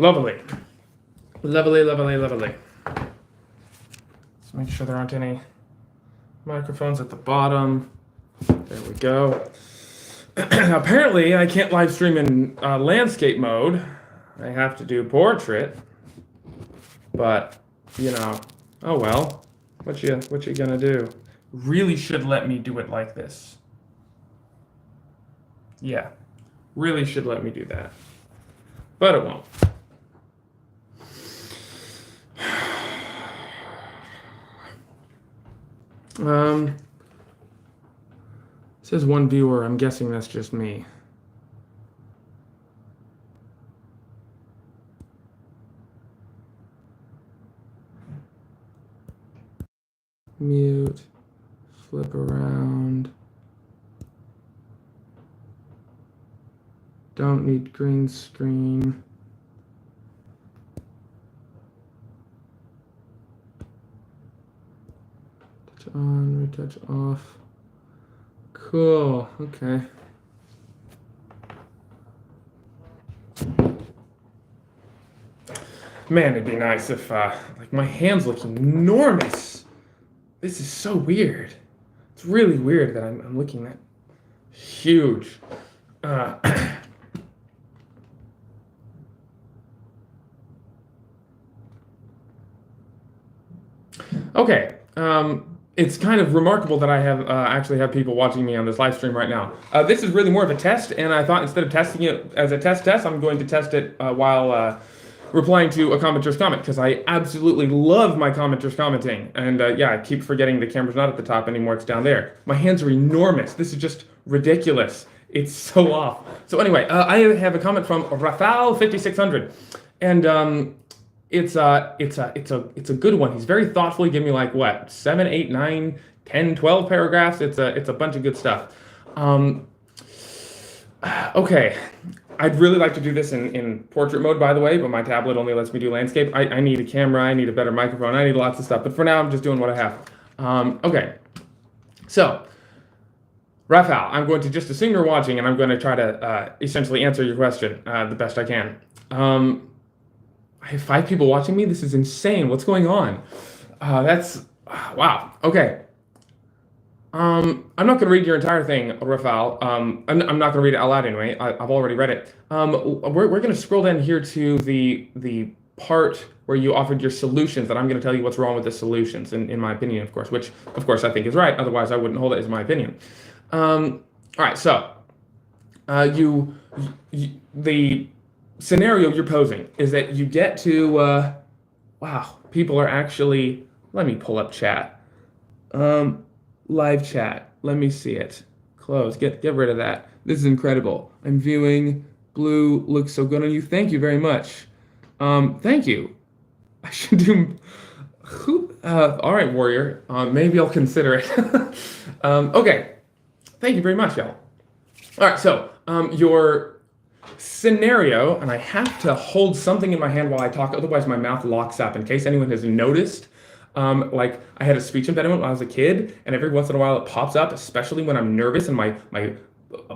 Lovely. Lovely, lovely, lovely. Let's make sure there aren't any microphones at the bottom. There we go. Apparently, I can't live stream in landscape mode. I have to do portrait. But, you know, oh well. What you gonna do? Really should let me do it like this. Yeah, really should let me do that. But it won't. It says one viewer. I'm guessing that's just me. Mute. Flip around. Don't need green screen. Touch on, retouch off. Cool, okay. Man, it'd be nice if, like, my hands look enormous. This is so weird. It's really weird that I'm looking that huge. Okay, it's kind of remarkable that I have actually have people watching me on this live stream right now. This is really more of a test, and I thought instead of testing it as a test, I'm going to test it while replying to a commenter's comment, because I absolutely love my commenters commenting. And yeah, I keep forgetting the camera's not at the top anymore, it's down there. My hands are enormous. This is just ridiculous. It's so off. So anyway, I have a comment from Rafal 5600, and it's a good one. He's very thoughtful. He gave me like what, 7, 8, 9, 10, 12 paragraphs. It's a bunch of good stuff. Okay, I'd really like to do this in portrait mode, by the way, but my tablet only lets me do landscape. I need a camera, I need a better microphone, I need lots of stuff, but for now I'm just doing what I have. Okay, so Raphael, I'm going to just assume you're watching, and I'm going to try to essentially answer your question the best I can. I have 5 people watching me? This is insane. What's going on? That's... wow. Okay. I'm not going to read your entire thing, Rafael. I'm not going to read it out loud anyway. I've already read it. We're going to scroll down here to the part where you offered your solutions, that I'm going to tell you what's wrong with the solutions, in my opinion, of course, which, of course, I think is right. Otherwise, I wouldn't hold it as my opinion. All right, so the scenario you're posing is that you get to, wow, people are actually, let me pull up chat. Live chat, let me see it. Close, get rid of that. This is incredible. I'm viewing, blue looks so good on you. Thank you very much. Thank you. I should do, all right, warrior, maybe I'll consider it. Okay, thank you very much, y'all. All right, so your scenario, and I have to hold something in my hand while I talk, otherwise my mouth locks up. In case anyone has noticed, like I had a speech impediment when I was a kid, and every once in a while it pops up, especially when I'm nervous and my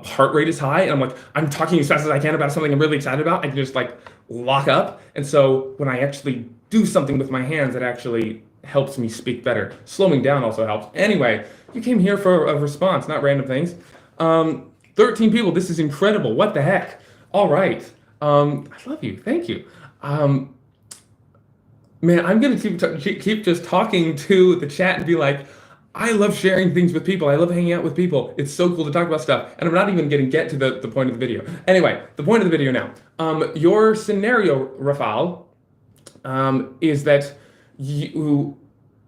heart rate is high, and I'm talking as fast as I can about something I'm really excited about. I can just like lock up, and so when I actually do something with my hands, it actually helps me speak better. Slowing down also helps. Anyway, you came here for a response, not random things. 13 people, this is incredible. What the heck? All right. I love you. Thank you. Man, I'm going to keep just talking to the chat and be like, I love sharing things with people. I love hanging out with people. It's so cool to talk about stuff. And I'm not even going to get to the point of the video. Anyway, the point of the video now. Your scenario, Rafal, is that you're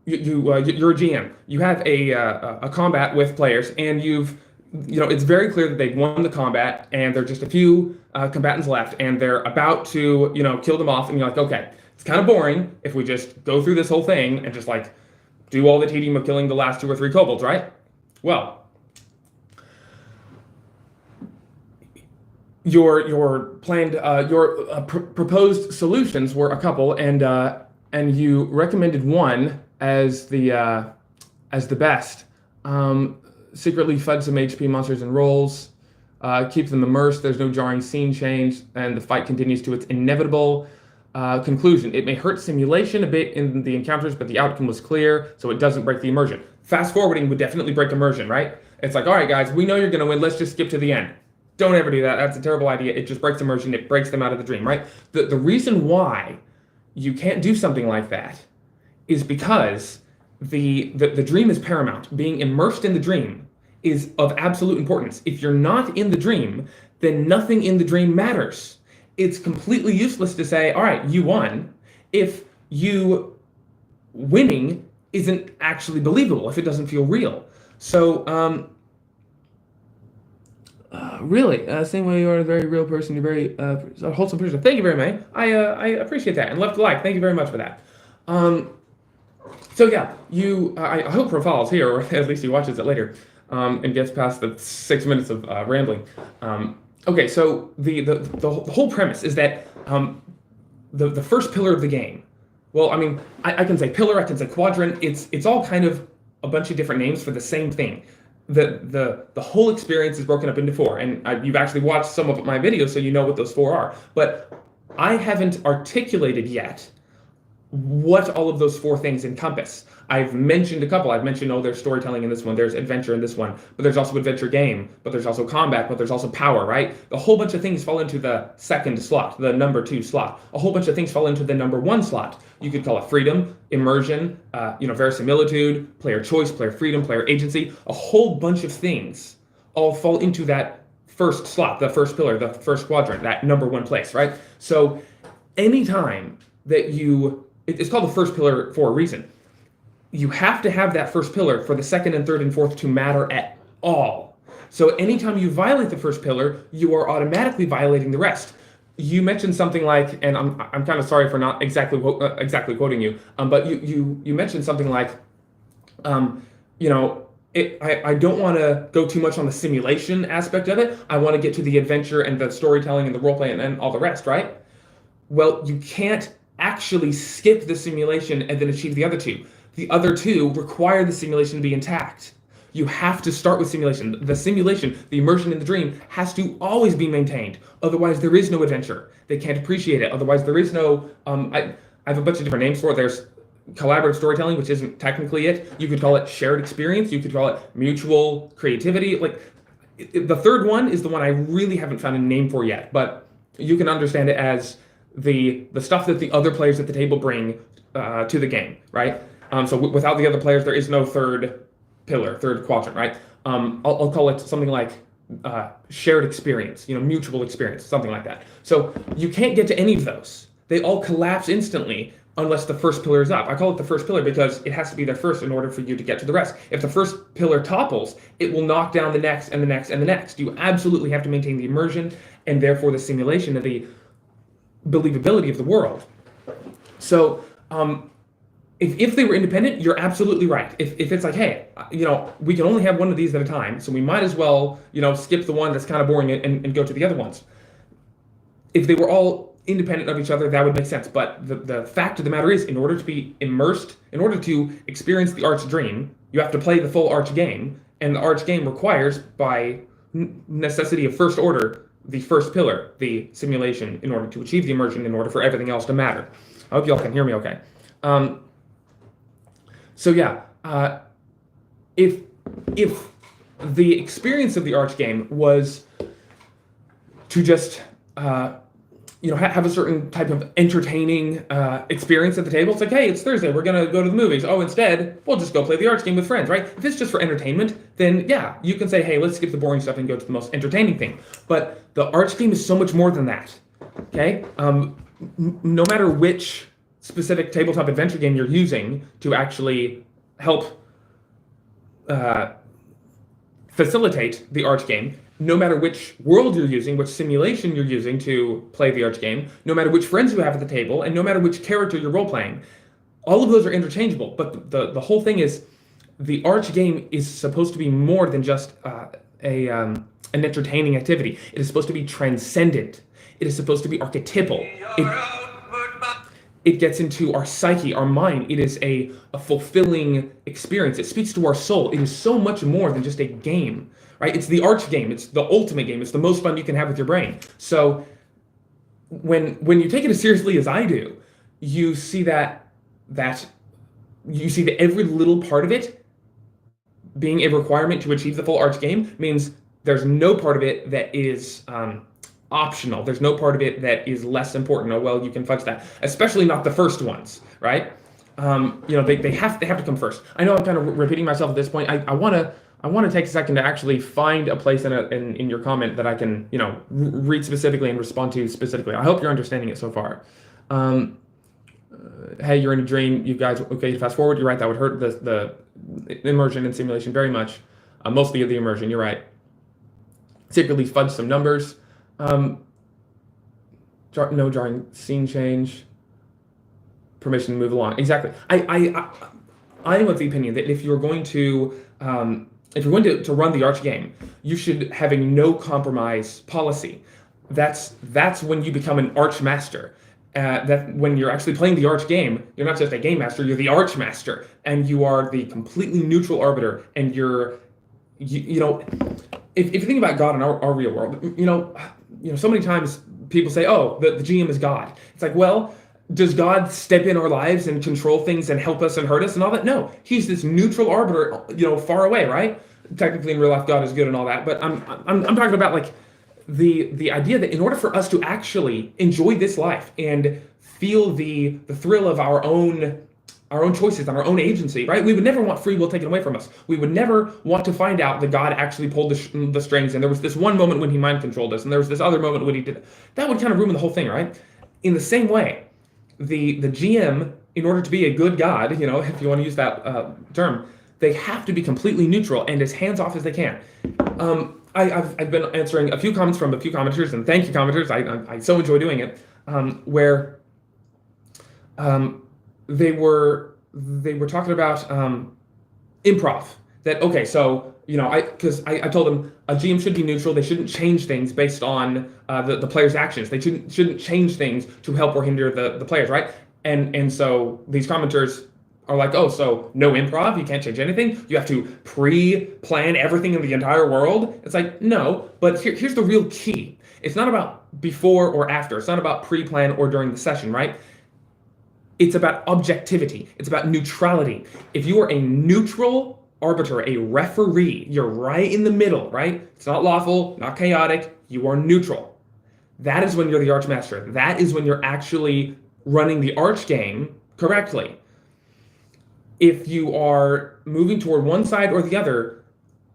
a GM. You have a combat with players, and it's very clear that they've won the combat, and there are just a few combatants left, and they're about to, kill them off, and you're like, okay, it's kind of boring if we just go through this whole thing and just like do all the tedium of killing the last 2 or 3 kobolds, right? Well, your planned, proposed solutions were a couple, and you recommended one as the best. Secretly fud some HP monsters and rolls, keep them immersed, there's no jarring scene change, and the fight continues to its inevitable Conclusion. It may hurt simulation a bit in the encounters, but the outcome was clear, so it doesn't break the immersion. Fast forwarding would definitely break immersion, right? It's like, all right, guys, we know you're going to win. Let's just skip to the end. Don't ever do that. That's a terrible idea. It just breaks immersion. It breaks them out of the dream, right? The reason why you can't do something like that is because the dream is paramount. Being immersed in the dream is of absolute importance. If you're not in the dream, then nothing in the dream matters. It's completely useless to say, all right, you won, if you winning isn't actually believable, if it doesn't feel real. So, really, same way you are a very real person, you're very a wholesome person. Thank you very much. I appreciate that. And left a like, thank you very much for that. So yeah, I hope Pro follows here, or at least he watches it later, and gets past the 6 minutes of rambling. Okay, so the whole premise is that the first pillar of the game. Well, I mean, I can say pillar, I can say quadrant. It's all kind of a bunch of different names for the same thing. The whole experience is broken up into four, and you've actually watched some of my videos, so you know what those four are. But I haven't articulated yet what all of those four things encompass. I've mentioned a couple. I've mentioned, oh, there's storytelling in this one, there's adventure in this one, but there's also adventure game, but there's also combat, but there's also power, right? A whole bunch of things fall into the second slot, the number 2 slot. A whole bunch of things fall into the number 1 slot. You could call it freedom, immersion, verisimilitude, player choice, player freedom, player agency. A whole bunch of things all fall into that first slot, the first pillar, the first quadrant, that number 1 place, right? So anytime that it's called the first pillar for a reason. You have to have that first pillar for the second and third and fourth to matter at all. So anytime you violate the first pillar, you are automatically violating the rest. You mentioned something like, and I'm kind of sorry for not exactly quoting you, but you mentioned something like, I don't want to go too much on the simulation aspect of it. I want to get to the adventure and the storytelling and the role play and all the rest, right? Well, you can't actually skip the simulation and then achieve the other two. The other two require the simulation to be intact. You have to start with simulation. The simulation, the immersion in the dream, has to always be maintained. Otherwise, there is no adventure. They can't appreciate it. Otherwise, there is no... I have a bunch of different names for it. There's collaborative storytelling, which isn't technically it. You could call it shared experience. You could call it mutual creativity. The third one is the one I really haven't found a name for yet, but you can understand it as the stuff that the other players at the table bring to the game, right? So without the other players, there is no third pillar, third quadrant, right? I'll call it something like shared experience, mutual experience, something like that. So you can't get to any of those. They all collapse instantly unless the first pillar is up. I call it the first pillar because it has to be there first in order for you to get to the rest. If the first pillar topples, it will knock down the next and the next and the next. You absolutely have to maintain the immersion and therefore the simulation of the believability of the world. So if they were independent, you're absolutely right. If it's like, hey, we can only have one of these at a time, so we might as well, skip the one that's kind of boring and go to the other ones. If they were all independent of each other, that would make sense. But the fact of the matter is, in order to be immersed, in order to experience the Arch dream, you have to play the full Arch game, and the Arch game requires, by necessity of first order, the first pillar, the simulation, in order to achieve the immersion, in order for everything else to matter. I hope y'all can hear me okay. So yeah, if the experience of the Arch game was to just have a certain type of entertaining experience at the table, it's like, hey, it's Thursday, we're gonna go to the movies. Oh, instead, we'll just go play the Arch game with friends, right? If it's just for entertainment, then yeah, you can say, hey, let's skip the boring stuff and go to the most entertaining thing. But the Arch game is so much more than that. Okay, no matter which specific tabletop adventure game you're using to actually help facilitate the Arch game, no matter which world you're using, which simulation you're using to play the Arch game, no matter which friends you have at the table, and no matter which character you're role-playing, all of those are interchangeable. But the whole thing is, the Arch game is supposed to be more than just an entertaining activity. It is supposed to be transcendent. It is supposed to be archetypal. It gets into our psyche, our mind. It is a fulfilling experience. It speaks to our soul. It is so much more than just a game, right? It's the Arch game. It's the ultimate game. It's the most fun you can have with your brain. So when you take it as seriously as I do, you see that you see that every little part of it being a requirement to achieve the full arch game means there's no part of it that is optional. There's no part of it that is less important. Oh well, you can fudge that, especially not the first ones, right? They have to come first. I know I'm kind of repeating myself at this point. I want to take a second to actually find a place in your comment that I can read specifically and respond to specifically. I hope you're understanding it so far. Hey, you're in a dream. You guys, okay? Fast forward. You're right. That would hurt the immersion and simulation very much. Mostly of the immersion. You're right. Secretly fudge some numbers. No drawing scene change. Permission to move along. Exactly. I am of the opinion that if you're going to run the arch game, you should have a no compromise policy. That's when you become an arch master. That when you're actually playing the arch game, you're not just a game master, you're the arch master, and you are the completely neutral arbiter. And if you think about God in our real world, so many times people say, oh, the GM is God. It's like, well, does God step in our lives and control things and help us and hurt us and all that? No, he's this neutral arbiter, far away, right? Technically, in real life, God is good and all that, but I'm talking about like the idea that in order for us to actually enjoy this life and feel the thrill of our own choices and our own agency, right? We would never want free will taken away from us. We would never want to find out that God actually pulled the strings, and there was this one moment when he mind controlled us, and there was this other moment when he did. That would kind of ruin the whole thing, right? In the same way, the GM, in order to be a good God, if you want to use that term, they have to be completely neutral and as hands-off as they can. I've been answering a few comments from a few commenters, and thank you, commenters. I so enjoy doing it. Where they were talking about improv. That okay, so because I told them a GM should be neutral. They shouldn't change things based on the players' actions. They shouldn't change things to help or hinder the players, right? And so these commenters are like, oh, so no improv, you can't change anything? You have to pre-plan everything in the entire world? It's like, no, but here's the real key. It's not about before or after. It's not about pre-plan or during the session, right? It's about objectivity. It's about neutrality. If you are a neutral arbiter, a referee, you're right in the middle, right? It's not lawful, not chaotic, you are neutral. That is when you're the archmaster. That is when you're actually running the arch game correctly. If you are moving toward one side or the other,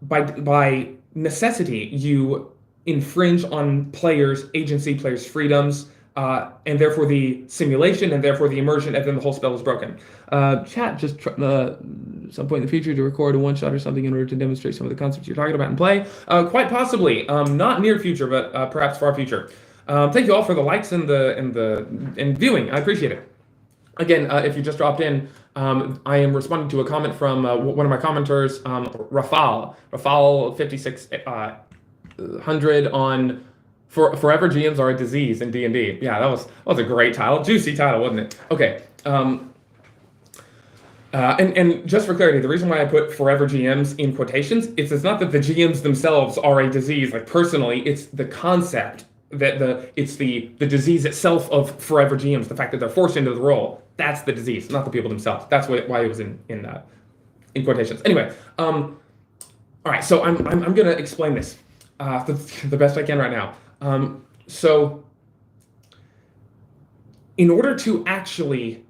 by necessity, you infringe on players' agency, players' freedoms, and therefore the simulation, and therefore the immersion, and then the whole spell is broken. Chat, just some point in the future to record a one-shot or something in order to demonstrate some of the concepts you're talking about in play. Quite possibly, not near future, but perhaps far future. Thank you all for the likes and viewing. I appreciate it. Again, if you just dropped in, I am responding to a comment from one of my commenters, Rafal 5600 on Forever GMs Are a Disease in D&D. Yeah, that was a great title, juicy title, wasn't it? Okay. And just for clarity, the reason why I put Forever GMs in quotations, it's not that the GMs themselves are a disease, like personally, it's the concept that it's the disease itself of Forever GMs, the fact that they're forced into the role. That's the disease, not the people themselves. That's why it was in quotations. Anyway, all right. So I'm gonna explain this the best I can right now. So in order to actually,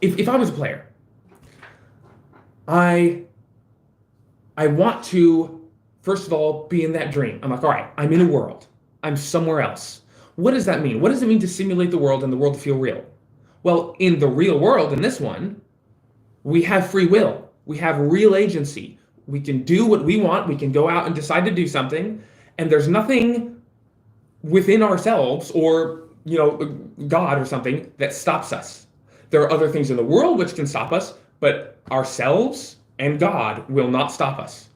if I was a player, I want to first of all be in that dream. I'm like, all right, I'm in a world. I'm somewhere else. What does that mean? What does it mean to simulate the world and the world to feel real? Well, in the real world, in this one, we have free will. We have real agency. We can do what we want. We can go out and decide to do something. And there's nothing within ourselves or, God or something that stops us. There are other things in the world which can stop us, but ourselves and God will not stop us.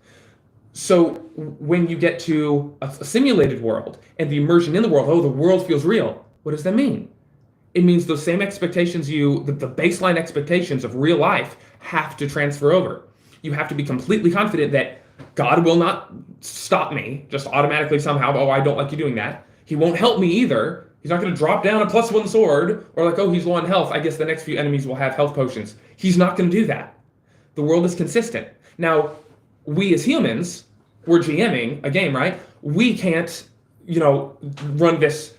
So when you get to a simulated world and the immersion in the world, oh, the world feels real. What does that mean? It means those same expectations the baseline expectations of real life have to transfer over. You have to be completely confident that God will not stop me just automatically somehow. Oh, I don't like you doing that. He won't help me either. He's not going to drop down a +1 sword, or like, oh, he's low on health, I guess the next few enemies will have health potions. He's not going to do that. The world is consistent. Now, we as humans, we're GMing a game, right? We can't, run this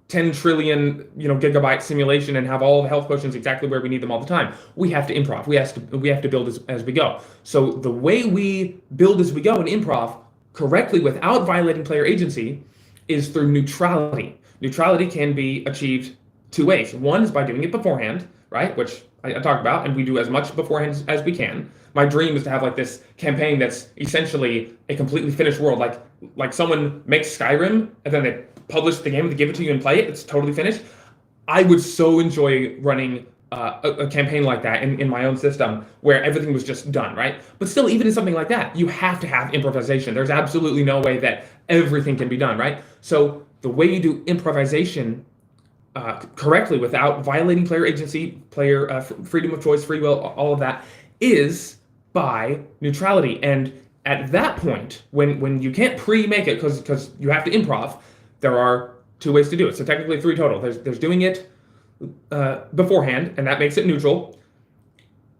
10 trillion, gigabyte simulation and have all the health potions exactly where we need them all the time. We have to improv. We have to build as we go. So the way we build as we go in improv correctly without violating player agency is through neutrality. Neutrality can be achieved two ways. One is by doing it beforehand, right? Which I talked about, and we do as much beforehand as we can. My dream is to have like this campaign that's essentially a completely finished world. Like someone makes Skyrim and then they publish the game, they give it to you and play it. It's totally finished. I would so enjoy running a campaign like that in my own system where everything was just done, right? But still, even in something like that, you have to have improvisation. There's absolutely no way that everything can be done, right? So the way you do improvisation correctly without violating player agency, player freedom of choice, free will, all of that, is by neutrality. And at that point, when you can't pre-make it because you have to improv, there are two ways to do it. So technically 3 total. There's doing it beforehand, and that makes it neutral.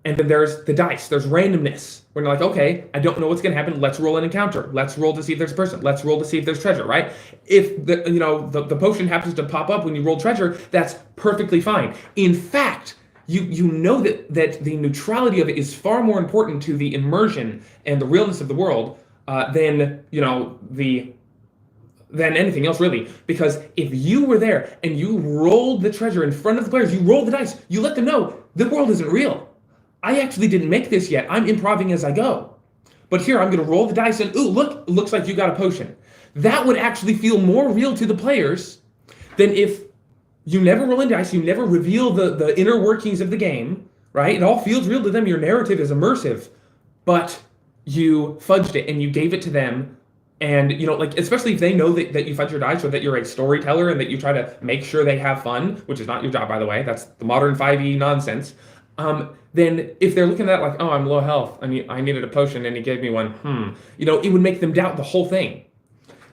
And then there's the dice. There's randomness. We're like, okay, I don't know what's going to happen. Let's roll an encounter. Let's roll to see if there's a person. Let's roll to see if there's treasure, right? If the potion happens to pop up when you roll treasure, that's perfectly fine. In fact, you know that the neutrality of it is far more important to the immersion and the realness of the world than anything else, really. Because if you were there and you rolled the treasure in front of the players, you rolled the dice, you let them know the world isn't real. I actually didn't make this yet. I'm improving as I go. But here, I'm going to roll the dice and, ooh, look, it looks like you got a potion. That would actually feel more real to the players than if you never roll in dice, you never reveal the inner workings of the game, right? It all feels real to them. Your narrative is immersive, but you fudged it and you gave it to them. And, especially if they know that you fudge your dice or that you're a storyteller and that you try to make sure they have fun, which is not your job, by the way. That's the modern 5e nonsense. Then if they're looking at it like, oh, I'm low health, I needed a potion and he gave me one, it would make them doubt the whole thing.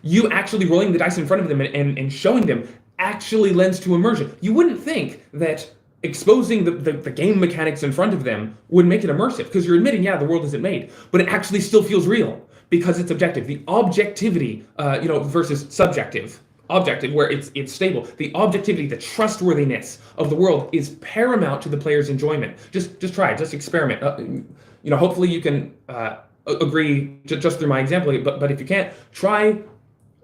You actually rolling the dice in front of them and showing them actually lends to immersion. You wouldn't think that exposing the game mechanics in front of them would make it immersive, because you're admitting, yeah, the world isn't made, but it actually still feels real because it's objective. The objectivity, versus subjective. Objective, where it's stable. The objectivity, the trustworthiness of the world is paramount to the player's enjoyment. Just try it. Just experiment. Hopefully you can agree just through my example. But if you can't, try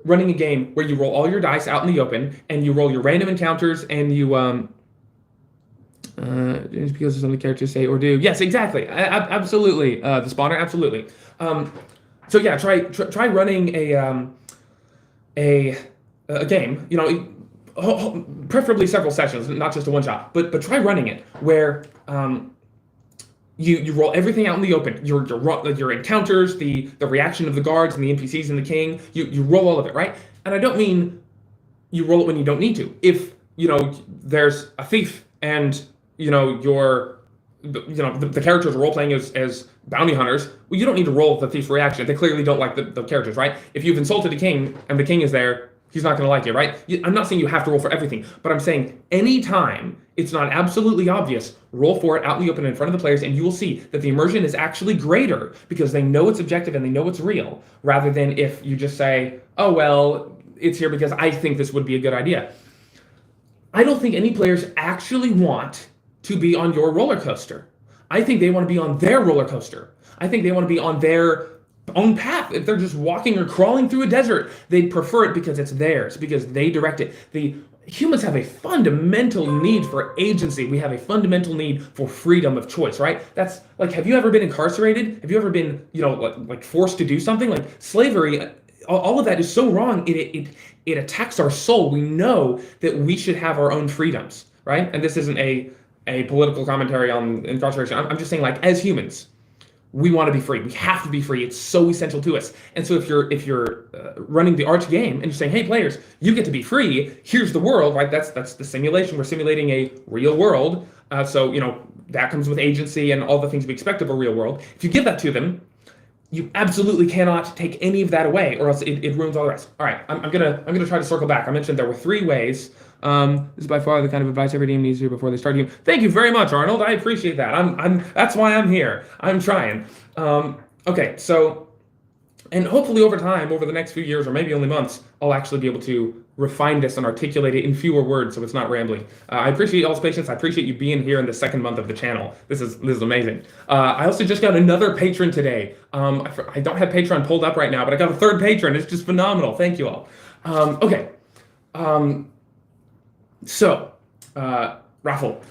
running a game where you roll all your dice out in the open and you roll your random encounters and you just because there's something characters say or do. Yes, exactly. Absolutely. The spawner, absolutely. So yeah, try running a game, preferably several sessions, not just a one shot, but try running it where you roll everything out in the open. Your encounters, the reaction of the guards and the NPCs and the king, you roll all of it, right? And I don't mean you roll it when you don't need to. If there's a thief and the characters are role playing as bounty hunters, well, you don't need to roll the thief's reaction. They clearly don't like the characters, right? If you've insulted a king and the king is there, he's not going to like it, right? I'm not saying you have to roll for everything, but I'm saying anytime it's not absolutely obvious, roll for it out in the open in front of the players, and you will see that the immersion is actually greater because they know it's objective and they know it's real, rather than if you just say, oh, well, it's here because I think this would be a good idea. I don't think any players actually want to be on your roller coaster. I think they want to be on their roller coaster. I think they want to be on their own path. If they're just walking or crawling through a desert, they'd prefer it because it's theirs, because they direct it. The humans have a fundamental need for agency. We have a fundamental need for freedom of choice, right? That's like, have you ever been incarcerated? Have you ever been, like forced to do something? Like slavery, all of that is so wrong. It attacks our soul. We know that we should have our own freedoms, right? And this isn't a political commentary on incarceration. I'm just saying, like, as humans, we want to be free. We have to be free. It's so essential to us. And so if you're running the Arch game and you're saying, hey, players, you get to be free. Here's the world, right? That's the simulation. We're simulating a real world. So that comes with agency and all the things we expect of a real world. If you give that to them, you absolutely cannot take any of that away, or else it ruins all the rest. All right, I'm gonna try to circle back. I mentioned there were three ways. This is by far the kind of advice every team needs to do before they start a game. Thank you very much, Arnold. I appreciate that. That's why I'm here. I'm trying. Okay, so. And hopefully over time, over the next few years, or maybe only months, I'll actually be able to refine this and articulate it in fewer words so it's not rambling. I appreciate y'all's patience. I appreciate you being here in the second month of the channel. This is amazing. I also just got another patron today. I don't have Patreon pulled up right now, but I got a third patron. It's just phenomenal. Thank you all. Okay. Raffle.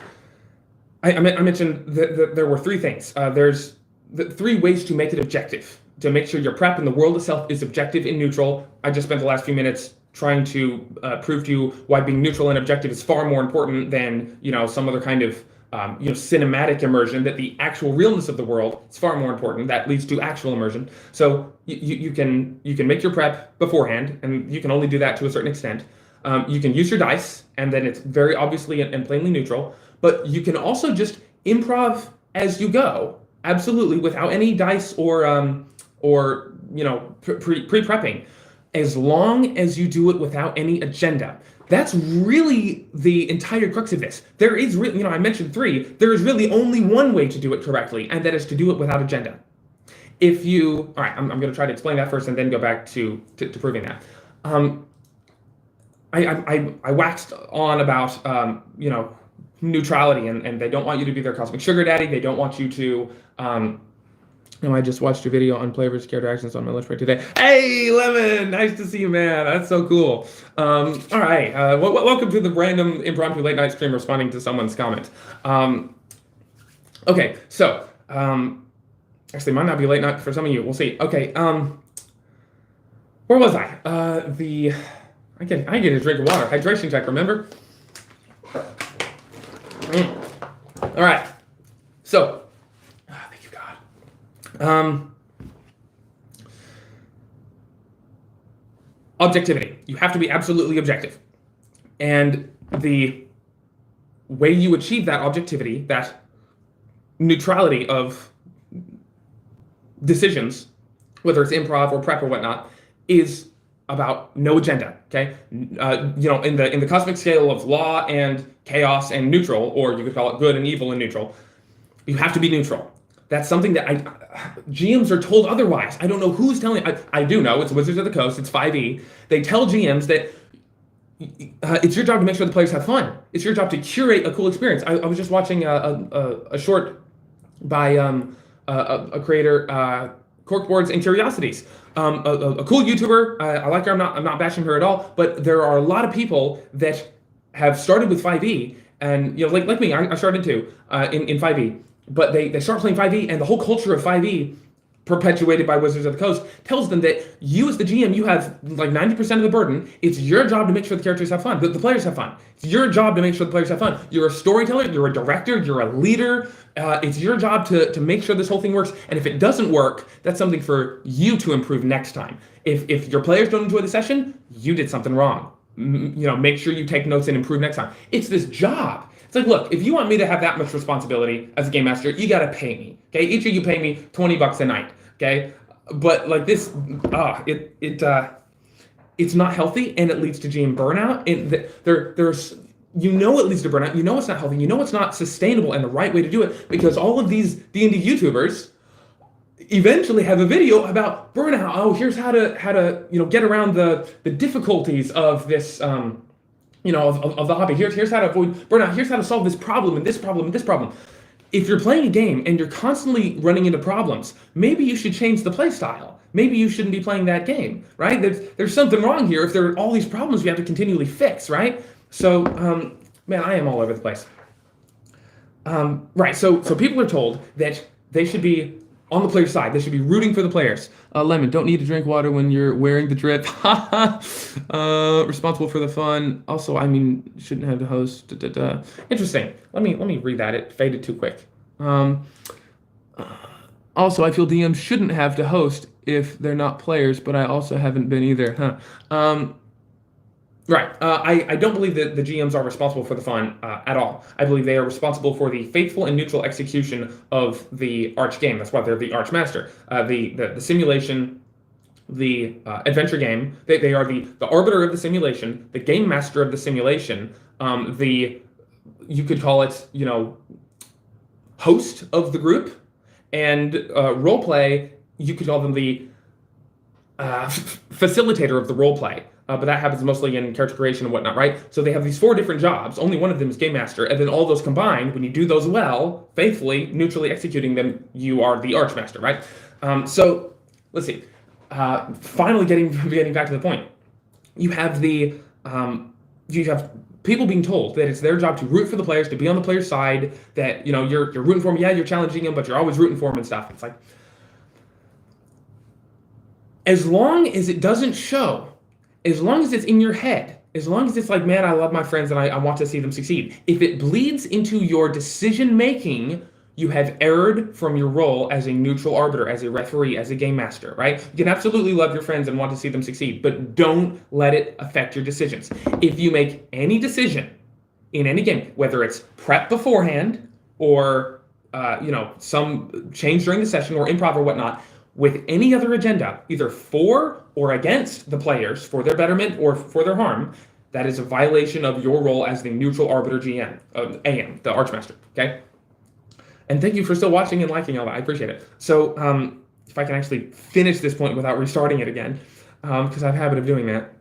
I mentioned that there were three things. There's the three ways to make it objective, to make sure your prep and the world itself is objective and neutral. I just spent the last few minutes trying to prove to you why being neutral and objective is far more important than some other kind of cinematic immersion. That the actual realness of the world is far more important. That leads to actual immersion. So you can make your prep beforehand, and you can only do that to a certain extent. You can use your dice, and then it's very obviously and plainly neutral. But you can also just improv as you go, absolutely, without any dice or pre-prepping, as long as you do it without any agenda. That's really the entire crux of this. There is really, I mentioned three. There is really only one way to do it correctly, and that is to do it without agenda. All right, I'm going to try to explain that first, and then go back to proving that. I waxed on about neutrality, and they don't want you to be their cosmic sugar daddy. They don't want you to. I just watched your video on players' character actions on my lunch break today. Hey, Lemon, nice to see you, man. That's so cool. All right, welcome to the random impromptu late night stream responding to someone's comment. Okay, so actually, it might not be late night for some of you. We'll see. Okay, where was I? I get a drink of water. Hydration check. Remember? All right. So, thank you, God. Objectivity. You have to be absolutely objective. And the way you achieve that objectivity, that neutrality of decisions, whether it's improv or prep or whatnot, is about no agenda. Okay, in the cosmic scale of law and chaos and neutral, or you could call it good and evil and neutral, you have to be neutral. That's something that GMs are told otherwise. I don't know who's telling. I do know it's Wizards of the Coast. It's 5e. They tell GMs that it's your job to make sure the players have fun. It's your job to curate a cool experience. I was just watching a short by a creator, Corkboards and Curiosities. A cool YouTuber. I like her. I'm not bashing her at all. But there are a lot of people that have started with 5e, and like me, I started too in 5e. But they start playing 5e, and the whole culture of 5e, perpetuated by Wizards of the Coast, tells them that you as the GM, you have like 90% of the burden. It's your job to make sure the characters have fun, the players have fun. It's your job to make sure the players have fun. You're a storyteller, you're a director, you're a leader. It's your job to make sure this whole thing works. And if it doesn't work, that's something for you to improve next time. If your players don't enjoy the session, you did something wrong. Make sure you take notes and improve next time. It's this job. It's like, look, if you want me to have that much responsibility as a game master, you got to pay me. Okay, each of you pay me $20 a night. Okay, but like this, it's not healthy, and it leads to GM burnout. And there's it leads to burnout. It's not healthy. It's not sustainable, and the right way to do it, because all of these D&D YouTubers eventually have a video about burnout. Oh, here's how to get around the difficulties of this. Of the hobby. Here's how to avoid burnout. Here's how to solve this problem and this problem and this problem. If you're playing a game and you're constantly running into problems, maybe you should change the play style. Maybe you shouldn't be playing that game, right? There's something wrong here if there are all these problems we have to continually fix, right? So, man, I am all over the place. Right, so people are told that they should be on the player's side. They should be rooting for the players. Lemon, don't need to drink water when you're wearing the drip. Responsible for the fun. Also, shouldn't have the host. Interesting. Let me read that. It faded too quick. Also, I feel DMs shouldn't have to host if they're not players, but I also haven't been either. Right. I don't believe that the GMs are responsible for the fun at all. I believe they are responsible for the faithful and neutral execution of the Arch game. That's why they're the Arch Master. The simulation, the adventure game, they are the arbiter of the simulation, the game master of the simulation, you could call it, host of the group, and role play, you could call them the facilitator of the role play. But that happens mostly in character creation and whatnot, right? So they have these 4 different jobs. Only one of them is game master, and then all those combined, when you do those well, faithfully, neutrally executing them, you are the archmaster, right? So let's see. Finally, getting back to the point, you have people being told that it's their job to root for the players, to be on the player's side. That you're rooting for them. Yeah, you're challenging them, but you're always rooting for them and stuff. It's like, as long as it doesn't show. As long as it's in your head, as long as it's like, man, I love my friends and I want to see them succeed. If it bleeds into your decision making, you have erred from your role as a neutral arbiter, as a referee, as a game master, right? You can absolutely love your friends and want to see them succeed, but don't let it affect your decisions. If you make any decision in any game, whether it's prep beforehand or some change during the session or improv or whatnot, with any other agenda, either for or against the players, for their betterment or for their harm, that is a violation of your role as the neutral arbiter GM, AM, the Archmaster, okay? And thank you for still watching and liking all that. I appreciate it. So if I can actually finish this point without restarting it again, because I have a habit of doing that.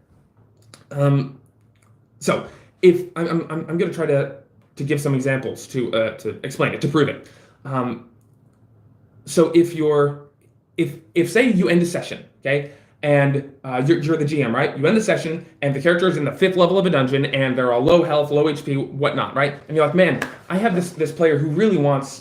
So if I'm going to try to give some examples to explain it, to prove it. So if say you end a session, okay, and you're the GM, right? You end the session, and the character is in the 5th level of a dungeon, and they're all low health, low HP, whatnot, right? And you're like, man, I have this player who really wants,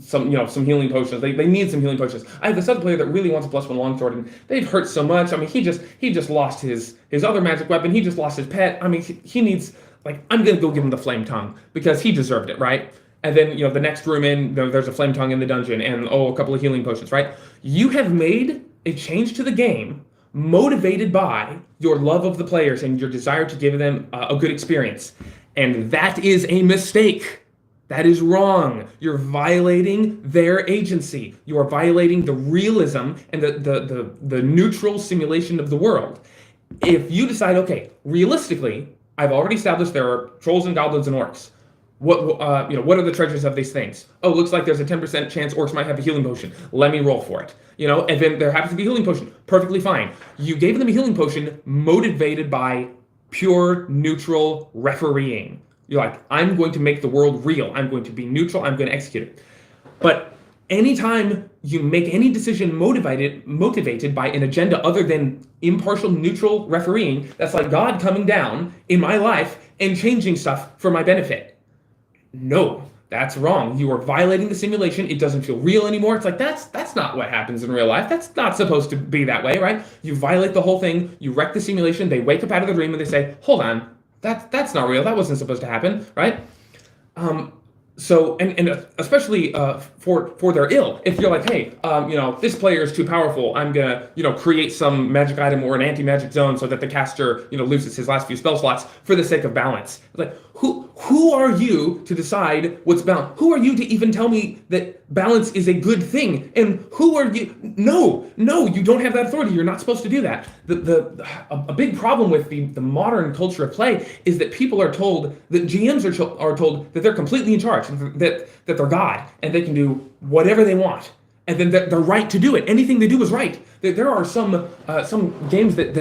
some healing potions. They need some healing potions. I have this other player that really wants a +1 longsword, and they've hurt so much. I mean, he just lost his other magic weapon. He just lost his pet. I mean, he needs, I'm gonna go give him the flame tongue because he deserved it, right? And then, the next room in, there's a flame tongue in the dungeon and, a couple of healing potions, right? You have made a change to the game motivated by your love of the players and your desire to give them a good experience. And that is a mistake. That is wrong. You're violating their agency. You are violating the realism and the neutral simulation of the world. If you decide, okay, realistically, I've already established there are trolls and goblins and orcs. What are the treasures of these things? Oh, looks like there's a 10% chance orcs might have a healing potion. Let me roll for it. And then there happens to be a healing potion. Perfectly fine. You gave them a healing potion motivated by pure, neutral refereeing. You're like, I'm going to make the world real. I'm going to be neutral. I'm going to execute it. But anytime you make any decision motivated by an agenda other than impartial, neutral refereeing, that's like God coming down in my life and changing stuff for my benefit. No, that's wrong. You are violating the simulation. It doesn't feel real anymore. It's like, that's not what happens in real life. That's not supposed to be that way, right? You violate the whole thing. You wreck the simulation. They wake up out of the dream and they say, hold on, that's not real. That wasn't supposed to happen, right? So, and especially for their ill, if you're like, hey, this player is too powerful, I'm gonna, create some magic item or an anti-magic zone so that the caster, loses his last few spell slots for the sake of balance. It's like, who are you to decide what's balance? Who are you to even tell me that balance is a good thing? And who are you? No, you don't have that authority. You're not supposed to do that. A big problem with the modern culture of play is that people are told, that GMs are told that they're completely in charge, that they're God, and they can do whatever they want. And then they're right to do it. Anything they do is right. There are some games that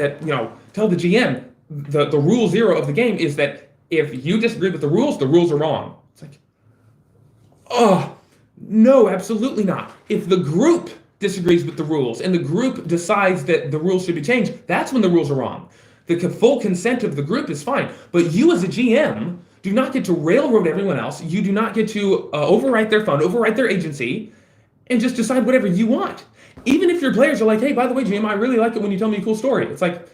tell the GM the rule zero of the game is that if you disagree with the rules are wrong. It's like, oh, no, absolutely not. If the group disagrees with the rules and the group decides that the rules should be changed, that's when the rules are wrong. The full consent of the group is fine. But you as a GM do not get to railroad everyone else. You do not get to overwrite their fun, overwrite their agency, and just decide whatever you want. Even if your players are like, hey, by the way, GM, I really like it when you tell me a cool story. It's like,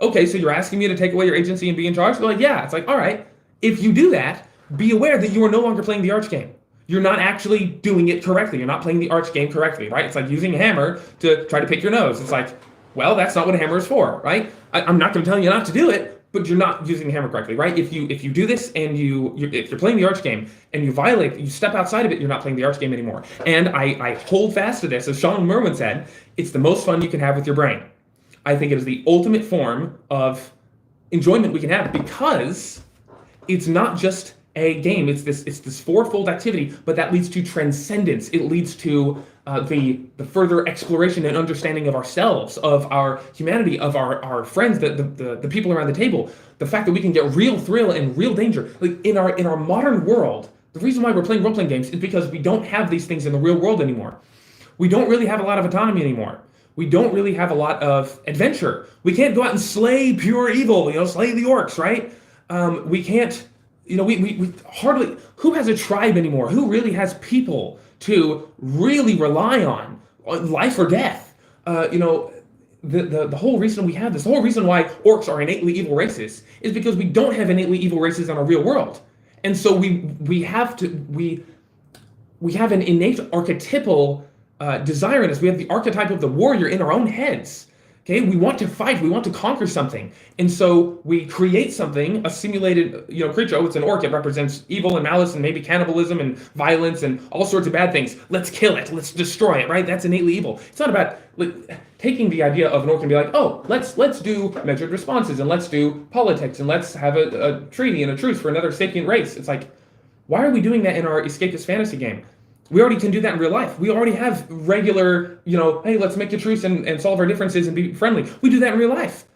okay, so you're asking me to take away your agency and be in charge? They're like, yeah. It's like, all right. If you do that, be aware that you are no longer playing the Arch game. You're not actually doing it correctly. You're not playing the Arch game correctly, right? It's like using a hammer to try to pick your nose. It's like, well, that's not what a hammer is for, right? I'm not going to tell you not to do it, but you're not using the hammer correctly, right? If you do this and if you're playing the arch game and you violate, you step outside of it, you're not playing the arch game anymore. And I hold fast to this. As Sean Merwin said, it's the most fun you can have with your brain. I think it is the ultimate form of enjoyment we can have because it's not just a game. It's this fourfold activity, but that leads to transcendence. It leads to the further exploration and understanding of ourselves, of our humanity, of our friends, the people around the table. The fact that we can get real thrill and real danger. Like in our modern world, the reason why we're playing role-playing games is because we don't have these things in the real world anymore. We don't really have a lot of autonomy anymore. We don't really have a lot of adventure. We can't go out and slay pure evil, slay the orcs, right? We can't, we hardly, who has a tribe anymore? Who really has people to really rely on life or death? The whole reason we have this, the whole reason why orcs are innately evil races is because we don't have innately evil races in our real world. And so we have an innate archetypal desire in us. We have the archetype of the warrior in our own heads. Okay, we want to fight, we want to conquer something. And so we create something, a simulated, creature. Oh, it's an orc, it represents evil and malice and maybe cannibalism and violence and all sorts of bad things. Let's kill it, let's destroy it, right? That's innately evil. It's not about taking the idea of an orc and be like, oh, let's do measured responses and let's do politics and let's have a treaty and a truce for another sapient race. It's like, why are we doing that in our escapist fantasy game? We already can do that in real life. We already have regular, hey, let's make a truce and solve our differences and be friendly. We do that in real life.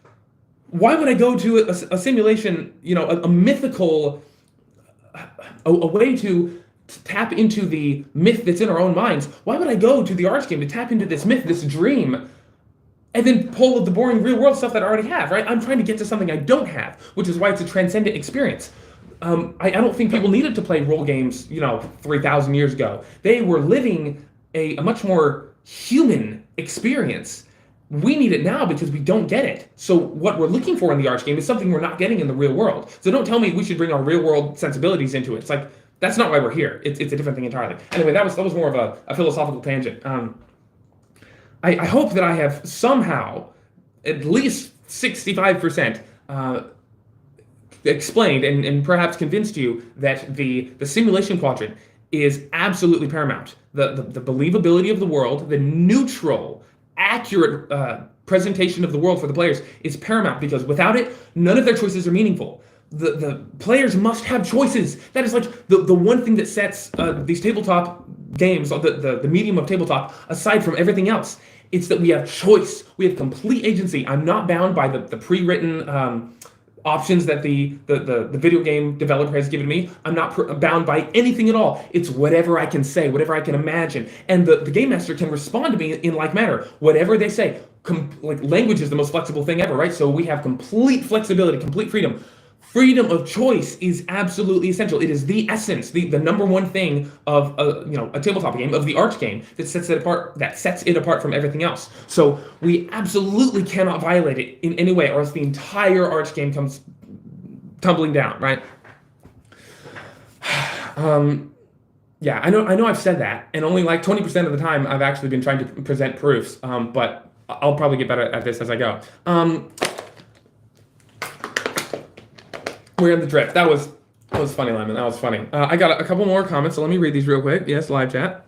Why would I go to a simulation, a mythical, a way to tap into the myth that's in our own minds? Why would I go to the arch game to tap into this myth, this dream, and then pull the boring real world stuff that I already have, right? I'm trying to get to something I don't have, which is why it's a transcendent experience. I don't think people needed to play role games, 3,000 years ago. They were living a much more human experience. We need it now because we don't get it. So what we're looking for in the arch game is something we're not getting in the real world. So don't tell me we should bring our real world sensibilities into it. It's like, that's not why we're here. It's a different thing entirely. Anyway, that was more of a philosophical tangent. I hope that I have somehow, at least 65%, explained and perhaps convinced you that the simulation quadrant is absolutely paramount. The believability of the world, the neutral, accurate presentation of the world for the players is paramount because without it, none of their choices are meaningful. The players must have choices. That is like the one thing that sets these tabletop games, the medium of tabletop, aside from everything else. It's that we have choice. We have complete agency. I'm not bound by the pre-written options that the video game developer has given me. I'm not bound by anything at all. It's whatever I can say, whatever I can imagine. And the game master can respond to me in like manner. Whatever they say. Language is the most flexible thing ever, right? So we have complete flexibility, complete freedom. Freedom of choice is absolutely essential. It is the essence, the number one thing of a tabletop game, of the arch game, that sets it apart from everything else. So we absolutely cannot violate it in any way, or else the entire arch game comes tumbling down, right? Yeah, I know I've said that, and only like 20% of the time I've actually been trying to present proofs, but I'll probably get better at this as I go. We're in the drift. That was funny, Lyman. That was funny. I got a couple more comments, so let me read these real quick. Yes, live chat.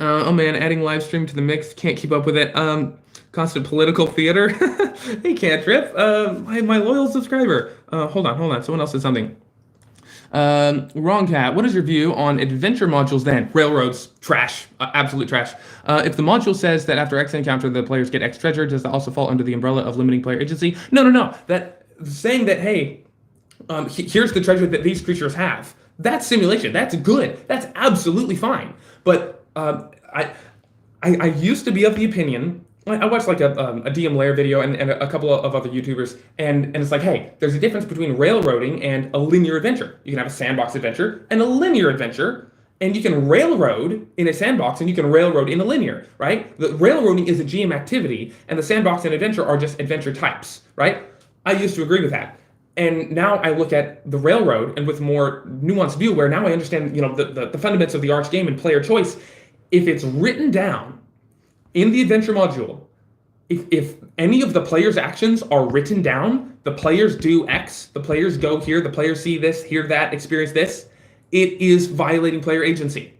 Oh man, adding live stream to the mix. Can't keep up with it. Constant political theater. Hey, Cantrip. My loyal subscriber. Hold on. Someone else said something. Wrong cat. What is your view on adventure modules then? Railroads. Trash. Absolute trash. If the module says that after X encounter the players get X treasure, does that also fall under the umbrella of limiting player agency? No. That saying that, hey, here's the treasure that these creatures have. That's simulation. That's good. That's absolutely fine. But I used to be of the opinion. I watched like a DM Lair video and a couple of other YouTubers, and it's like, hey, there's a difference between railroading and a linear adventure. You can have a sandbox adventure and a linear adventure, and you can railroad in a sandbox and you can railroad in a linear, right? The railroading is a GM activity, and the sandbox and adventure are just adventure types, right? I used to agree with that. And now I look at the railroad and with more nuanced view, where now I understand, the fundamentals of the arch game and player choice. If it's written down in the adventure module if any of the players' actions are written down, the players do X, the players go here, the players see this, hear that, experience this, it is violating player agency.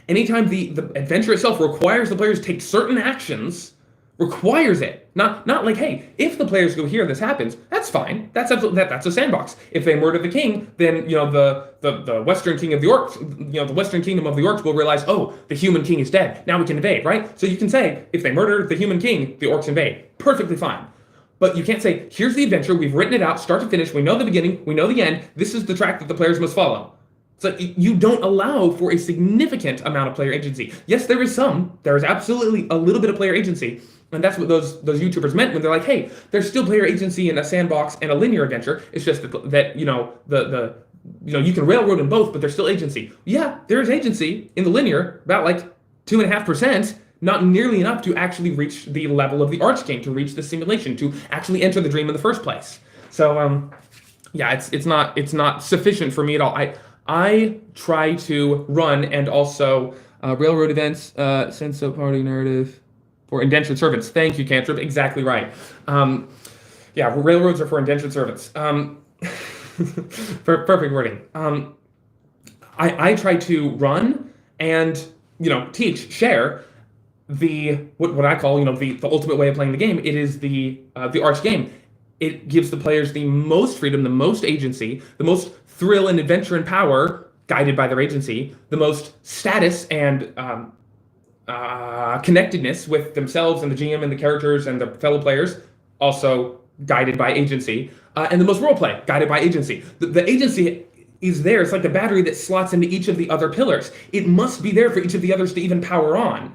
Anytime the adventure itself requires the players to take certain actions, requires it. Not like, hey, if the players go here, this happens. That's fine. That's a sandbox. If they murder the king, then the Western King of the Orcs, the Western Kingdom of the Orcs will realize, oh, the human king is dead. Now we can invade, right? So you can say, if they murder the human king, the Orcs invade. Perfectly fine. But you can't say, here's the adventure, we've written it out, start to finish, we know the beginning, we know the end, this is the track that the players must follow. So you don't allow for a significant amount of player agency. Yes, there is absolutely a little bit of player agency, and that's what those YouTubers meant when they're like, hey, there's still player agency in a sandbox and a linear adventure. It's just that you can railroad in both, but there's still agency. Yeah, there is agency in the linear, about like 2.5%, not nearly enough to actually reach the level of the Arch game, to reach the simulation, to actually enter the dream in the first place. So yeah, it's not sufficient for me at all. I try to run and also railroad events, sense of party narrative for indentured servants. Thank you, Cantrip. Exactly right. Yeah, railroads are for indentured servants. Perfect wording. I try to run and teach, share the what I call the ultimate way of playing the game. It is the Arch game. It gives the players the most freedom, the most agency, the most thrill and adventure and power, guided by their agency, the most status and connectedness with themselves and the GM and the characters and the fellow players, also guided by agency, and the most roleplay, guided by agency. The agency is there. It's like the battery that slots into each of the other pillars. It must be there for each of the others to even power on.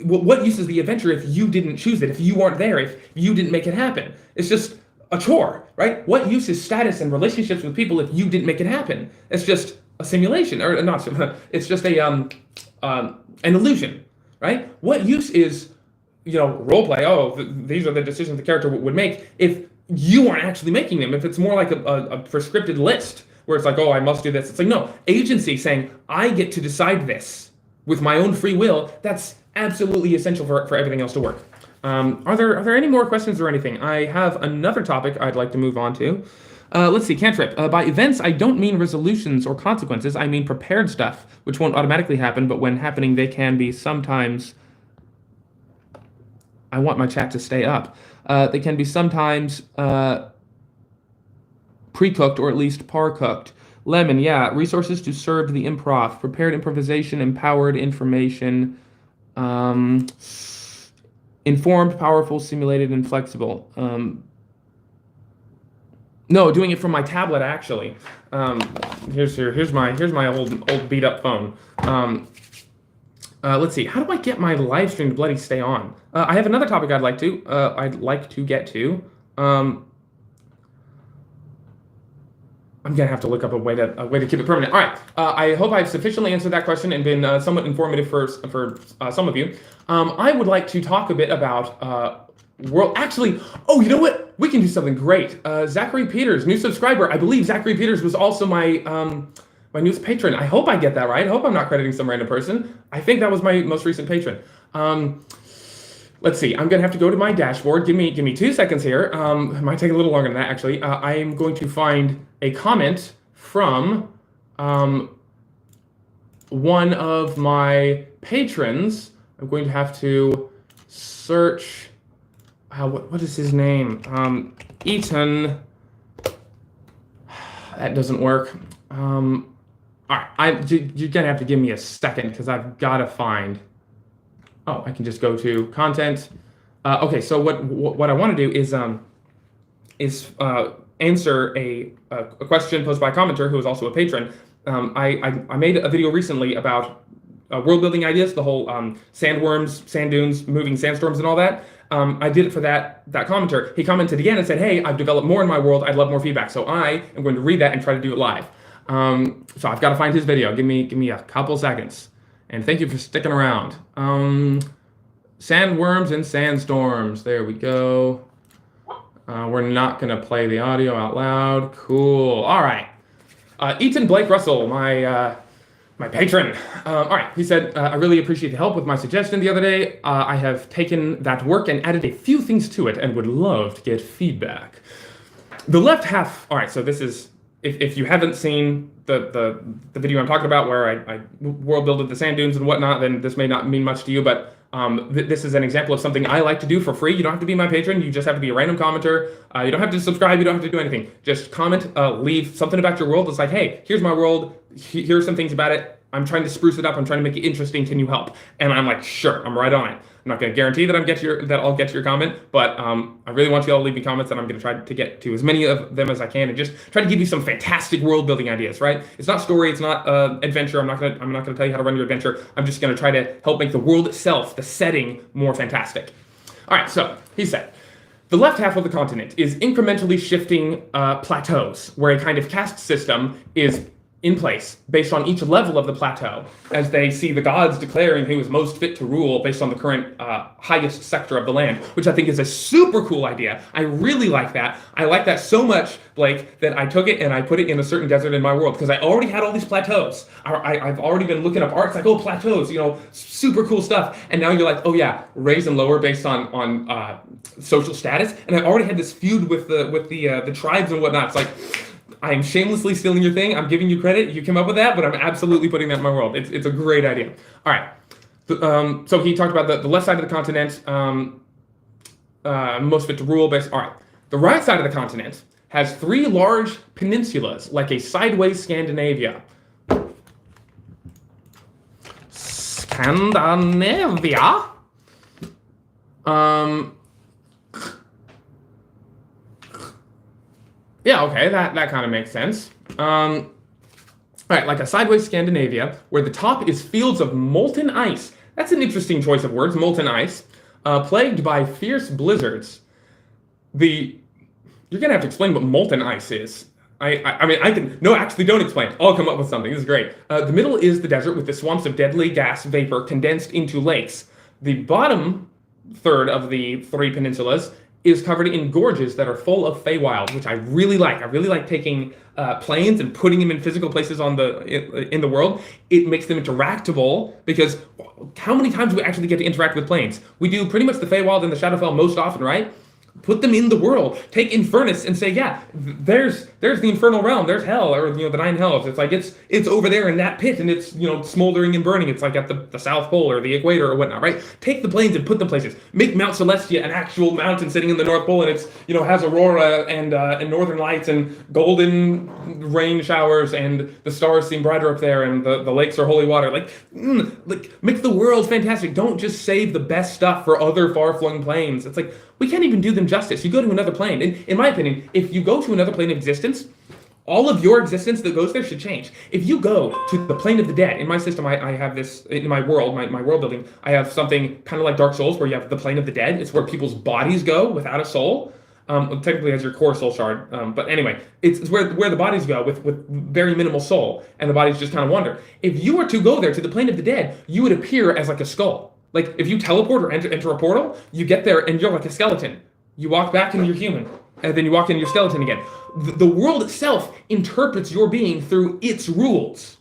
What use is the adventure if you didn't choose it, if you weren't there, if you didn't make it happen? It's just a chore, right? What use is status and relationships with people if you didn't make it happen? It's just a simulation, or not. It's just an illusion, right? What use is roleplay? Oh, these are the decisions the character would make if you aren't actually making them. If it's more like a prescripted list where it's like, oh, I must do this. It's like, no, agency saying I get to decide this with my own free will. That's absolutely essential for everything else to work. Are there any more questions or anything? I have another topic I'd like to move on to. Let's see, Cantrip. By events, I don't mean resolutions or consequences. I mean prepared stuff, which won't automatically happen, but when happening, they can be sometimes... I want my chat to stay up. They can be sometimes pre-cooked or at least par-cooked. Lemon, yeah. Resources to serve the improv. Prepared improvisation, empowered information... informed, powerful, simulated, and flexible. No, doing it from my tablet actually. Here's my old beat up phone. Let's see. How do I get my live stream to bloody stay on? I have another topic I'd like to get to. I'm gonna have to look up a way to keep it permanent. All right. I hope I've sufficiently answered that question and been somewhat informative for some of you. I would like to talk a bit about Actually, oh, you know what? We can do something great. Zachary Peters, new subscriber. I believe Zachary Peters was also my my newest patron. I hope I get that right. I hope I'm not crediting some random person. I think that was my most recent patron. Let's see. I'm gonna have to go to my dashboard. Give me 2 seconds here. It might take a little longer than that, actually. I am going to find a comment from one of my patrons. I'm going to have to search. What is his name? Eaton. That doesn't work. All right. You're gonna have to give me a second because I've got to find. Oh, I can just go to content. Okay, so what I want to do is answer a question posed by a commenter who is also a patron. I made a video recently about world building ideas, the whole sandworms, sand dunes, moving sandstorms, and all that. I did it for that commenter. He commented again and said, "Hey, I've developed more in my world. I'd love more feedback." So I am going to read that and try to do it live. So I've got to find his video. Give me a couple seconds. And thank you for sticking around. Sandworms and sandstorms. There we go. We're not going to play the audio out loud. Cool. All right. Eaton Blake Russell, my My patron. All right, he said, I really appreciate the help with my suggestion the other day. I have taken that work and added a few things to it and would love to get feedback. The left half, all right, so this is, if you haven't seen the video I'm talking about where I world builded the sand dunes and whatnot, then this may not mean much to you, but this is an example of something I like to do for free. You don't have to be my patron. You just have to be a random commenter. You don't have to subscribe. You don't have to do anything. Just comment, leave something about your world. It's like, hey, here's my world. Here's some things about it. I'm trying to spruce it up. I'm trying to make it interesting. Can you help? And I'm like, sure, I'm right on it. I'm not going to guarantee that I'll get to your comment, but I really want you all to leave me comments, and I'm going to try to get to as many of them as I can, and just try to give you some fantastic world building ideas. Right? It's not story. It's not adventure. I'm not going to tell you how to run your adventure. I'm just going to try to help make the world itself, the setting, more fantastic. All right. So he said, the left half of the continent is incrementally shifting plateaus, where a kind of caste system is in place based on each level of the plateau, as they see the gods declaring who is most fit to rule based on the current highest sector of the land, which I think is a super cool idea. I really like that. I like that so much, Blake, that I took it and I put it in a certain desert in my world, because I already had all these plateaus. I've already been looking up art. It's like, oh, plateaus, super cool stuff. And now you're like, oh yeah, raise and lower based on social status. And I already had this feud with the tribes and whatnot. It's like, I'm shamelessly stealing your thing. I'm giving you credit. You came up with that, but I'm absolutely putting that in my world. It's a great idea. All right. So he talked about the left side of the continent, most fit to rule. All right. The right side of the continent has 3 large peninsulas, like a sideways Scandinavia. Scandinavia? Yeah, okay, that kind of makes sense. All right, like a sideways Scandinavia, where the top is fields of molten ice. That's an interesting choice of words, molten ice, plagued by fierce blizzards. You're gonna have to explain what molten ice is. I mean, I can, no, actually don't explain. I'll come up with something, this is great. The middle is the desert with the swamps of deadly gas vapor condensed into lakes. The bottom third of the 3 peninsulas is covered in gorges that are full of Feywild, which I really like. I really like taking planes and putting them in physical places in the world. It makes them interactable, because how many times do we actually get to interact with planes? We do pretty much the Feywild and the Shadowfell most often, right? Put them in the world. Take Infernus and say, yeah, there's the infernal realm. There's hell, or the 9 hells. It's like it's over there in that pit, and it's smoldering and burning. It's like at the South Pole or the equator or whatnot, right? Take the planes and put them places. Make Mount Celestia an actual mountain sitting in the North Pole, and it's has aurora and northern lights and golden rain showers, and the stars seem brighter up there, and the lakes are holy water. Like make the world fantastic. Don't just save the best stuff for other far-flung planes. It's like, we can't even do them justice. You go to another plane. In my opinion, if you go to another plane of existence, all of your existence that goes there should change. If you go to the plane of the dead, in my system, I have this, in my world, my world building, I have something kind of like Dark Souls, where you have the plane of the dead. It's where people's bodies go without a soul. Technically as your core soul shard. But anyway, it's where the bodies go with very minimal soul, and the bodies just kind of wander. If you were to go there to the plane of the dead, you would appear as like a skull. Like, if you teleport or enter a portal, you get there and you're like a skeleton. You walk back and you're human. And then you walk in, you're skeleton again. The world itself interprets your being through its rules,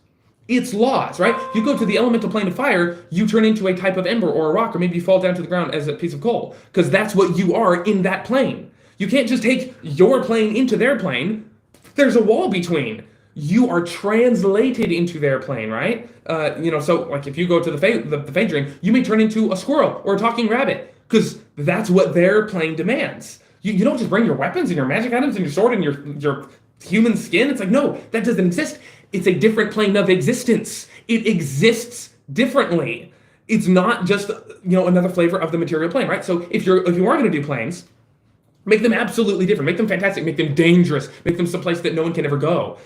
its laws, right? You go to the elemental plane of fire, you turn into a type of ember or a rock, or maybe you fall down to the ground as a piece of coal, because that's what you are in that plane. You can't just take your plane into their plane. There's a wall between. You are translated into their plane, right? So like if you go to the Phaedron, you may turn into a squirrel or a talking rabbit, because that's what their plane demands. You don't just bring your weapons and your magic items and your sword and your human skin. It's like, no, that doesn't exist. It's a different plane of existence. It exists differently. It's not just another flavor of the material plane, right? So if you are going to do planes, make them absolutely different. Make them fantastic. Make them dangerous. Make them someplace that no one can ever go.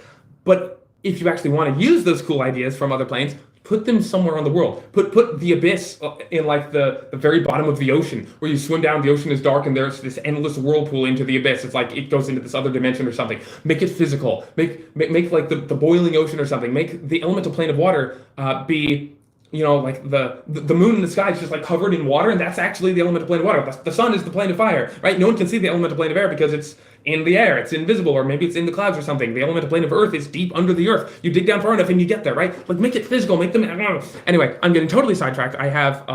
But if you actually want to use those cool ideas from other planes, put them somewhere on the world. Put the abyss in like the very bottom of the ocean, where you swim down, the ocean is dark, and there's this endless whirlpool into the abyss. It's like it goes into this other dimension or something. Make it physical. Make like the boiling ocean or something. Make the elemental plane of water be like the moon in the sky is just like covered in water, and that's actually the elemental plane of water. The sun is the plane of fire, right? No one can see the elemental plane of air because it's in the air, it's invisible, or maybe it's in the clouds or something. The elemental plane of earth is deep under the earth. You dig down far enough and you get there, right? Like make it physical, make them. I don't know. Anyway, I'm getting totally sidetracked. I have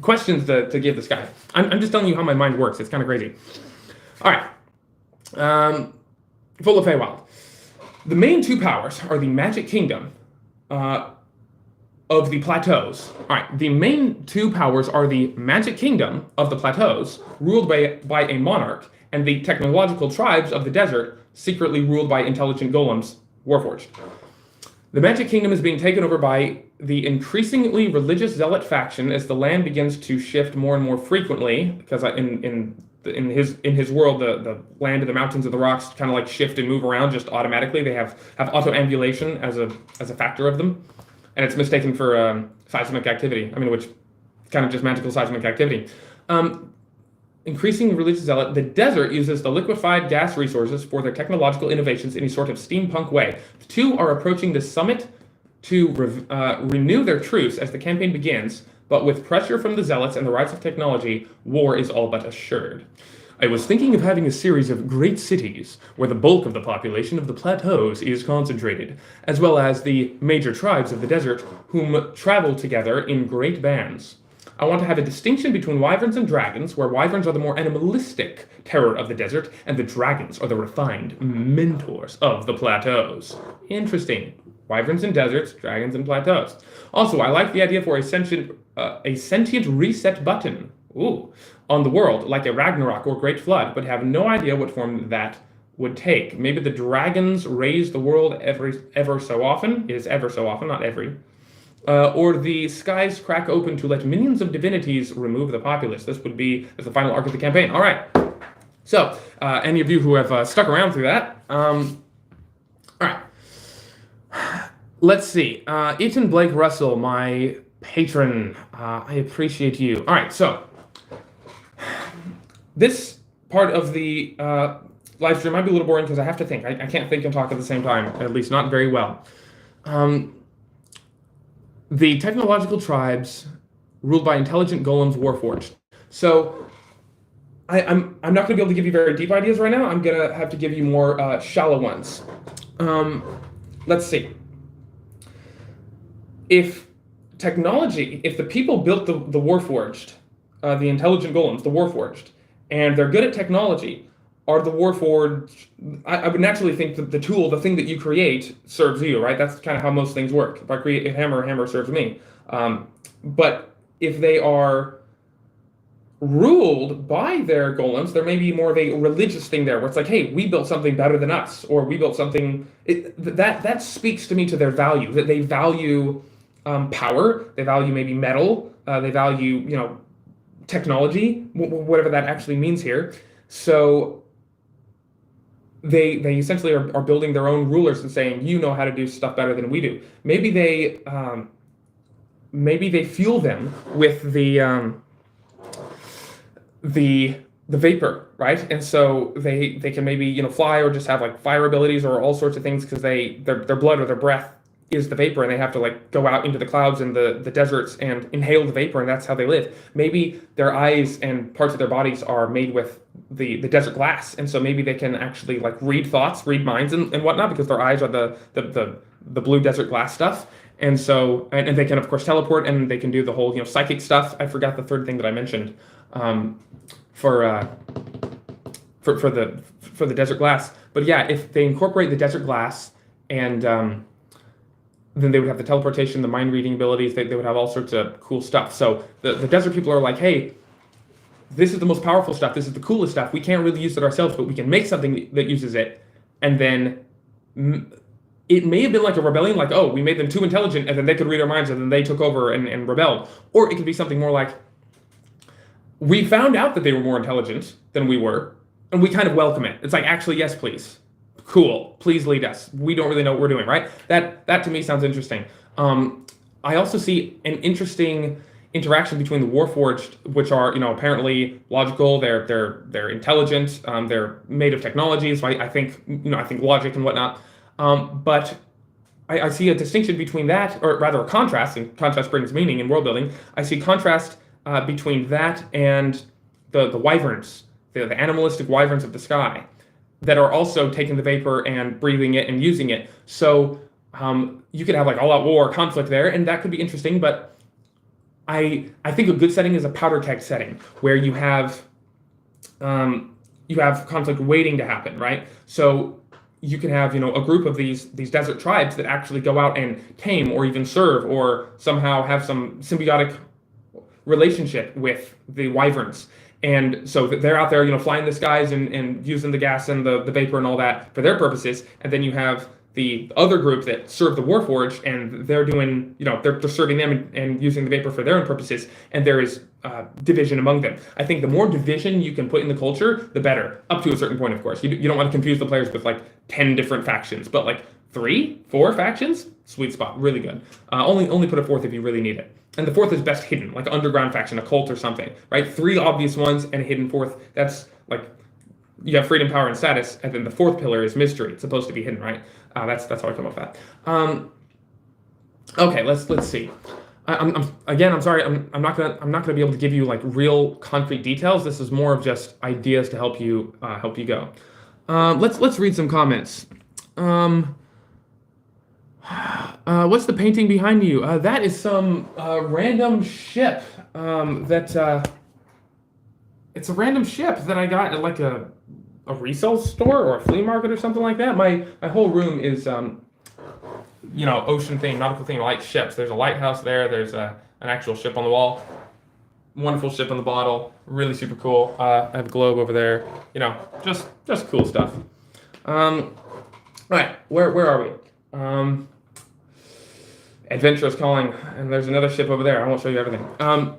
questions to give this guy. I'm just telling you how my mind works. It's kind of crazy. All right. Full of Feywild. The main two powers are the Magic Kingdom of the Plateaus. All right, the main two powers are the Magic Kingdom of the Plateaus, ruled by a monarch, and the technological tribes of the desert, secretly ruled by intelligent golems, Warforged. The Magic Kingdom is being taken over by the increasingly religious zealot faction as the land begins to shift more and more frequently, because in his world, the land and the mountains and the rocks kind of like shift and move around just automatically. They have autoambulation as a factor of them, and it's mistaken for seismic activity. I mean, which kind of just magical seismic activity. Increasing religious zealot, the desert uses the liquefied gas resources for their technological innovations in a sort of steampunk way. The two are approaching the summit to renew their truce as the campaign begins, but with pressure from the zealots and the rise of technology, war is all but assured. I was thinking of having a series of great cities where the bulk of the population of the plateaus is concentrated, as well as the major tribes of the desert whom travel together in great bands. I want to have a distinction between wyverns and dragons, where wyverns are the more animalistic terror of the desert, and the dragons are the refined mentors of the plateaus. Interesting. Wyverns in deserts, dragons in plateaus. Also, I like the idea for a sentient reset button. Ooh, on the world, like a Ragnarok or Great Flood, but have no idea what form that would take. Maybe the dragons raise the world ever so often. It is ever so often, not every. Or the skies crack open to let minions of divinities remove the populace. This would be the final arc of the campaign. All right. So, any of you who have stuck around through that, all right. Let's see. Ethan Blake Russell, my patron, I appreciate you. All right. So, this part of the live stream might be a little boring because I have to think. I can't think and talk at the same time, at least not very well. The technological tribes ruled by intelligent golems, Warforged. So I'm not going to be able to give you very deep ideas right now. I'm going to have to give you more shallow ones. Let's see. If the people built the Warforged, the intelligent golems, the Warforged, and they're good at technology, are the Warforged, I would naturally think that the tool, the thing that you create, serves you, right? That's kind of how most things work. If I create a hammer serves me. But if they are ruled by their golems, there may be more of a religious thing there, where it's like, hey, we built something better than us, or we built something, that speaks to me to their value, that they value power, they value maybe metal, they value, technology, whatever that actually means here. So they essentially are building their own rulers and saying, you know how to do stuff better than we do. Maybe they fuel them with the vapor, right? And so they can maybe fly or just have like fire abilities or all sorts of things because their blood or their breath is the vapor, and they have to like go out into the clouds and the deserts and inhale the vapor, and that's how they live. Maybe their eyes and parts of their bodies are made with the desert glass, and so maybe they can actually like read thoughts, read minds, and whatnot, because their eyes are the blue desert glass stuff. And so and they can of course teleport, and they can do the whole psychic stuff. I forgot the third thing that I mentioned for the desert glass. But yeah, if they incorporate the desert glass and then they would have the teleportation, the mind reading abilities, they would have all sorts of cool stuff. So the desert people are like, hey, this is the most powerful stuff, this is the coolest stuff, we can't really use it ourselves, but we can make something that uses it. And then it may have been like a rebellion, like, oh, we made them too intelligent, and then they could read our minds, and then they took over and rebelled. Or it could be something more like, we found out that they were more intelligent than we were, and we kind of welcome it. It's like, actually, yes, please. Cool, please lead us. We don't really know what we're doing, right? That to me sounds interesting. I also see an interesting interaction between the Warforged, which are apparently logical. They're intelligent. They're made of technology. So I think logic and whatnot. But I see a distinction between that, or rather a contrast, and contrast brings meaning in world building. I see contrast between that and the wyverns, the animalistic wyverns of the sky, that are also taking the vapor and breathing it and using it. So you could have like all-out war, conflict there, and that could be interesting. But I think a good setting is a powder keg setting where you have conflict waiting to happen, right? So you can have, a group of these desert tribes that actually go out and tame or even serve or somehow have some symbiotic relationship with the wyverns. And so they're out there, flying the skies and using the gas and the vapor and all that for their purposes. And then you have the other group that serve the Warforged, and they're doing, they're serving them and using the vapor for their own purposes. And there is division among them. I think the more division you can put in the culture, the better. Up to a certain point, of course. You don't want to confuse the players with like 10 different factions, but like 3, 4 factions, sweet spot, really good. Only put a fourth if you really need it. And the fourth is best hidden, like underground faction, a cult or something, right? 3 obvious ones and a hidden fourth. That's like, you have freedom, power, and status, and then the fourth pillar is mystery. It's supposed to be hidden, right? That's how I come up with that. Okay, let's see. I'm sorry. I'm not gonna be able to give you like real concrete details. This is more of just ideas to help you go. Let's read some comments. What's the painting behind you? That is some random ship it's a random ship that I got at like a resale store or a flea market or something like that. My whole room is ocean theme, nautical theme. I like ships. There's a lighthouse there. There's an actual ship on the wall. Wonderful ship in the bottle. Really super cool. I have a globe over there. Just cool stuff. All right, where are we? Adventure is calling, and there's another ship over there. I won't show you everything.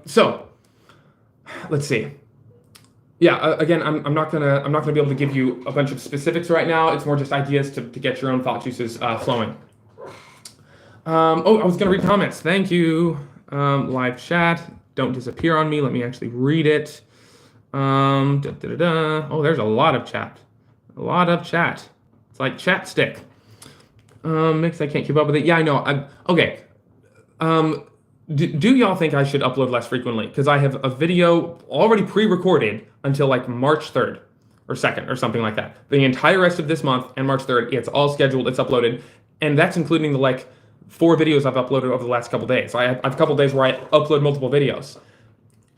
So let's see. Yeah, again, I'm not gonna be able to give you a bunch of specifics right now. It's more just ideas to get your own thought juices flowing. I was gonna read comments. Thank you. Live chat. Don't disappear on me. Let me actually read it. Oh, there's a lot of chat. A lot of chat. It's like chat stick. Mix, I can't keep up with it. Yeah, I know. Okay. Do y'all think I should upload less frequently? Because I have a video already pre-recorded until like March 3rd or 2nd or something like that. The entire rest of this month and March 3rd, it's all scheduled, it's uploaded. And that's including the like 4 videos I've uploaded over the last couple days. I have a couple days where I upload multiple videos.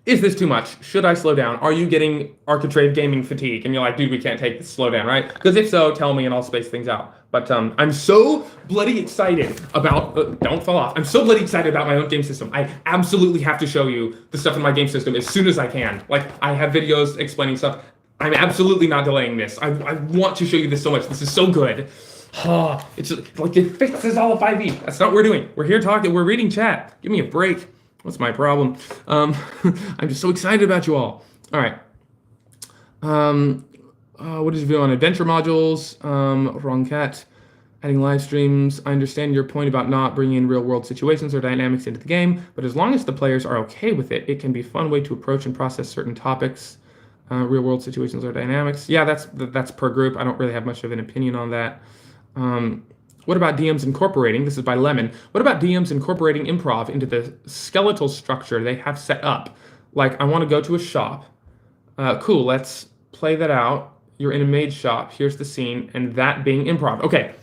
Is this too much? Should I slow down? Are you getting Architrave gaming fatigue? And you're like, dude, we can't take this, slow down, right? Because if so, tell me and I'll space things out. But I'm so bloody excited about, don't fall off. I'm so bloody excited about my own game system. I absolutely have to show you the stuff in my game system as soon as I can. Like, I have videos explaining stuff. I'm absolutely not delaying this. I want to show you this so much. This is so good. It's like it fixes all of 5e. That's not what we're doing. We're here talking. We're reading chat. Give me a break. What's my problem? I'm just so excited about you all. All right. What is your view on adventure modules? Wrong cat. Adding live streams. I understand your point about not bringing in real world situations or dynamics into the game, but as long as the players are okay with it, it can be a fun way to approach and process certain topics. Real world situations or dynamics. Yeah, that's per group. I don't really have much of an opinion on that. What about DMs incorporating, this is by Lemon, what about DMs incorporating improv into the skeletal structure they have set up? Like, I want to go to a shop. Cool, let's play that out. You're in a maid shop, here's the scene, and that being improv. Okay.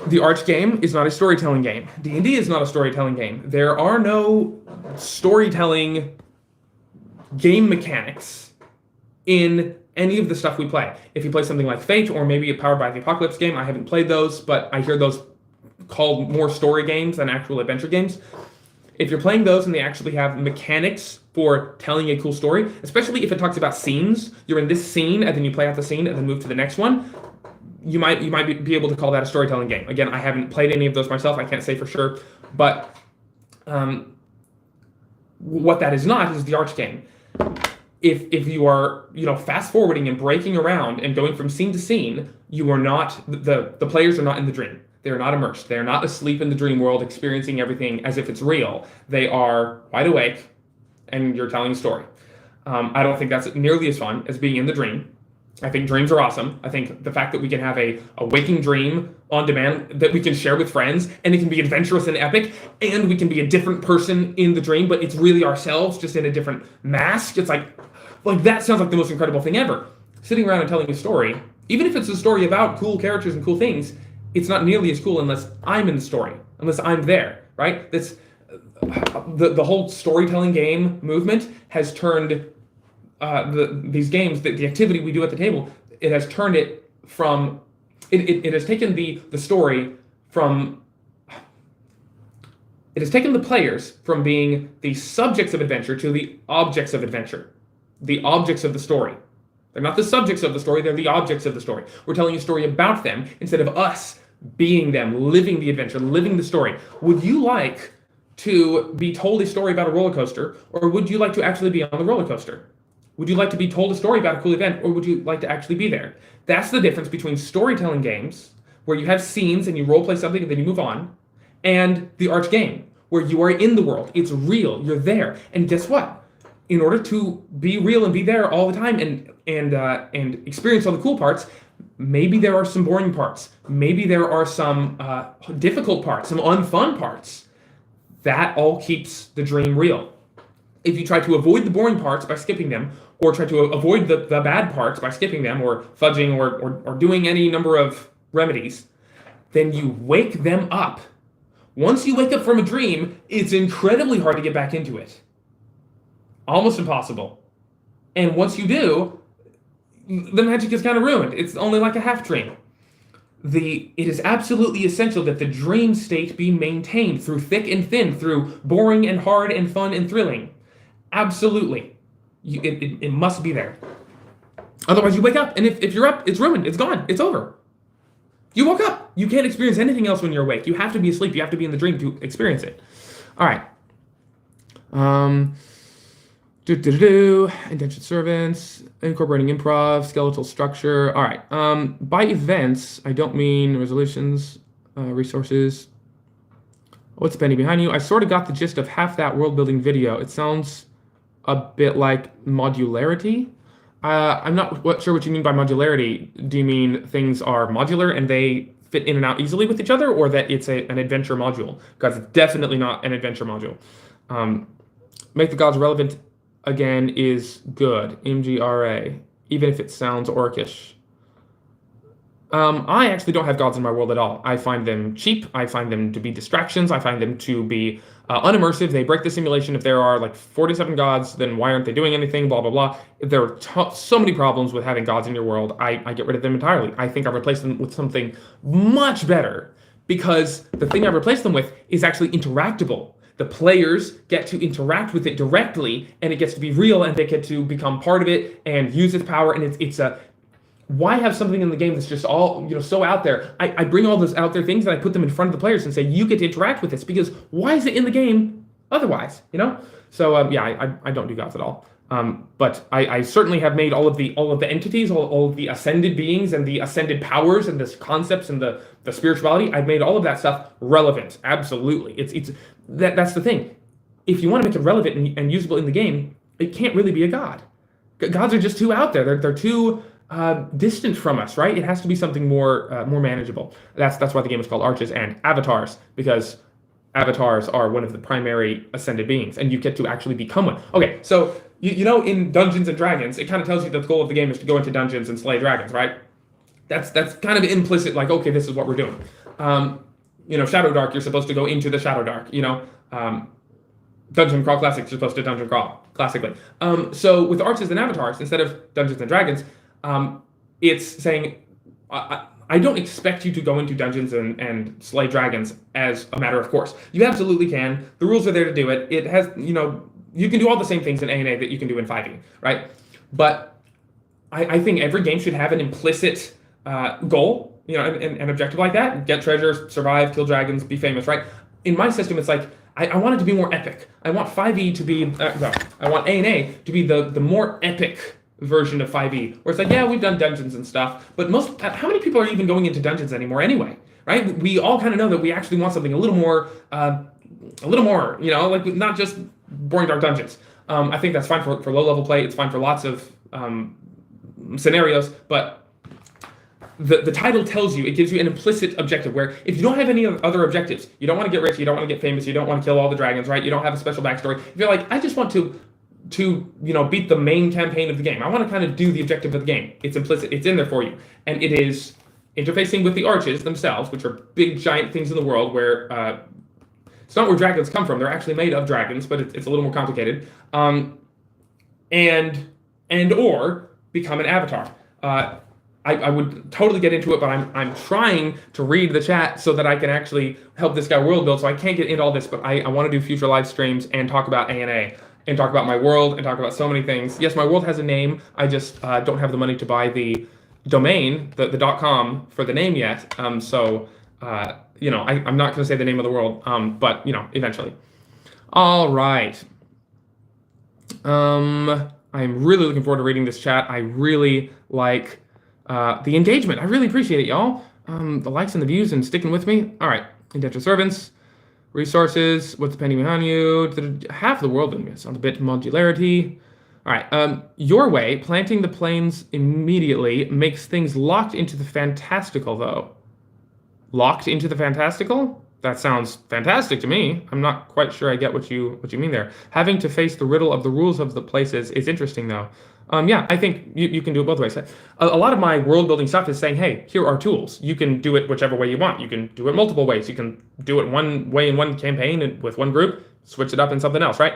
The Arch game is not a storytelling game. D&D is not a storytelling game. There are no storytelling game mechanics in any of the stuff we play. If you play something like Fate or maybe a Powered by the Apocalypse game, I haven't played those, but I hear those called more story games than actual adventure games. If you're playing those and they actually have mechanics for telling a cool story, especially if it talks about scenes, you're in this scene and then you play out the scene and then move to the next one, you might be able to call that a storytelling game. Again, I haven't played any of those myself, I can't say for sure, but what that is not is the Arch game. If you are, fast forwarding and breaking around and going from scene to scene, you are not, the players are not in the dream. They're not immersed. They're not asleep in the dream world, experiencing everything as if it's real. They are wide awake, and you're telling a story. I don't think that's nearly as fun as being in the dream. I think dreams are awesome. I think the fact that we can have a waking dream on demand that we can share with friends, and it can be adventurous and epic, and we can be a different person in the dream, but it's really ourselves just in a different mask. It's like that sounds like the most incredible thing ever. Sitting around and telling a story, even if it's a story about cool characters and cool things, it's not nearly as cool unless I'm in the story, unless I'm there, right? That's the whole storytelling game movement has turned these games, the activity we do at the table, it has turned it from, it has taken the story from, it has taken the players from being the subjects of adventure to the objects of adventure, the objects of the story. They're not the subjects of the story, they're the objects of the story. We're telling a story about them instead of us being them, living the adventure, living the story. Would you like to be told a story about a roller coaster, or would you like to actually be on the roller coaster? Would you like to be told a story about a cool event, or would you like to actually be there? That's the difference between storytelling games, where you have scenes and you roleplay something and then you move on, and the Arch game, where you are in the world. It's real. You're there. And guess what? In order to be real and be there all the time and experience all the cool parts, maybe there are some boring parts. Maybe there are some difficult parts, some unfun parts. That all keeps the dream real. If you try to avoid the boring parts by skipping them, or try to avoid the bad parts by skipping them, or fudging, or doing any number of remedies, then you wake them up. Once you wake up from a dream, it's incredibly hard to get back into it. Almost impossible. And once you do, the magic is kind of ruined. It's only like a half dream. It is absolutely essential that the dream state be maintained through thick and thin, through boring and hard and fun and thrilling. Absolutely. It must be there. Otherwise you wake up, and if you're up, it's ruined. It's gone. It's over. You woke up. You can't experience anything else when you're awake. You have to be asleep. You have to be in the dream to experience it. All right. Indentured servants, incorporating improv, skeletal structure. All right. By events, I don't mean resolutions, resources. What's pending behind you? I sort of got the gist of half that world building video. It sounds a bit like modularity. I'm not sure what you mean by modularity. Do you mean things are modular and they fit in and out easily with each other, or that it's an adventure module? Because it's definitely not an adventure module. Make the gods relevant again is good. MGRA, even if it sounds orcish. I actually don't have gods in my world at all. I find them cheap. I find them to be distractions. I find them to be unimmersive. They break the simulation. If there are like 47 gods, then why aren't they doing anything? Blah, blah, blah. If there are so many problems with having gods in your world, I get rid of them entirely. I think I replace them with something much better, because the thing I replace them with is actually interactable. The players get to interact with it directly, and it gets to be real, and they get to become part of it and use its power. And it's a why have something in the game that's just all so out there? I bring all those out there things and I put them in front of the players and say you get to interact with this, because why is it in the game otherwise? So yeah, I don't do gods at all. But I certainly have made all of the entities, all of the ascended beings and the ascended powers and the concepts and the spirituality. I've made all of that stuff relevant. Absolutely, that's the thing. If you want to make it relevant and usable in the game, it can't really be a god. Gods are just too out there. They're too distant from us, right? It has to be something more manageable. That's why the game is called Arches and Avatars, because avatars are one of the primary ascended beings, and you get to actually become one. Okay, so in Dungeons and Dragons, it kind of tells you that the goal of the game is to go into dungeons and slay dragons, right? That's kind of implicit, like, okay, this is what we're doing. Shadow Dark, you're supposed to go into the Shadow Dark. Dungeon Crawl Classics, you're supposed to dungeon crawl classically. So with Arches and Avatars, instead of Dungeons and Dragons, it's saying, I don't expect you to go into dungeons and slay dragons as a matter of course. You absolutely can. The rules are there to do it. It has, you can do all the same things in A&A that you can do in 5e, right? But I think every game should have an implicit goal, an objective like that. Get treasures, survive, kill dragons, be famous, right? In my system, it's like, I want it to be more epic. I want 5e to be, I want A&A to be the more epic version of 5e, where it's like, yeah, we've done dungeons and stuff, but how many people are even going into dungeons anymore anyway, right? We all kind of know that we actually want something a little more, like not just boring dark dungeons. I think that's fine for low level play. It's fine for lots of scenarios, but the title tells you, it gives you an implicit objective where if you don't have any other objectives, you don't want to get rich, you don't want to get famous, you don't want to kill all the dragons, right? You don't have a special backstory. If you're like, I just want to beat the main campaign of the game. I want to kind of do the objective of the game. It's implicit. It's in there for you. And it is interfacing with the arches themselves, which are big, giant things in the world where it's not where dragons come from. They're actually made of dragons, but it's a little more complicated. Or become an avatar. I would totally get into it, but I'm trying to read the chat so that I can actually help this guy world build. So I can't get into all this, but I want to do future live streams and talk about ANA and talk about my world and talk about so many things. Yes, my world has a name. I just don't have the money to buy the domain, the .com for the name yet. I'm not going to say the name of the world, but eventually. All right. I'm really looking forward to reading this chat. I really like the engagement. I really appreciate it, y'all. The likes and the views and sticking with me. All right. Indentured servants, resources, what's the pending behind you? Half the world in this on a bit modularity. All right. Your way, planting the planes immediately makes things locked into the fantastical, though. Locked into the fantastical? That sounds fantastic to me. I'm not quite sure I get what you mean there. Having to face the riddle of the rules of the places is interesting, though. Yeah, I think you can do it both ways. A lot of my world building stuff is saying, hey, here are tools. You can do it whichever way you want. You can do it multiple ways. You can do it one way in one campaign and with one group, switch it up in something else, right?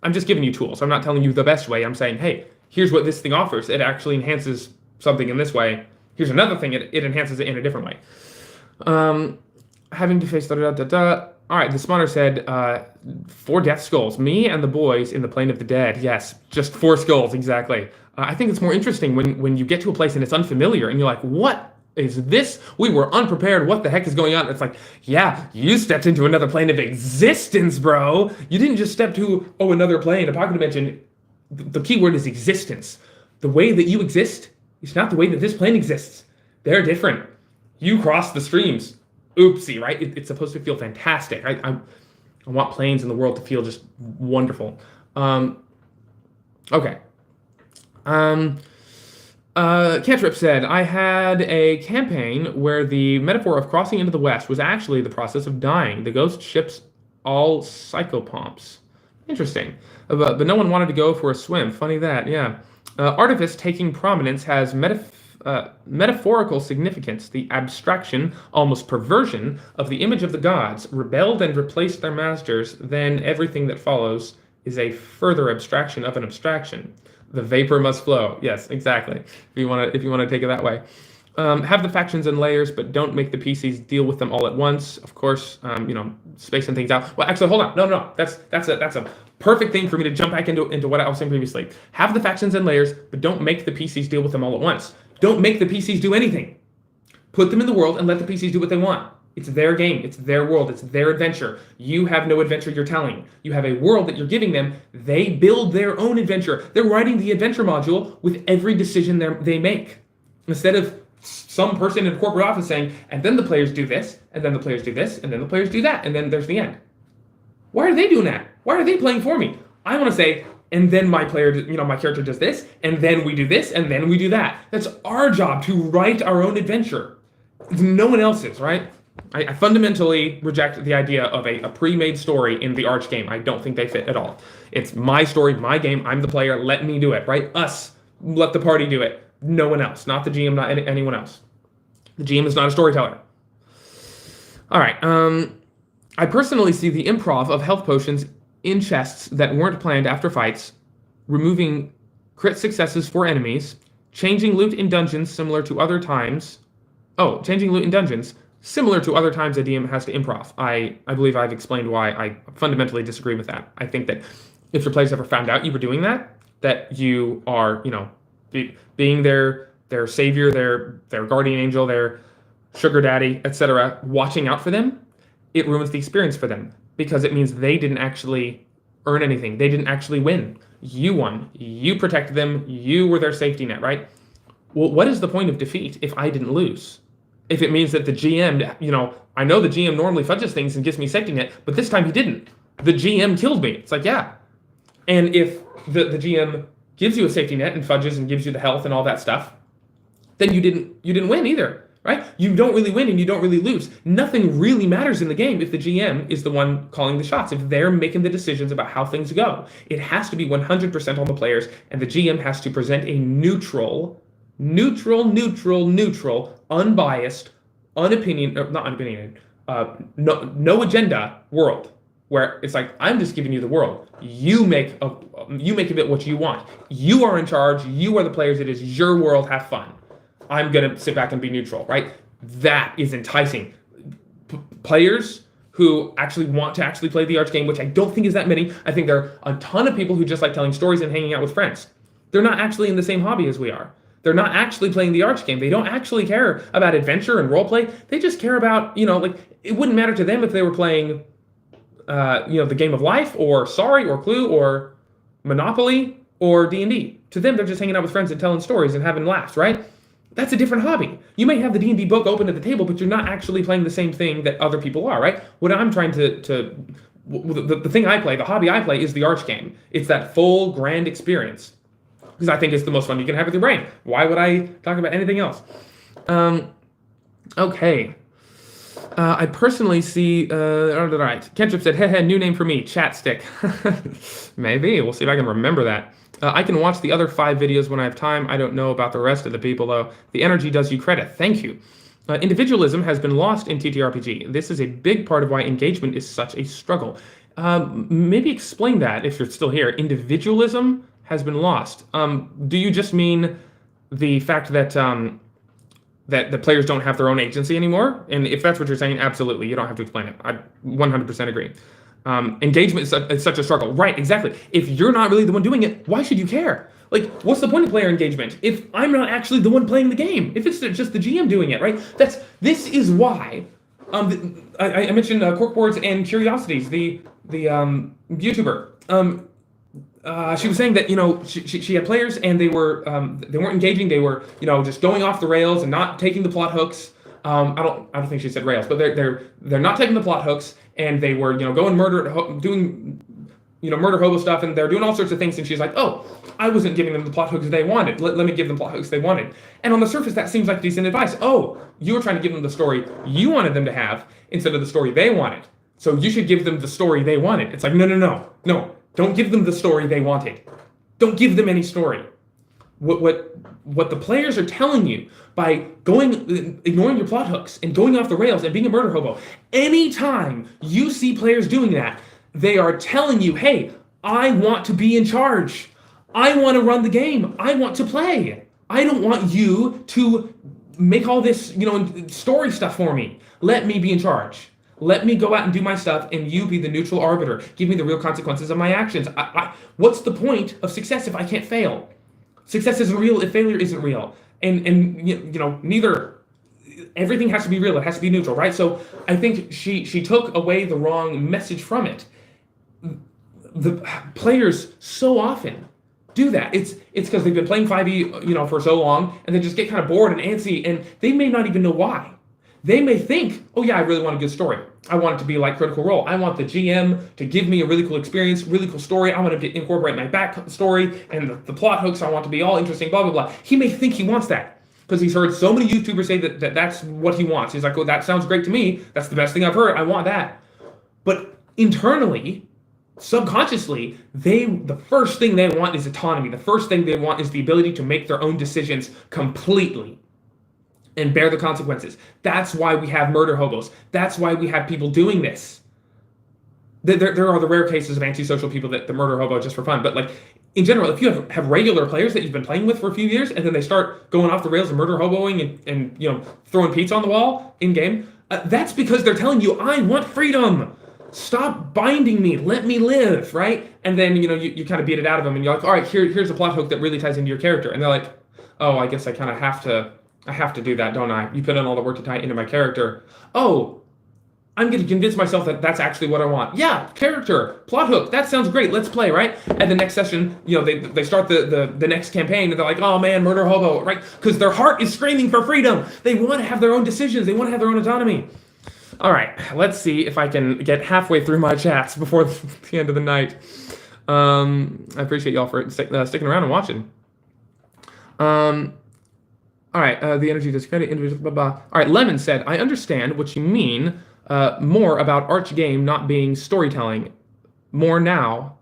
I'm just giving you tools. I'm not telling you the best way. I'm saying, hey, here's what this thing offers. It actually enhances something in this way. Here's another thing. It enhances it in a different way. Having to face All right, the spawner said 4 death skulls. Me and the boys in the plane of the dead. Yes, just 4 skulls, exactly. I think it's more interesting when you get to a place and it's unfamiliar and you're like, what is this? We were unprepared. What the heck is going on? It's like, yeah, you stepped into another plane of existence, bro. You didn't just step to, another plane, a pocket dimension. The key word is existence. The way that you exist is not the way that this plane exists. They're different. You cross the streams. Oopsie, right? It's supposed to feel fantastic. I want planes in the world to feel just wonderful. Okay. Cantrip said, I had a campaign where the metaphor of crossing into the West was actually the process of dying. The ghost ships all psychopomps. Interesting. But no one wanted to go for a swim. Funny that, yeah. Artifice taking prominence has metaphorical significance. The abstraction, almost perversion, of the image of the gods rebelled and replaced their masters. Then everything that follows is a further abstraction of an abstraction. The vapor must flow. Yes, exactly. If you want to take it that way. Have the factions and layers, but don't make the PCs deal with them all at once. Of course, spacing things out. Well, actually, hold on. No. That's a perfect thing for me to jump back into what I was saying previously. Have the factions and layers, but don't make the PCs deal with them all at once. Don't make the PCs do anything. Put them in the world and let the PCs do what they want. It's their game. It's their world. It's their adventure. You have no adventure you're telling. You have a world that you're giving them. They build their own adventure. They're writing the adventure module with every decision they make. Instead of some person in a corporate office saying, and then the players do this, and then the players do this, and then the players do that, and then there's the end. Why are they doing that? Why are they playing for me? I want to say, and then my character does this, and then we do this, and then we do that. That's our job, to write our own adventure. It's no one else's, right? I fundamentally reject the idea of a pre-made story in the Arch game. I don't think they fit at all. It's my story, my game, I'm the player, let me do it, right? Us, let the party do it. No one else, not the GM, not anyone else. The GM is not a storyteller. All right, I personally see the improv of health potions in chests that weren't planned after fights, removing crit successes for enemies, changing loot in dungeons similar to other times. Changing loot in dungeons similar to other times a DM has to improv. I believe I've explained why I fundamentally disagree with that. I think that if your players ever found out you were doing that you are, being their savior, their guardian angel, their sugar daddy, etc., watching out for them, it ruins the experience for them because it means they didn't actually earn anything. They didn't actually win. You won. You protected them. You were their safety net, right? Well, what is the point of defeat if I didn't lose? If it means that the GM, I know the GM normally fudges things and gives me safety net, but this time he didn't. The GM killed me. It's like, yeah. And if the GM gives you a safety net and fudges and gives you the health and all that stuff, then you didn't win either, right? You don't really win and you don't really lose. Nothing really matters in the game if the GM is the one calling the shots, if they're making the decisions about how things go. It has to be 100% on the players, and the GM has to present a neutral, unbiased, not unopinionated, no agenda world, where it's like, I'm just giving you the world. You make of it what you want. You are in charge. You are the players. It is your world. Have fun. I'm going to sit back and be neutral, right? That is enticing. Players who actually want to actually play the Arch game, which I don't think is that many. I think there are a ton of people who just like telling stories and hanging out with friends. They're not actually in the same hobby as we are. They're not actually playing the Arch game. They don't actually care about adventure and roleplay. They just care about, like, it wouldn't matter to them if they were playing, the game of life or Sorry or Clue or Monopoly or D&D. To them, they're just hanging out with friends and telling stories and having laughs, right? That's a different hobby. You may have the D&D book open at the table, but you're not actually playing the same thing that other people are, right? What I'm trying the thing I play, the hobby I play is the Arch game. It's that full grand experience because I think it's the most fun you can have with your brain. Why would I talk about anything else? Okay. I personally see, all right. Kentrip said, new name for me, Chat Stick. Maybe. We'll see if I can remember that. I can watch the other 5 videos when I have time. I don't know about the rest of the people, though. The energy does you credit. Thank you. Individualism has been lost in TTRPG. This is a big part of why engagement is such a struggle. Maybe explain that if you're still here. Individualism has been lost. Do you just mean the fact that that the players don't have their own agency anymore? And if that's what you're saying, absolutely. You don't have to explain it. I 100% agree. Engagement is such a struggle. Right, exactly. If you're not really the one doing it, why should you care? Like, what's the point of player engagement if I'm not actually the one playing the game? If it's just the GM doing it, right? This is why I mentioned Corkboards and Curiosities, the YouTuber. She was saying that she had players and they weren't engaging. They were just going off the rails and not taking the plot hooks. I don't think she said rails, but they're not taking the plot hooks, and they were going doing murder hobo stuff, and they're doing all sorts of things. And she's like, oh, I wasn't giving them the plot hooks they wanted. Let me give them plot hooks they wanted. And on the surface, that seems like decent advice. Oh, you were trying to give them the story you wanted them to have instead of the story they wanted. So you should give them the story they wanted. It's like, no. Don't give them the story they wanted. Don't give them any story. What the players are telling you by ignoring your plot hooks and going off the rails and being a murder hobo, anytime you see players doing that, they are telling you, hey, I want to be in charge. I want to run the game. I want to play. I don't want you to make all this, story stuff for me. Let me be in charge. Let me go out and do my stuff, and you be the neutral arbiter. Give me the real consequences of my actions. What's the point of success if I can't fail? Success isn't real if failure isn't real. And neither. Everything has to be real. It has to be neutral, right? So I think she took away the wrong message from it. The players so often do that. It's because they've been playing 5e, for so long, and they just get kind of bored and antsy, and they may not even know why. They may think, oh yeah, I really want a good story. I want it to be like Critical Role. I want the GM to give me a really cool experience, really cool story. I want to incorporate my back story and the plot hooks. I want to be all interesting, blah, blah, blah. He may think he wants that because he's heard so many YouTubers say that that's what he wants. He's like, oh, that sounds great to me. That's the best thing I've heard. I want that. But internally, subconsciously, the first thing they want is autonomy. The first thing they want is the ability to make their own decisions completely and bear the consequences. That's why we have murder hobos. That's why we have people doing this. There are the rare cases of antisocial people that the murder hobo just for fun. But like in general, if you have regular players that you've been playing with for a few years, and then they start going off the rails and murder hoboing and throwing pizza on the wall in game, that's because they're telling you, I want freedom. Stop binding me. Let me live, right? And then you kind of beat it out of them, and you're like, all right, here's a plot hook that really ties into your character, and they're like, oh, I guess I kind of have to do that, don't I? You put in all the work to tie it into my character. Oh, I'm going to convince myself that that's actually what I want. Yeah, character, plot hook, that sounds great. Let's play, right? And the next session, they start the next campaign, and they're like, oh man, murder hobo, right? Because their heart is screaming for freedom. They want to have their own decisions. They want to have their own autonomy. All right, let's see if I can get halfway through my chats before the end of the night. I appreciate y'all for sticking around and watching. All right, the energy discredit individual. Blah, blah. All right, Lemon said, I understand what you mean more about Arch Game not being storytelling. More now.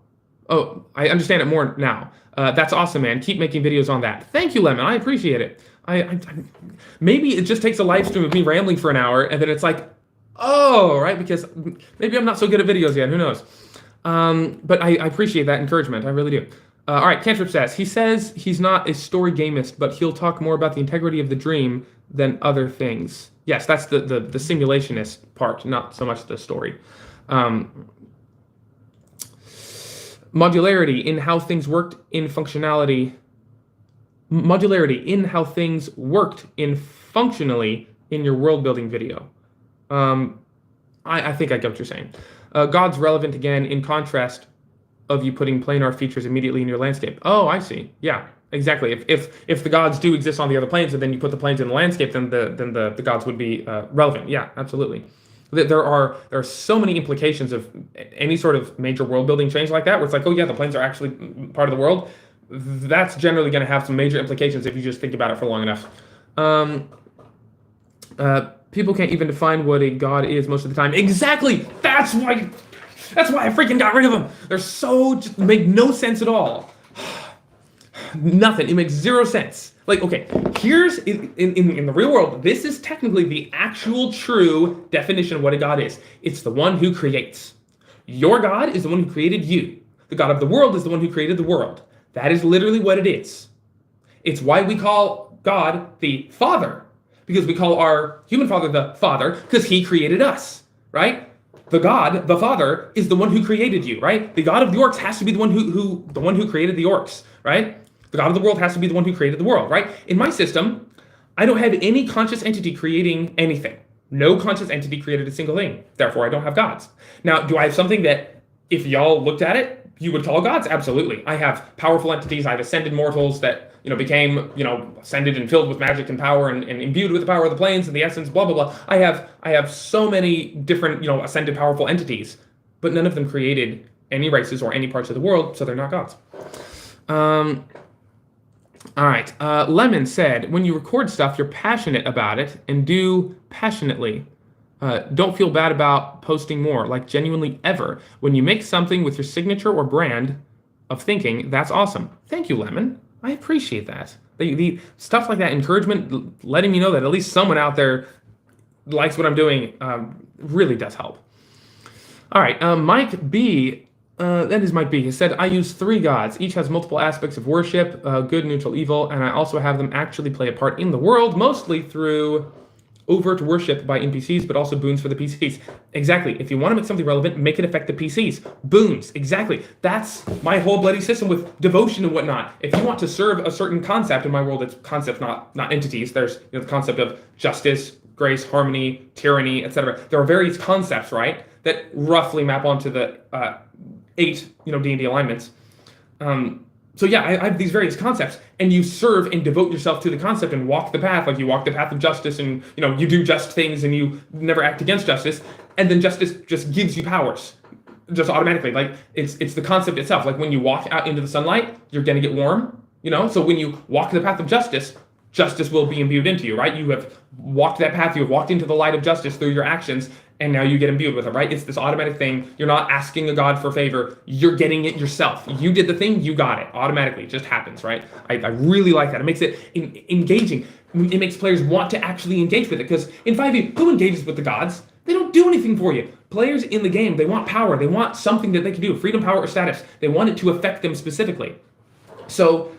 Oh, I understand it more now. That's awesome, man. Keep making videos on that. Thank you, Lemon. I appreciate it. Maybe it just takes a live stream of me rambling for an hour, and then it's like, oh, right, because maybe I'm not so good at videos yet. Who knows? But I appreciate that encouragement. I really do. All right, Cantrip says he's not a story gamist, but he'll talk more about the integrity of the dream than other things. Yes, that's the simulationist part, not so much the story. Modularity in how things worked in functionality. Modularity in how things worked in functionally in your world building video. I think I get what you're saying. God's relevant again in contrast of you putting planar features immediately in your landscape. Oh, I see. Yeah, exactly. If the gods do exist on the other planes and then you put the planes in the landscape, then the gods would be relevant. Yeah, absolutely. There are so many implications of any sort of major world building change like that, where it's like, oh yeah, the planes are actually part of the world. That's generally going to have some major implications if you just think about it for long enough. People can't even define what a god is most of the time. Exactly. That's why I freaking got rid of them. They're so just make no sense at all. Nothing. It makes zero sense. Like, okay, here's in the real world, this is technically the actual true definition of what a god is. It's the one who creates. Your God is the one who created you. The God of the world is the one who created the world. That is literally what it is. It's why we call God the Father, because we call our human father the Father, because he created us, right? The God, the Father, is the one who created you, right? The God of the orcs has to be the one who created the orcs, right? The God of the world has to be the one who created the world, right? In my system, I don't have any conscious entity creating anything. No conscious entity created a single thing. Therefore, I don't have gods. Now, do I have something that, if y'all looked at it, you would call gods? Absolutely. I have powerful entities. I have ascended mortals that, became, ascended and filled with magic and power and imbued with the power of the planes and the essence, blah, blah, blah. I have so many different, ascended powerful entities, but none of them created any races or any parts of the world, so they're not gods. All right. Lemon said, when you record stuff, you're passionate about it and do passionately. Don't feel bad about posting more, like genuinely ever. When you make something with your signature or brand of thinking, that's awesome. Thank you, Lemon. I appreciate that. The stuff like that, encouragement, letting me know that at least someone out there likes what I'm doing, really does help. All right. Mike B. That is Mike B. He said, I use 3 gods. Each has multiple aspects of worship, good, neutral, evil, and I also have them actually play a part in the world, mostly through overt worship by NPCs, but also boons for the PCs. Exactly. If you want to make something relevant, make it affect the PCs. Boons. Exactly. That's my whole bloody system with devotion and whatnot. If you want to serve a certain concept, in my world, it's concepts, not entities. There's the concept of justice, grace, harmony, tyranny, etc. There are various concepts, right, that roughly map onto the 8, D&D alignments. So yeah, I have these various concepts, and you serve and devote yourself to the concept and walk the path, like you walk the path of justice, and you do just things, and you never act against justice, and then justice just gives you powers, just automatically. Like it's the concept itself. Like when you walk out into the sunlight, you're gonna get warm, So when you walk the path of justice, justice will be imbued into you, right? You have walked that path, you have walked into the light of justice through your actions, and now you get imbued with it, right? It's this automatic thing. You're not asking a god for a favor. You're getting it yourself. You did the thing, you got it. Automatically, it just happens, right? I really like that. It makes it engaging. It makes players want to actually engage with it, because in 5e, who engages with the gods? They don't do anything for you. Players in the game, they want power. They want something that they can do, freedom, power, or status. They want it to affect them specifically. So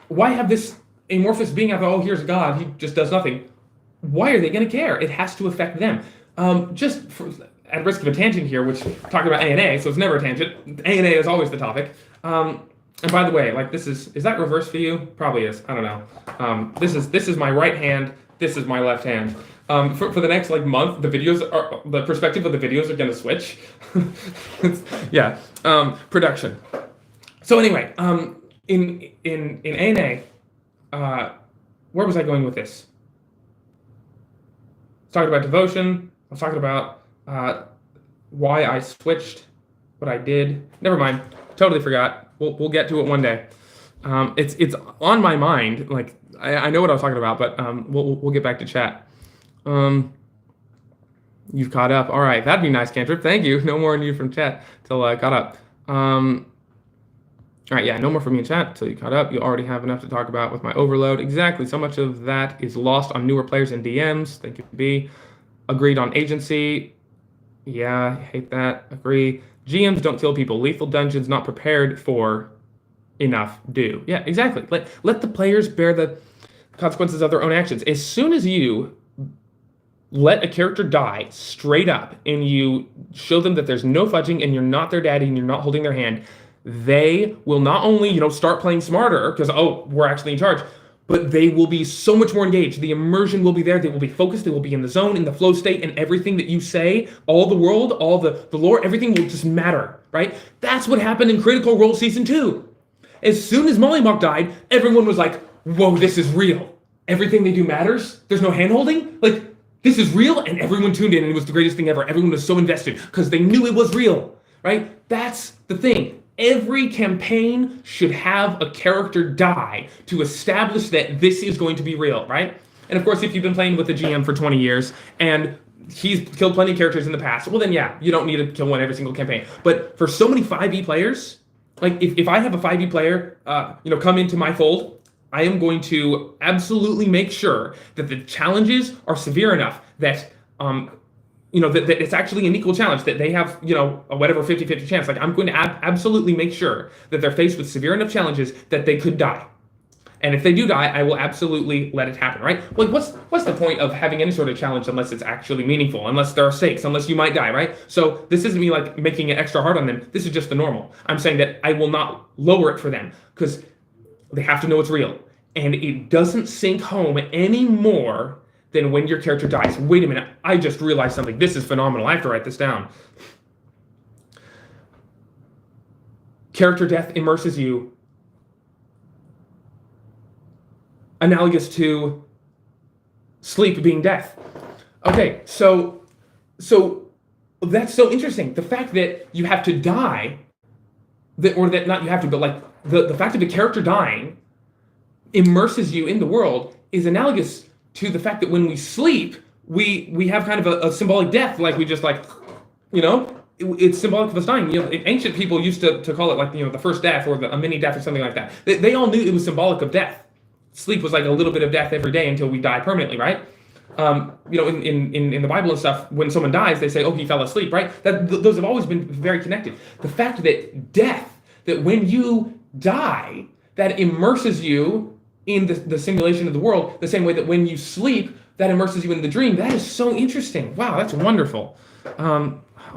why have this amorphous being out there, oh, here's a god, he just does nothing? Why are they going to care? It has to affect them. At risk of a tangent here, which talking about A&A, so it's never a tangent. A&A is always the topic. And by the way, like is that reverse for you? Probably is. I don't know. This is my right hand. This is my left hand. For the next month, the perspective of the videos are going to switch. Yeah. Production. So anyway, in A&A, where was I going with this? I was talking about devotion. I was talking about why I switched, what I did. Never mind. totally forgot. We'll get to it one day. It's on my mind. Like I know what I was talking about, but we'll get back to chat. You've caught up. All right, that'd be nice, Cantrip. Thank you. No more news from chat till I caught up. All right, yeah, no more from me in chat till you caught up. You already have enough to talk about with my overload. Exactly. So much of that is lost on newer players and DMs. Thank you, B. Agreed on agency. Yeah, I hate that. Agree. GMs don't kill people. Lethal dungeons not prepared for enough do. Yeah, exactly. Let the players bear the consequences of their own actions. As soon as you let a character die straight up and you show them that there's no fudging and you're not their daddy and you're not holding their hand, they will not only, start playing smarter because, we're actually in charge, but they will be so much more engaged. The immersion will be there. They will be focused. They will be in the zone, in the flow state, and everything that you say, all the world, all the lore, everything will just matter, right? That's what happened in Critical Role Season 2. As soon as Mollymock died, everyone was like, whoa, this is real. Everything they do matters. There's no hand-holding. Like, this is real, and everyone tuned in, and it was the greatest thing ever. Everyone was so invested because they knew it was real, right? That's the thing. Every campaign should have a character die to establish that this is going to be real, right? And of course, if you've been playing with a GM for 20 years and he's killed plenty of characters in the past, well then yeah, you don't need to kill one every single campaign. But for so many 5e players, like if I have a 5e player, come into my fold, I am going to absolutely make sure that the challenges are severe enough that that it's actually an equal challenge, that they have, a whatever 50-50 chance. Like, I'm going to absolutely make sure that they're faced with severe enough challenges that they could die. And if they do die, I will absolutely let it happen, right? Like, what's the point of having any sort of challenge unless it's actually meaningful, unless there are stakes, unless you might die, right? So this isn't me, like, making it extra hard on them. This is just the normal. I'm saying that I will not lower it for them because they have to know it's real. And it doesn't sink home anymore than when your character dies. Wait a minute, I just realized something. This is phenomenal. I have to write this down. Character death immerses you, analogous to sleep being death. Okay, so that's so interesting. The fact that you have to die, the fact of the character dying immerses you in the world is analogous to the fact that when we sleep, we have kind of a symbolic death, like we just it's symbolic of us dying. Ancient people used to call it like, the first death or a mini death or something like that. They all knew it was symbolic of death. Sleep was like a little bit of death every day until we die permanently, right? In the Bible and stuff, when someone dies, they say, oh, he fell asleep, right? Those have always been very connected. The fact that that when you die, that immerses you in the simulation of the world, the same way that when you sleep, that immerses you in the dream. That is so interesting. Wow, that's wonderful.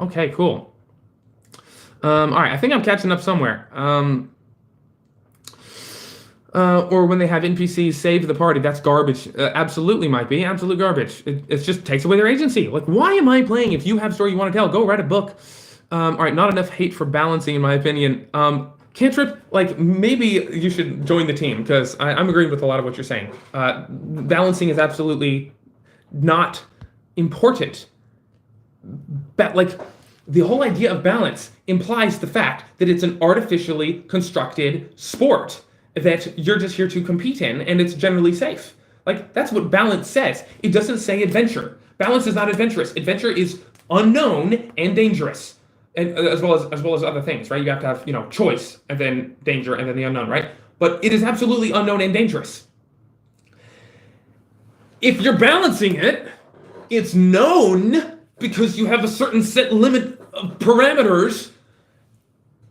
Okay, cool. All right, I think I'm catching up somewhere. Or when they have NPCs save the party, that's garbage. Absolutely might be. Absolute garbage. It just takes away their agency. Like, why am I playing? If you have a story you want to tell, go write a book. All right, not enough hate for balancing, in my opinion. Cantrip, like, maybe you should join the team, because I'm agreeing with a lot of what you're saying. Balancing is absolutely not important. Like, the whole idea of balance implies the fact that it's an artificially constructed sport that you're just here to compete in, and it's generally safe. Like, that's what balance says. It doesn't say adventure. Balance is not adventurous. Adventure is unknown and dangerous, and as well as other things, right? You have to have, choice, and then danger, and then the unknown, right? But it is absolutely unknown and dangerous. If you're balancing it, it's known because you have a certain set limit of parameters,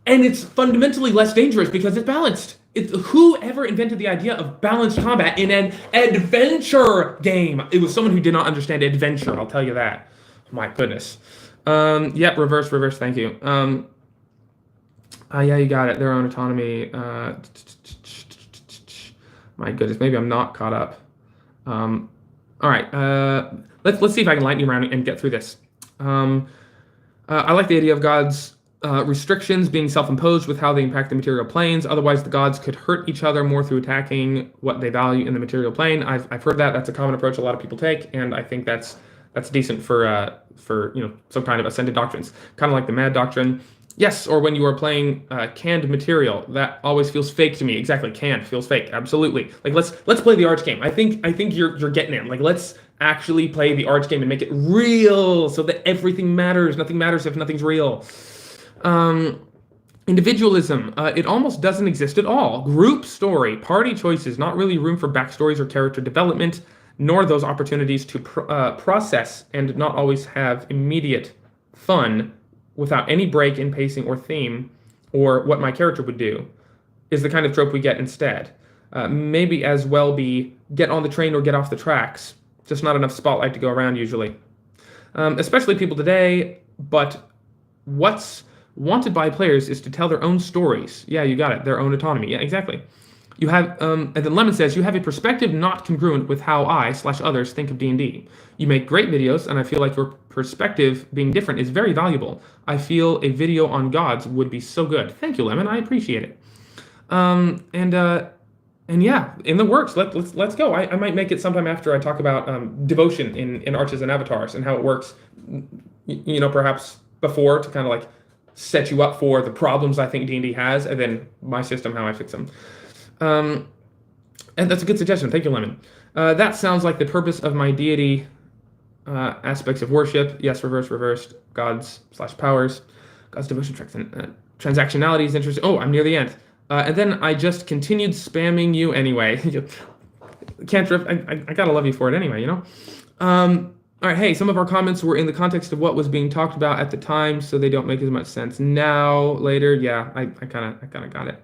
and it's fundamentally less dangerous because it's balanced. Whoever invented the idea of balanced combat in an adventure game? It was someone who did not understand adventure, I'll tell you that. My goodness. Yep, reverse, thank you. Yeah, you got it. Their own autonomy. My goodness, maybe I'm not caught up. All right, let's see if I can lighten you around and get through this. I like the idea of God's restrictions being self-imposed with how they impact the material planes. Otherwise, the gods could hurt each other more through attacking what they value in the material plane. I've heard that. That's a common approach a lot of people take, and I think that's decent for some kind of ascended doctrines, kind of like the Mad Doctrine. Yes, or when you are playing canned material, that always feels fake to me. Exactly, canned feels fake. Absolutely. Like let's play the arch game. I think you're getting it. Like let's actually play the arch game and make it real, so that everything matters. Nothing matters if nothing's real. Um, Individualism, it almost doesn't exist at all. Group story, party choices, not really room for backstories or character development, nor those opportunities to process and not always have immediate fun without any break in pacing or theme or what my character would do, is the kind of trope we get instead. Maybe as well be get on the train or get off the tracks. Just not enough spotlight to go around usually. Especially people today, but what's wanted by players is to tell their own stories. Yeah, you got it. Their own autonomy. Yeah, exactly. You have, and then Lemon says, you have a perspective not congruent with how I/others think of D&D. You make great videos, and I feel like your perspective being different is very valuable. I feel a video on gods would be so good. Thank you, Lemon. I appreciate it. And yeah, in the works. Let's go. I might make it sometime after I talk about devotion in arches and avatars and how it works. Perhaps before, to kind of like set you up for the problems I think D&D has, and then my system, how I fix them. And that's a good suggestion. Thank you, Lemon. That sounds like the purpose of my deity aspects of worship. Yes, reversed. Gods/powers. God's devotion transactionality is interesting. Oh, I'm near the end. And then I just continued spamming you anyway. Cantrip, I gotta love you for it anyway, you know? All right, hey, some of our comments were in the context of what was being talked about at the time, so they don't make as much sense now, later. Yeah, I kind of got it.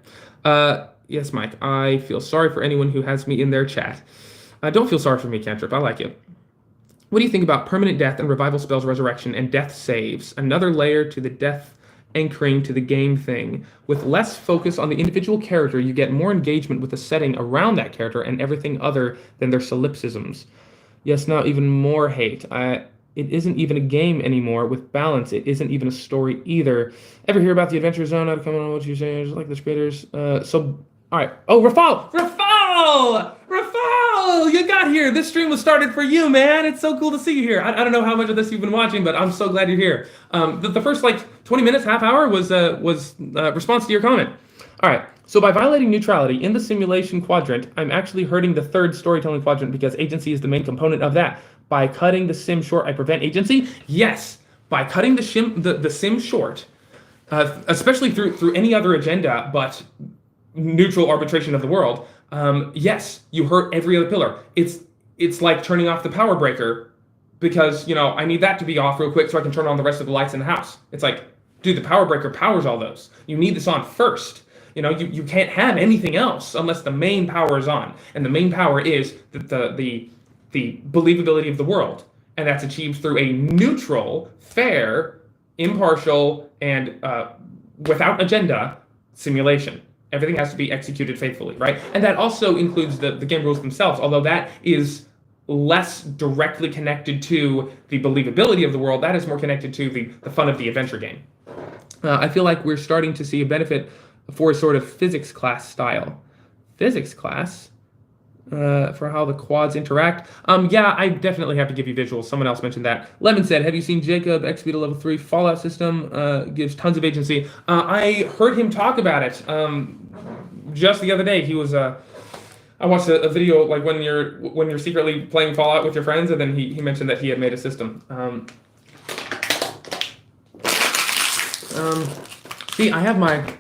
Yes, Mike, I feel sorry for anyone who has me in their chat. Don't feel sorry for me, Cantrip. I like you. What do you think about permanent death and revival spells resurrection and death saves? Another layer to the death anchoring to the game thing. With less focus on the individual character, you get more engagement with the setting around that character and everything other than their solipsisms. Yes, now even more hate. It isn't even a game anymore with balance. It isn't even a story either. Ever hear about the Adventure Zone? I don't know what you're saying. Just like the creators. All right. Oh, Rafal! You got here. This stream was started for you, man. It's so cool to see you here. I don't know how much of this you've been watching, but I'm so glad you're here. The first 20 minutes, half hour was response to your comment. All right. So by violating neutrality in the simulation quadrant, I'm actually hurting the third storytelling quadrant because agency is the main component of that. By cutting the sim short, I prevent agency? Yes. By cutting the sim short, especially through any other agenda but neutral arbitration of the world, yes, you hurt every other pillar. It's like turning off the power breaker because, I need that to be off real quick so I can turn on the rest of the lights in the house. It's like, dude, the power breaker powers all those. You need this on first. You can't have anything else unless the main power is on. And the main power is the believability of the world. And that's achieved through a neutral, fair, impartial, and without agenda simulation. Everything has to be executed faithfully, right? And that also includes the game rules themselves, although that is less directly connected to the believability of the world. That is more connected to the fun of the adventure game. I feel like we're starting to see a benefit for a sort of physics class style. Physics class? For how the quads interact. Yeah, I definitely have to give you visuals. Someone else mentioned that. Lemon said, have you seen Jacob XP to level 3 Fallout system? Gives tons of agency. I heard him talk about it just the other day. He was I watched a video like when you're secretly playing Fallout with your friends, and then he mentioned that he had made a system. See, I have my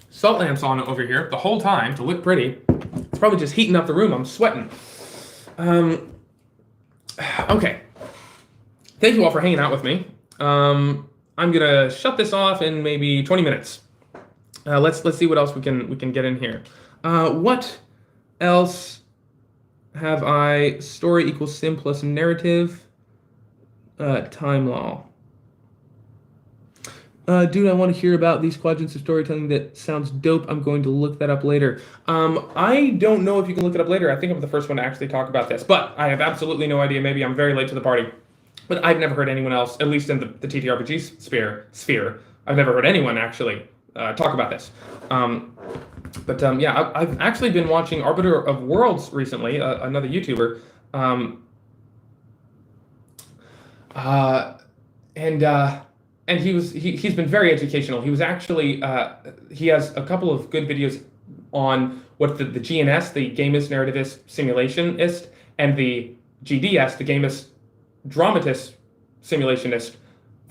salt lamps on over here the whole time to look pretty. It's probably just heating up the room. I'm sweating. Okay. Thank you all for hanging out with me. I'm gonna shut this off in maybe 20 minutes. Let's see what else we can get in here. What else have I? Story equals sim plus narrative. Time law. Dude, I want to hear about these quadrants of storytelling. That sounds dope. I'm going to look that up later. I don't know if you can look it up later. I think I'm the first one to actually talk about this, but I have absolutely no idea. Maybe I'm very late to the party, but I've never heard anyone else, at least in the TTRPG sphere, I've never heard anyone actually talk about this. Yeah, I've actually been watching Arbiter of Worlds recently, another YouTuber, and and he's been very educational. He was actually he has a couple of good videos on what the GNS, the Gamist Narrativist Simulationist, and the GDS, the Gamist Dramatist Simulationist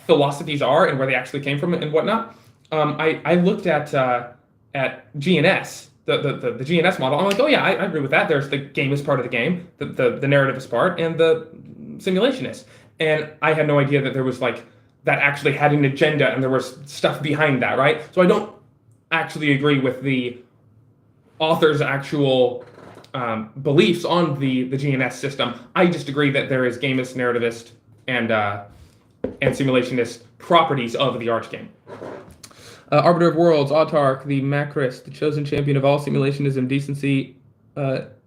philosophies are and where they actually came from and whatnot. I looked at GNS, the GNS model. I'm like, oh yeah, I agree with that. There's the gamist part of the game, the narrativist part, and the simulationist. And I had no idea that there was like that actually had an agenda and there was stuff behind that, right? So I don't actually agree with the author's actual beliefs on the GNS system. I just agree that there is gamist, narrativist, and simulationist properties of the Arch game. Arbiter of Worlds, Autarch, the Macrist, the chosen champion of all simulationism, decency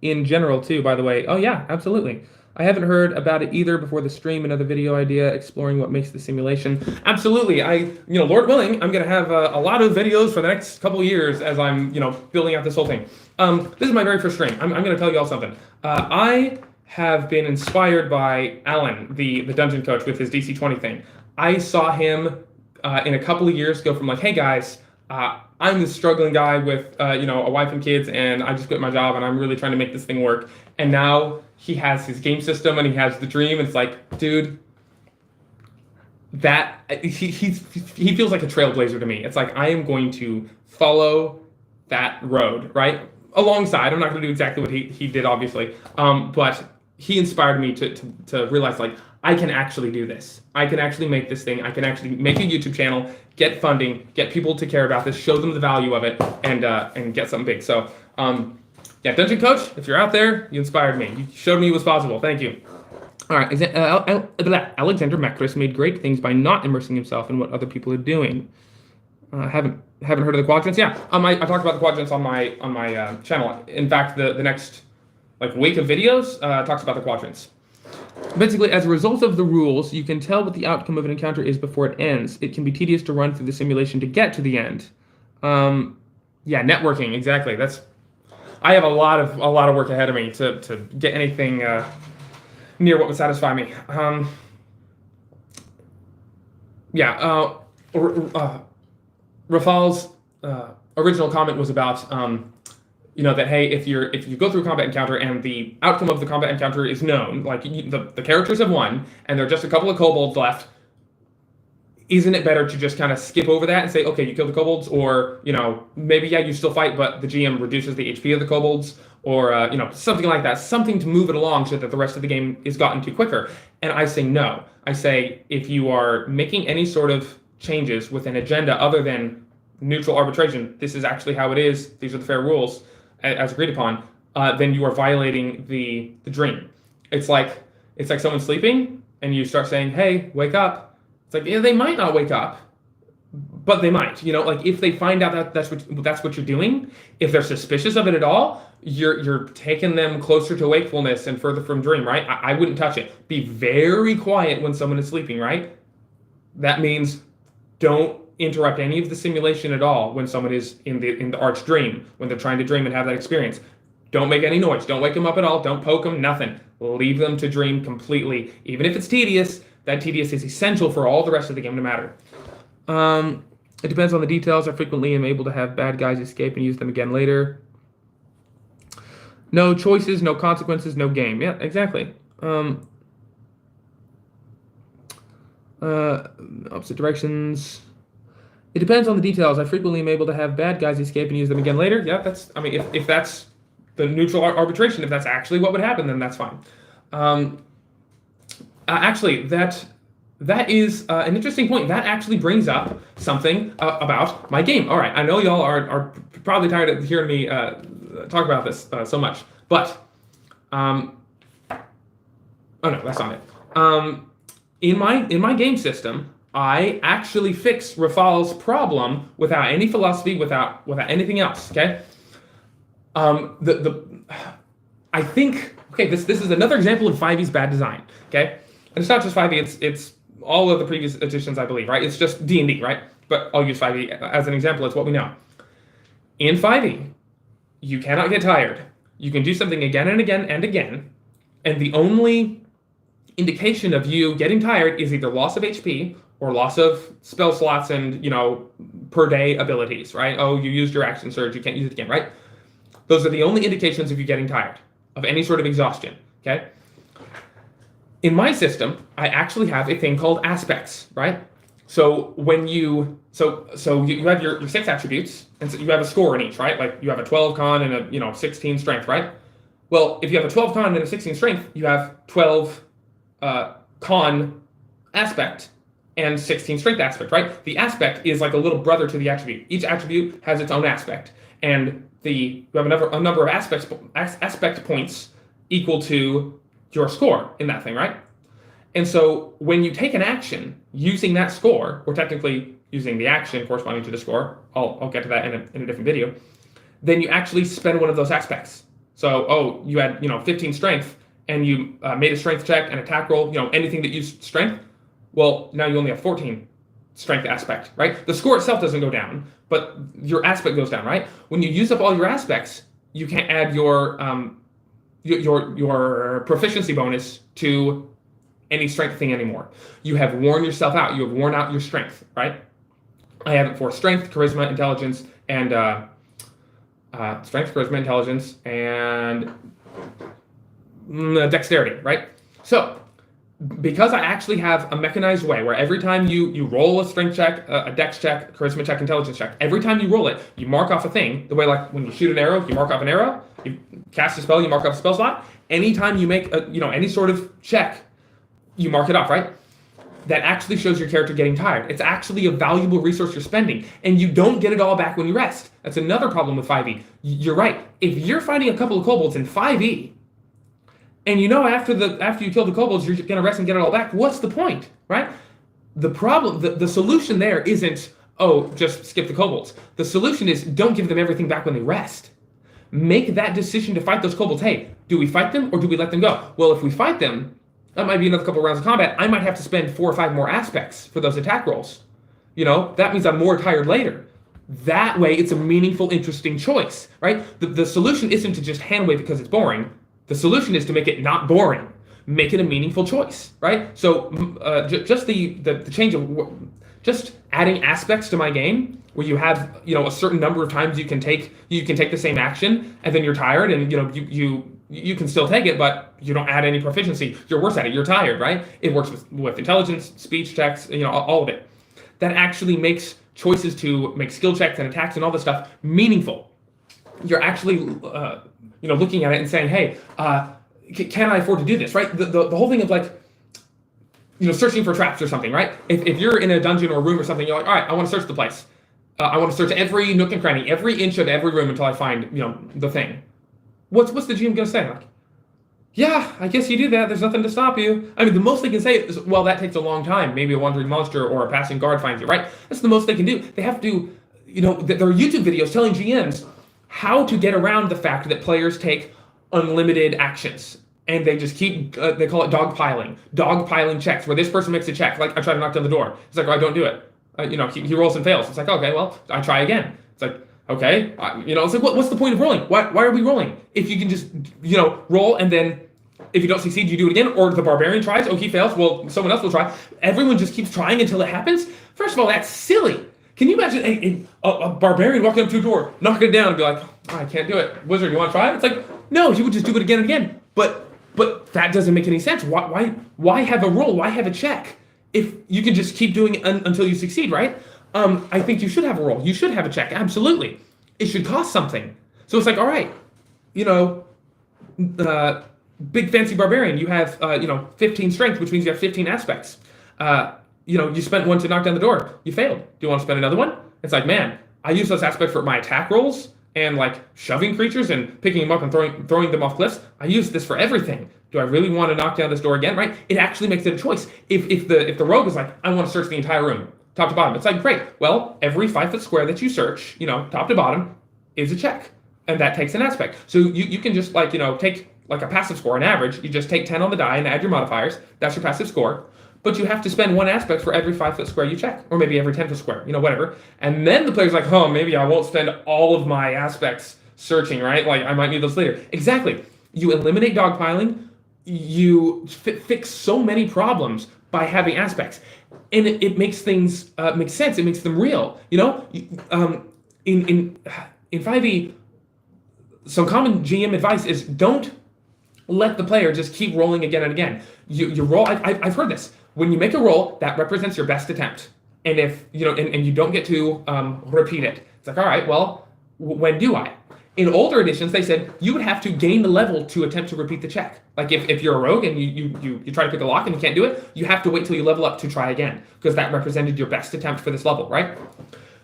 in general too, by the way. Oh yeah, absolutely. I haven't heard about it either before the stream. Another video idea exploring what makes the simulation. Absolutely. Lord willing, I'm going to have a lot of videos for the next couple of years as I'm, building out this whole thing. This is my very first stream. I'm going to tell you all something. I have been inspired by Alan, the dungeon coach, with his DC-20 thing. I saw him in a couple of years go from like, hey guys, I'm the struggling guy with a wife and kids, and I just quit my job, and I'm really trying to make this thing work. And now he has his game system, and he has the dream. And it's like, dude, that he feels like a trailblazer to me. It's like I am going to follow that road, right? Alongside, I'm not going to do exactly what he did, obviously, but he inspired me to realize like I can actually do this. I can actually make this thing. I can actually make a YouTube channel, get funding, get people to care about this, show them the value of it, and get something big. So, yeah, Dungeon Coach, if you're out there, you inspired me. You showed me it was possible. Thank you. All right, Alexander Macris made great things by not immersing himself in what other people are doing. Haven't heard of the quadrants? Yeah, I talked about the quadrants on my channel. In fact, the next week of videos talks about the quadrants. Basically, as a result of the rules, you can tell what the outcome of an encounter is before it ends. It can be tedious to run through the simulation to get to the end. Yeah, networking, exactly. I have a lot of work ahead of me to get anything near what would satisfy me. Rafal's original comment was about that hey, if you go through a combat encounter and the outcome of the combat encounter is known, like the characters have won and there are just a couple of kobolds left, isn't it better to just kind of skip over that and say, okay, you killed the kobolds, or maybe you still fight, but the GM reduces the HP of the kobolds, or something like that, something to move it along so that the rest of the game is gotten to quicker. And I say no. I say if you are making any sort of changes with an agenda other than neutral arbitration, this is actually how it is, these are the fair rules as agreed upon, then you are violating the dream. It's like someone sleeping and you start saying, hey, wake up. It's like, yeah, they might not wake up, but they might. If they find out that that's what you're doing, if they're suspicious of it at all, you're taking them closer to wakefulness and further from dream, right? I wouldn't touch it. Be very quiet when someone is sleeping, right? That means don't interrupt any of the simulation at all when someone is in the arch dream, when they're trying to dream and have that experience. Don't make any noise. Don't wake them up at all. Don't poke them, nothing. Leave them to dream completely. Even if it's tedious, that tedious is essential for all the rest of the game to matter. It depends on the details. I frequently am able to have bad guys escape and use them again later. No choices, no consequences, no game. Yeah, exactly. Opposite directions. It depends on the details. I frequently am able to have bad guys escape and use them again later. Yeah, if that's the neutral arbitration, if that's actually what would happen, then that's fine. Actually, that is an interesting point. That actually brings up something about my game. All right, I know y'all are probably tired of hearing me talk about this so much, but oh no, that's not it. In my game system, I actually fix Rafal's problem without any philosophy, without anything else. Okay. I think this is another example of 5e's bad design. Okay, and it's not just 5e. It's all of the previous editions, I believe. Right. It's just D&D, right? But I'll use 5e as an example. It's what we know. In 5e, you cannot get tired. You can do something again and again and again, and the only indication of you getting tired is either loss of HP or loss of spell slots and, per day abilities, right? Oh, you used your action surge, you can't use it again, right? Those are the only indications of you getting tired, of any sort of exhaustion, okay? In my system, I actually have a thing called aspects, right? So when you have your 6 attributes, and so you have a score in each, right? Like you have a 12 con and a 16 strength, right? Well, if you have a 12 con and a 16 strength, you have 12 con aspect and 16 strength aspect, right? The aspect is like a little brother to the attribute. Each attribute has its own aspect, and you have a number of aspect points equal to your score in that thing, right? And so when you take an action using that score, or technically using the action corresponding to the score, I'll get to that in a different video, then you actually spend one of those aspects. So, you had 15 strength, and you made a strength check, an attack roll, anything that used strength. Well, now you only have 14 strength aspect, right? The score itself doesn't go down, but your aspect goes down, right? When you use up all your aspects, you can't add your proficiency bonus to any strength thing anymore. You have worn yourself out. You have worn out your strength, right? I have it for strength, charisma, intelligence, and dexterity, right? So, because I actually have a mechanized way where every time you roll a strength check, a dex check, charisma check, intelligence check, every time you roll it, you mark off a thing. The way like when you shoot an arrow, you mark off an arrow. You cast a spell, you mark off a spell slot. Anytime you make any sort of check, you mark it off, right? That actually shows your character getting tired. It's actually a valuable resource you're spending, and you don't get it all back when you rest. That's another problem with 5e. You're right. If you're fighting a couple of kobolds in 5e, and after you kill the kobolds, you're going to rest and get it all back, what's the point, right? The problem, the solution there isn't, just skip the kobolds. The solution is don't give them everything back when they rest. Make that decision to fight those kobolds. Hey, do we fight them or do we let them go? Well, if we fight them, that might be another couple of rounds of combat. I might have to spend 4 or 5 more aspects for those attack rolls. That means I'm more tired later. That way, it's a meaningful, interesting choice, right? The solution isn't to just hand wave because it's boring. The solution is to make it not boring. Make it a meaningful choice, right? So just the change of just adding aspects to my game where you have a certain number of times you can take the same action and then you're tired and you can still take it, but you don't add any proficiency. You're worse at it. You're tired, right? It works with intelligence, speech checks, all of it. That actually makes choices to make skill checks and attacks and all this stuff meaningful. You're actually, looking at it and saying, hey, can I afford to do this, right? The whole thing of searching for traps or something, right? If you're in a dungeon or a room or something, you're like, all right, I want to search the place. I want to search every nook and cranny, every inch of every room until I find, the thing. What's the GM going to say? Like, yeah, I guess you do that. There's nothing to stop you. I mean, the most they can say is, well, that takes a long time. Maybe a wandering monster or a passing guard finds you, right? That's the most they can do. They have to, there are YouTube videos telling GMs how to get around the fact that players take unlimited actions. And they just keep, they call it dogpiling checks, where this person makes a check. Like, I try to knock down the door. It's like, oh, I don't do it. He rolls and fails. It's like, okay, well, I try again. It's like, okay, it's like, what's the point of rolling? Why are we rolling? If you can just, roll, and then if you don't succeed, you do it again, or the barbarian tries, he fails, well, someone else will try. Everyone just keeps trying until it happens. First of all, that's silly. Can you imagine a barbarian walking up to a door, knocking it down, and be like, oh, I can't do it. Wizard, you want to try it? It's like, no, he would just do it again and again. But that doesn't make any sense. Why have a roll? Why have a check if you can just keep doing it until you succeed, right? I think you should have a roll. You should have a check. Absolutely. It should cost something. So it's like, all right, big fancy barbarian, you have 15 strength, which means you have 15 aspects. You spent one to knock down the door. You failed. Do you want to spend another one? It's like, man, I use those aspects for my attack rolls and shoving creatures and picking them up and throwing them off cliffs. I use this for everything. Do I really want to knock down this door again, right? It actually makes it a choice. If the rogue is like, I want to search the entire room, top to bottom. It's like, great. Well, every 5-foot square that you search, top to bottom, is a check. And that takes an aspect. So you can just take a passive score, an average. You just take 10 on the die and add your modifiers. That's your passive score. But you have to spend one aspect for every 5-foot square you check. Or maybe every 10-foot square, whatever. And then the player's like, oh, maybe I won't spend all of my aspects searching, right? I might need those later. Exactly. You eliminate dogpiling. you fix so many problems by having aspects, and it makes things make sense. It makes them real. In 5e, some common GM advice is don't let the player just keep rolling again and again. You roll. I've heard this. When you make a roll, that represents your best attempt, and if and you don't get to repeat it, it's like, all right, well, when do I? In older editions, they said you would have to gain the level to attempt to repeat the check. Like if you're a rogue and you try to pick a lock and you can't do it, you have to wait till you level up to try again, because that represented your best attempt for this level, right?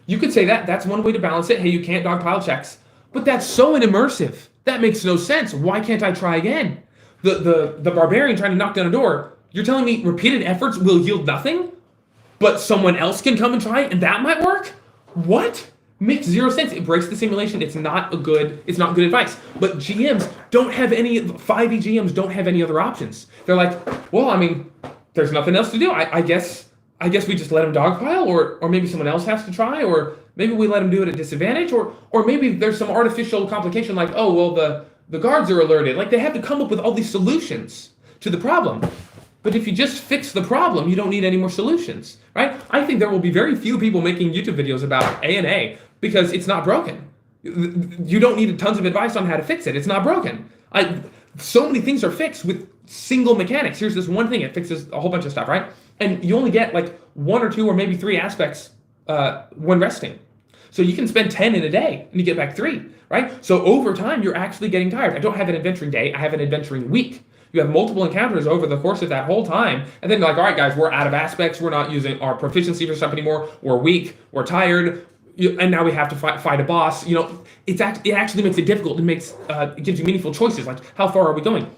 You could say that's one way to balance it. Hey, you can't dogpile checks, but that's so unimmersive. That makes no sense. Why can't I try again? The barbarian trying to knock down a door, you're telling me repeated efforts will yield nothing, but someone else can come and try and that might work? What? Makes zero sense. It breaks the simulation. It's not good advice. But GMs don't have any 5e GMs don't have any other options. They're like, well, I mean, there's nothing else to do. I guess we just let him dogpile, or maybe someone else has to try, or maybe we let him do it at disadvantage, or maybe there's some artificial complication like, oh, well, the guards are alerted. Like, they have to come up with all these solutions to the problem. But if you just fix the problem, you don't need any more solutions, right? I think there will be very few people making YouTube videos about A&A because it's not broken. You don't need tons of advice on how to fix it. It's not broken. So many things are fixed with single mechanics. Here's this one thing. It fixes a whole bunch of stuff, right? And you only get like 1 or 2 or maybe 3 aspects when resting. So you can spend 10 in a day and you get back 3, right? So over time, you're actually getting tired. I don't have an adventuring day. I have an adventuring week. You have multiple encounters over the course of that whole time, and then you're like, all right, guys, we're out of aspects. We're not using our proficiency for stuff anymore. We're weak. We're tired, and now we have to fight a boss. It actually makes it difficult. It gives you meaningful choices. Like, how far are we going?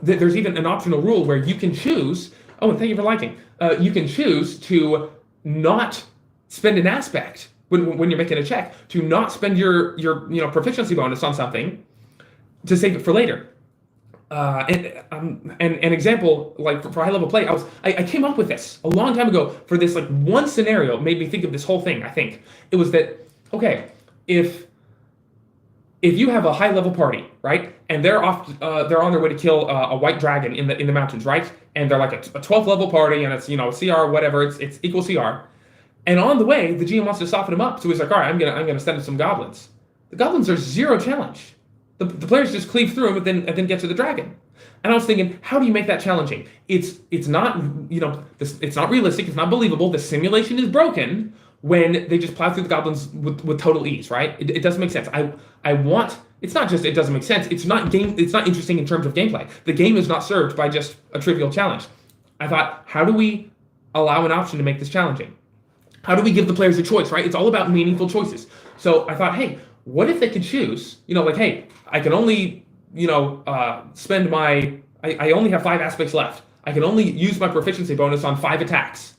There's even an optional rule where you can choose. Oh, and thank you for liking. You can choose to not spend an aspect when you're making a check, to not spend your proficiency bonus on something to save it for later. And an example, like for high level play, I came up with this a long time ago for this like one scenario. Made me think of this whole thing. I think it was that, okay, if you have a high level party, right, and they're on their way to kill a white dragon in the mountains, right, and they're like a 12th level party, and it's CR whatever, it's equal CR, and on the way the GM wants to soften them up, so he's like, all right, I'm gonna send in some goblins. The goblins are 0 challenge. The players just cleave through them and then get to the dragon. And I was thinking, how do you make that challenging? It's not it's not realistic. It's not believable. The simulation is broken when they just plow through the goblins with total ease, right? It doesn't make sense. I want. It's not just it doesn't make sense. It's not interesting in terms of gameplay. The game is not served by just a trivial challenge. I thought, how do we allow an option to make this challenging? How do we give the players a choice, right? It's all about meaningful choices. So I thought, hey, what if they could choose, like, hey, I can only, spend I only have 5 aspects left. I can only use my proficiency bonus on 5 attacks.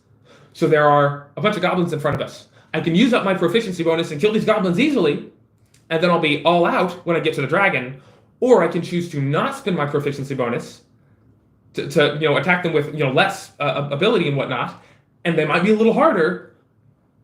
So there are a bunch of goblins in front of us. I can use up my proficiency bonus and kill these goblins easily, and then I'll be all out when I get to the dragon. Or I can choose to not spend my proficiency bonus to attack them with, less ability and whatnot, and they might be a little harder,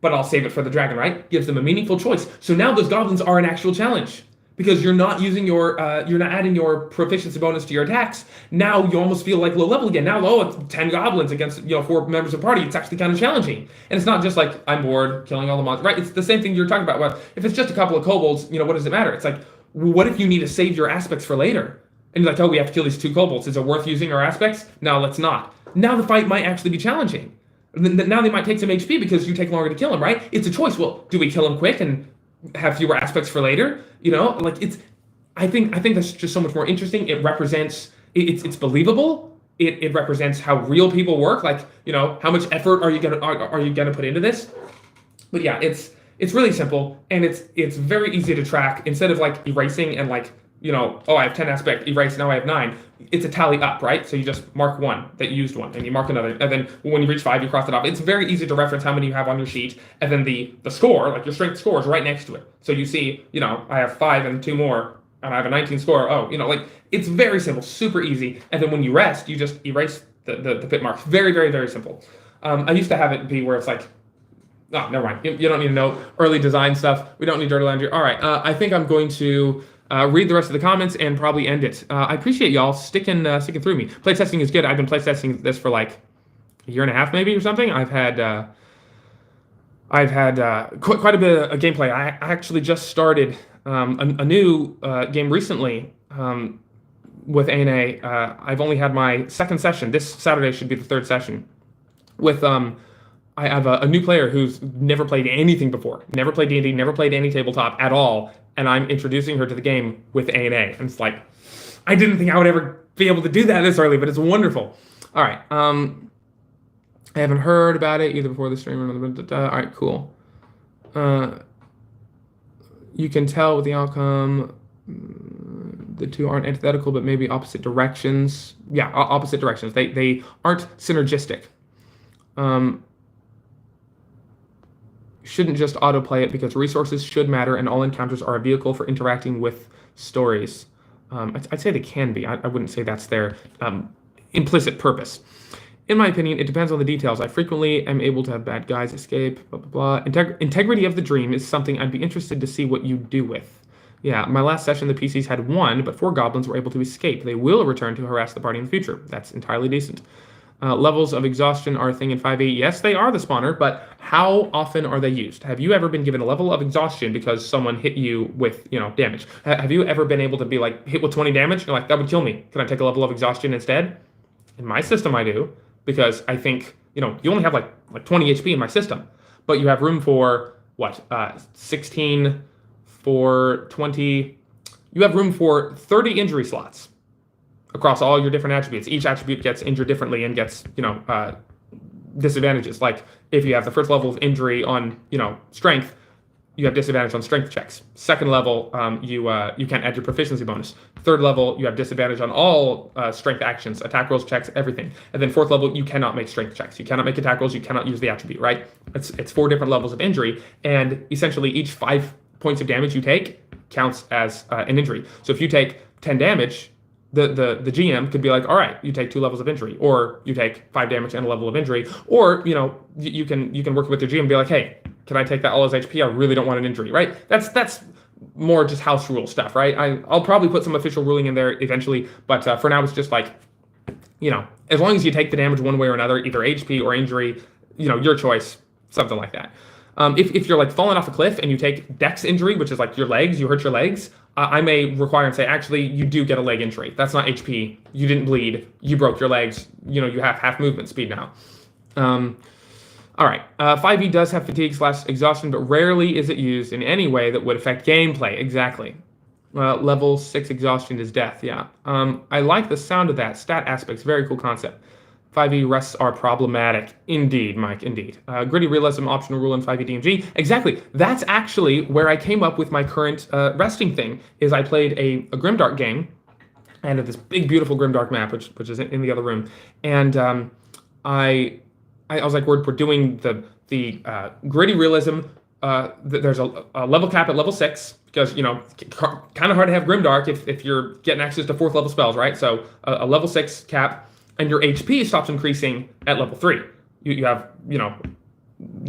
but I'll save it for the dragon, right? Gives them a meaningful choice. So now those goblins are an actual challenge because you're not using you're not adding your proficiency bonus to your attacks. Now you almost feel like low level again. Now, it's 10 goblins against 4 members of the party. It's actually kind of challenging, and it's not just like I'm bored killing all the monsters, right? It's the same thing you're talking about. Well, if it's just a couple of kobolds, what does it matter? It's like, what if you need to save your aspects for later? And you're like, oh, we have to kill these 2 kobolds. Is it worth using our aspects? No, let's not. Now the fight might actually be challenging. Now they might take some HP because you take longer to kill them, right? It's a choice. Well, do we kill them quick and have fewer aspects for later? I think that's just so much more interesting. It represents it's believable. It represents how real people work. Like, how much effort are you gonna put into this? But yeah, it's really simple, and it's very easy to track. Instead of like erasing and like, oh, I have 10 aspect, erase, now I have 9. It's a tally up, right? So you just mark 1 that you used 1, and you mark another, and then when you reach 5, you cross it off. It's very easy to reference how many you have on your sheet, and then the score, like your strength score, is right next to it. So you see, I have 5 and 2 more, and I have a 19 score. Oh, it's very simple, super easy. And then when you rest, you just erase the pit marks. Very, very, very simple. I used to have it be where it's like, oh, never mind. You don't need to know early design stuff. We don't need dirty laundry. All right, I think I'm going to read the rest of the comments and probably end it. I appreciate y'all sticking through me. Playtesting is good. I've been playtesting this for like a year and a half maybe or something. I've had quite a bit of gameplay. I actually just started a new game recently with ANA. I've only had my second session. This Saturday should be the third session. With I have a new player who's never played anything before, never played D&D, never played any tabletop at all, and I'm introducing her to the game with ANA. And it's like, I didn't think I would ever be able to do that this early, but it's wonderful. All right. I haven't heard about it either before the stream or another. All right, cool. You can tell with the outcome, the two aren't antithetical, but maybe opposite directions. Yeah, opposite directions. They aren't synergistic. Shouldn't just autoplay it because resources should matter and all encounters are a vehicle for interacting with stories. I'd say they can be. I wouldn't say that's their implicit purpose. In my opinion, it depends on the details. I frequently am able to have bad guys escape, blah, blah, blah. Integrity of the dream is something I'd be interested to see what you do with. Yeah, my last session, the PCs had 1, but 4 goblins were able to escape. They will return to harass the party in the future. That's entirely decent. Levels of exhaustion are a thing in 5e. Yes, they are the spawner, but how often are they used? Have you ever been given a level of exhaustion because someone hit you with, damage? Have you ever been able to be like hit with 20 damage? You're like, that would kill me. Can I take a level of exhaustion instead? In my system, I do, because I think, you only have like 20 HP in my system, but you have room for 16 for 20. You have room for 30 injury slots across all your different attributes. Each attribute gets injured differently and gets, disadvantages. Like if you have the first level of injury on, strength, you have disadvantage on strength checks. Second level, you can't add your proficiency bonus. Third level, you have disadvantage on all strength actions, attack rolls, checks, everything. And then fourth level, you cannot make strength checks. You cannot make attack rolls. You cannot use the attribute, right? It's 4 different levels of injury, and essentially each 5 points of damage you take counts as an injury. So if you take 10 damage, the GM could be like, all right, you take 2 levels of injury, or you take 5 damage and a level of injury, or you can work with your GM and be like, hey, can I take that all as HP? I really don't want an injury, right? That's more just house rule stuff, right? I'll probably put some official ruling in there eventually, but for now it's just like, as long as you take the damage one way or another, either HP or injury, your choice, something like that. If you're like falling off a cliff and you take dex injury, which is like your legs, you hurt your legs, I may require and say, actually, you do get a leg injury. That's not HP. You didn't bleed. You broke your legs. You have half movement speed now. All right. 5e does have fatigue/exhaustion, but rarely is it used in any way that would affect gameplay. Exactly. Level 6 exhaustion is death. Yeah. I like the sound of that. Stat aspects. Very cool concept. 5e rests are problematic. Indeed, Mike, indeed. Gritty realism, optional rule in 5e DMG. Exactly. That's actually where I came up with my current resting thing, is I played a Grimdark game, and this big, beautiful Grimdark map, which is in the other room. And I was like, we're doing the gritty realism. There's a level cap at level 6, because, kind of hard to have Grimdark if you're getting access to 4th level spells, right? So a level 6 cap, and your HP stops increasing at level 3. You have,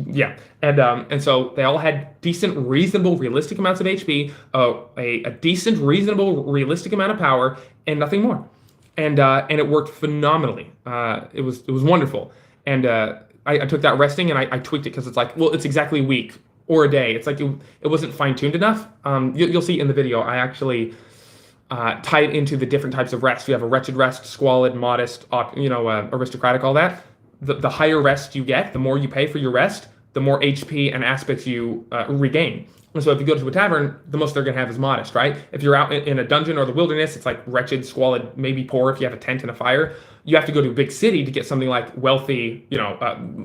yeah. And so they all had decent, reasonable, realistic amounts of HP, a decent, reasonable, realistic amount of power, and nothing more. And it worked phenomenally. It was wonderful. And I took that resting and I tweaked it, because it's like, well, it's exactly a week or a day. It's like it wasn't fine-tuned enough. You'll see in the video, I actually tie it into the different types of rest. You have a wretched rest, squalid, modest, aristocratic, all that. The higher rest you get, the more you pay for your rest, the more HP and aspects you regain. And so if you go to a tavern, the most they're going to have is modest, right? If you're out in a dungeon or the wilderness, it's like wretched, squalid, maybe poor if you have a tent and a fire. You have to go to a big city to get something like wealthy,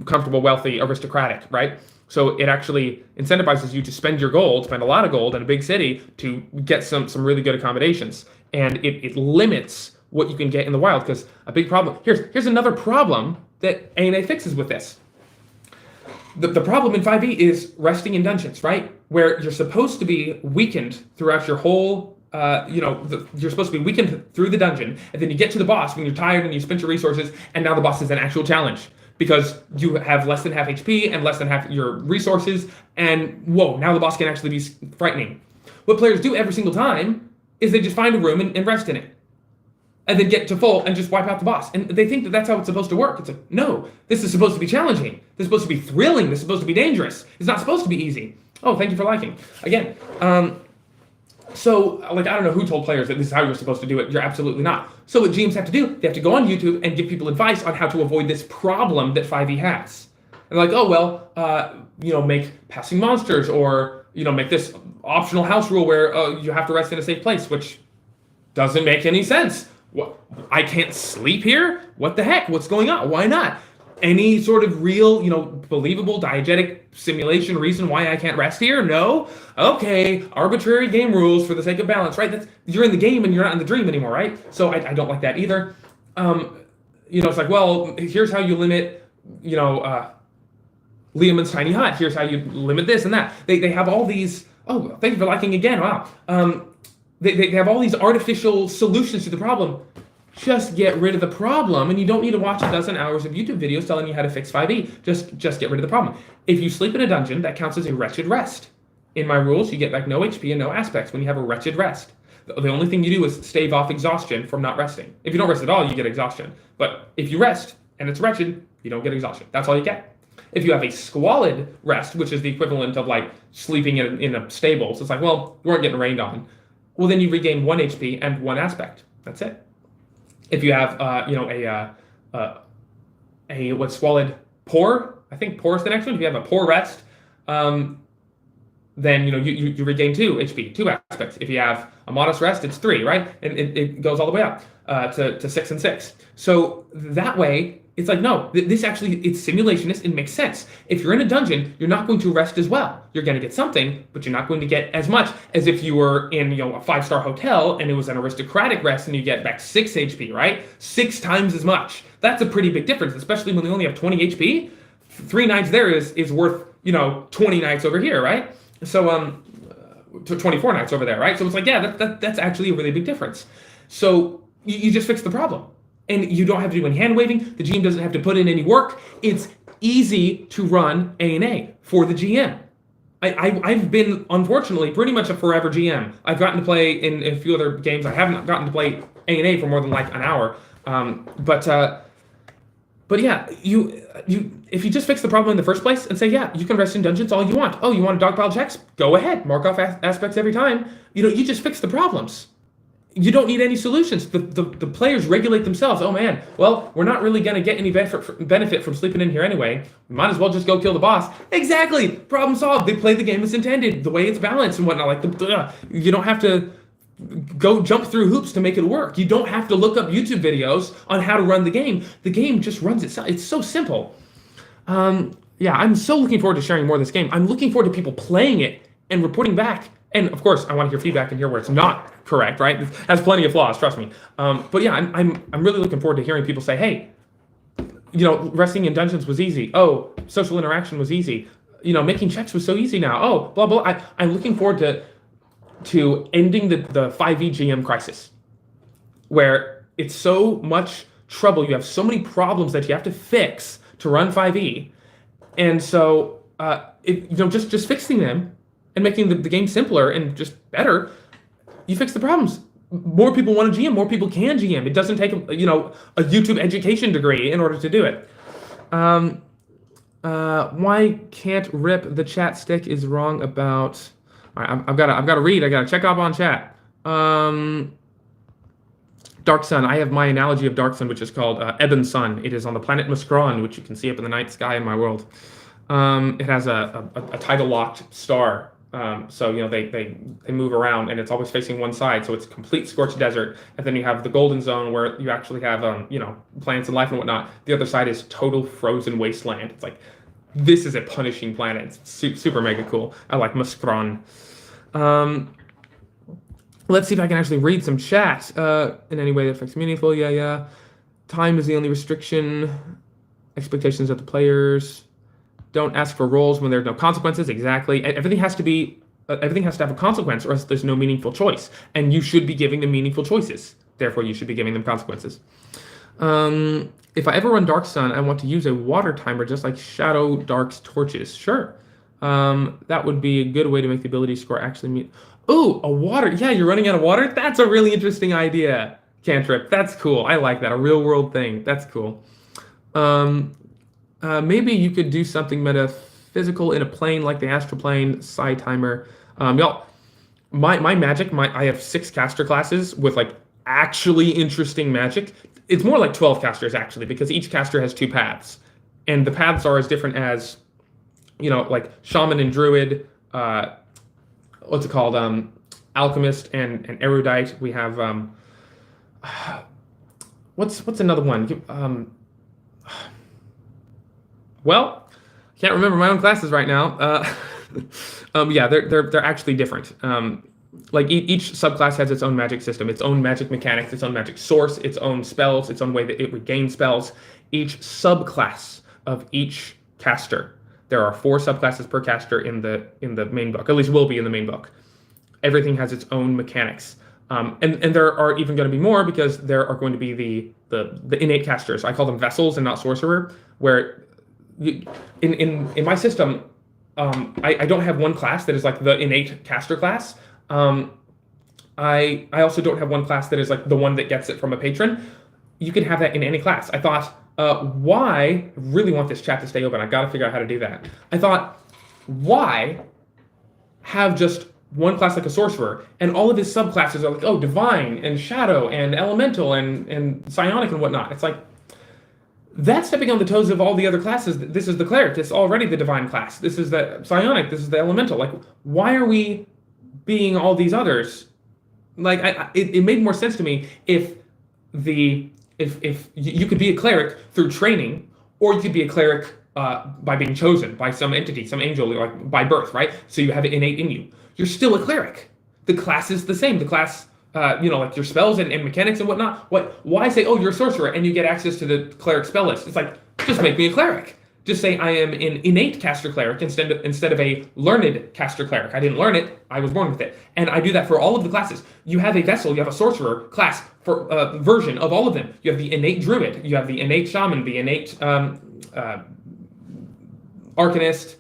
comfortable, wealthy, aristocratic, right? So it actually incentivizes you to spend your gold, spend a lot of gold in a big city to get some really good accommodations. And it limits what you can get in the wild, because a big problem, here's another problem that ANA fixes with this. The problem in 5e is resting in dungeons, right? Where you're supposed to be weakened throughout your whole, you're supposed to be weakened through the dungeon, and then you get to the boss when you're tired and you spent your resources, and now the boss is an actual challenge, because you have less than half HP and less than half your resources, and whoa, now the boss can actually be frightening. What players do every single time is they just find a room and rest in it, and then get to full and just wipe out the boss. And they think that that's how it's supposed to work. It's like, no, this is supposed to be challenging. This is supposed to be thrilling. This is supposed to be dangerous. It's not supposed to be easy. Oh, thank you for liking. Again, so, like, I don't know who told players that this is how you're supposed to do it. You're absolutely not. So what GMs have to do, they have to go on YouTube and give people advice on how to avoid this problem that 5e has. And they're like, oh, well, make passing monsters, or, make this optional house rule where you have to rest in a safe place, which doesn't make any sense. What? I can't sleep here? What the heck? What's going on? Why not? Any sort of real, believable diegetic simulation reason why I can't rest here? No? Okay, arbitrary game rules for the sake of balance, right? You're in the game and you're not in the dream anymore, right? So I don't like that either. It's like, well, here's how you limit, Liamon's tiny hut. Here's how you limit this and that. They have all these, oh, thank you for liking again, wow. They have all these artificial solutions to the problem. Just get rid of the problem, and you don't need to watch a dozen hours of YouTube videos telling you how to fix 5e. Just get rid of the problem. If you sleep in a dungeon, that counts as a wretched rest. In my rules, you get back no HP and no aspects when you have a wretched rest. The only thing you do is stave off exhaustion from not resting. If you don't rest at all, you get exhaustion. But if you rest, and it's wretched, you don't get exhaustion. That's all you get. If you have a squalid rest, which is the equivalent of like sleeping in a stable, so it's like, well, you weren't getting rained on. Well, then you regain 1 HP and 1 aspect. That's it. If you have, what's squalid poor? I think poor is the next one. If you have a poor rest, then you regain 2 HP, 2 aspects. If you have a modest rest, it's 3, right? And it goes all the way up to 6 and 6. So that way, it's like, no, this actually, it's simulationist. It makes sense. If you're in a dungeon, you're not going to rest as well. You're going to get something, but you're not going to get as much as if you were in, a 5-star hotel and it was an aristocratic rest and you get back 6 HP, right? 6 times as much. That's a pretty big difference, especially when they only have 20 HP. 3 nights there is worth, 20 nights over here, right? So, 24 nights over there, right? So it's like, yeah, that's actually a really big difference. So you just fix the problem. And you don't have to do any hand waving. The GM doesn't have to put in any work. It's easy to run A&A for the GM. I've been, unfortunately, pretty much a forever GM. I've gotten to play in a few other games. I haven't gotten to play A&A for more than like an hour. But yeah, if you just fix the problem in the first place and say, yeah, you can rest in dungeons all you want. Oh, you want to dogpile checks? Go ahead. Mark off aspects every time. You just fix the problems. You don't need any solutions. The players regulate themselves. Oh man, well, we're not really going to get any benefit from sleeping in here anyway. We might as well just go kill the boss. Exactly. Problem solved. They play the game as intended, the way it's balanced and whatnot. Like you don't have to go jump through hoops to make it work. You don't have to look up YouTube videos on how to run the game. The game just runs itself. It's so simple. Yeah, I'm so looking forward to sharing more of this game. I'm looking forward to people playing it and reporting back. And of course, I want to hear feedback and hear where it's not correct, right? It has plenty of flaws, trust me. But yeah, I'm really looking forward to hearing people say, hey, resting in dungeons was easy. Oh, social interaction was easy. Making checks was so easy now. Oh, blah, blah. I'm looking forward to ending the 5e GM crisis, where it's so much trouble. You have so many problems that you have to fix to run 5e. And so, just fixing them and making the game simpler and just better, you fix the problems. More people want to GM, more people can GM. It doesn't take a YouTube education degree in order to do it. Why can't rip the chat stick is wrong about... All right, I've got to read. I got to check up on chat. Dark Sun. I have my analogy of Dark Sun, which is called Ebon Sun. It is on the planet Muskron, which you can see up in the night sky in my world. It has a tidal-locked star. So they move around and it's always facing one side, so it's complete scorched desert. And then you have the golden zone where you actually have plants and life and whatnot. The other side is total frozen wasteland. It's like, this is a punishing planet. It's super mega cool. I like Muskron. Let's see if I can actually read some chat in any way that affects meaningful. Yeah. Time is the only restriction. Expectations of the players. Don't ask for roles when there are no consequences. Exactly. Everything has to have a consequence, or else there's no meaningful choice. And you should be giving them meaningful choices. Therefore, you should be giving them consequences. If I ever run Dark Sun, I want to use a water timer, just like Shadow Dark's torches. Sure. That would be a good way to make the ability score actually meet. Ooh, a water. Yeah, you're running out of water. That's a really interesting idea, cantrip. That's cool. I like that. A real world thing. That's cool. Um, Maybe you could do something metaphysical in a plane like the astral plane, psi timer. Y'all, my magic, I have 6 caster classes with like actually interesting magic. It's more like 12 casters actually, because each caster has 2 paths, and the paths are as different as, like shaman and druid. What's it called? Alchemist and erudite. We have what's another one? Well, can't remember my own classes right now. Yeah, they're actually different. Like each subclass has its own magic system, its own magic mechanics, its own magic source, its own spells, its own way that it regains spells. Each subclass of each caster. There are 4 subclasses per caster in the main book. At least will be in the main book. Everything has its own mechanics. And there are even going to be more, because there are going to be the innate casters. I call them vessels and not sorcerer, where in my system, I don't have one class that is like the innate caster class. I also don't have one class that is like the one that gets it from a patron. You can have that in any class. I thought, why? I really want this chat to stay open. I got to figure out how to do that. I thought, why have just one class like a sorcerer, and all of his subclasses are like, oh, divine and shadow and elemental and psionic and whatnot. It's like, that's stepping on the toes of all the other classes. This is the cleric. This is already the divine class. This is the psionic. This is the elemental. Like, why are we being all these others? Like, it made more sense to me if you could be a cleric through training, or you could be a cleric by being chosen by some entity, some angel, like by birth, right? So you have it innate in you. You're still a cleric. The class is the same. The class, like your spells and mechanics and whatnot. Why say, oh, you're a sorcerer and you get access to the cleric spell list? It's like, just make me a cleric. Just say I am an innate caster cleric instead of a learned caster cleric. I didn't learn it. I was born with it. And I do that for all of the classes. You have a vessel, you have a sorcerer class for version of all of them. You have the innate druid, you have the innate shaman, the innate arcanist,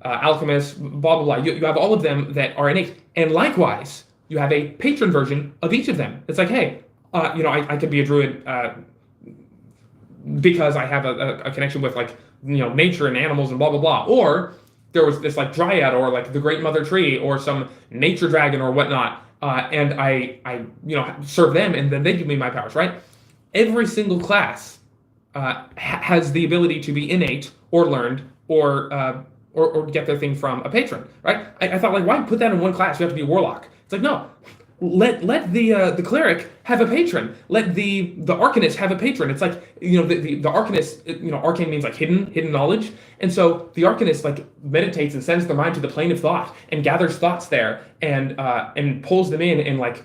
alchemist, blah, blah, blah. You have all of them that are innate. And likewise, you have a patron version of each of them. It's like, hey, I could be a druid because I have a connection with like, nature and animals and blah, blah, blah. Or there was this like dryad or like the great mother tree or some nature dragon or whatnot. And I serve them, and then they give me my powers, right? Every single class has the ability to be innate or learned or get their thing from a patron, right? I thought, like, why put that in one class? You have to be a warlock. It's like, no, let the cleric have a patron. Let the arcanist have a patron. It's like, the arcanist, arcane means like hidden knowledge. And so the arcanist like meditates and sends their mind to the plane of thought and gathers thoughts there and pulls them in and like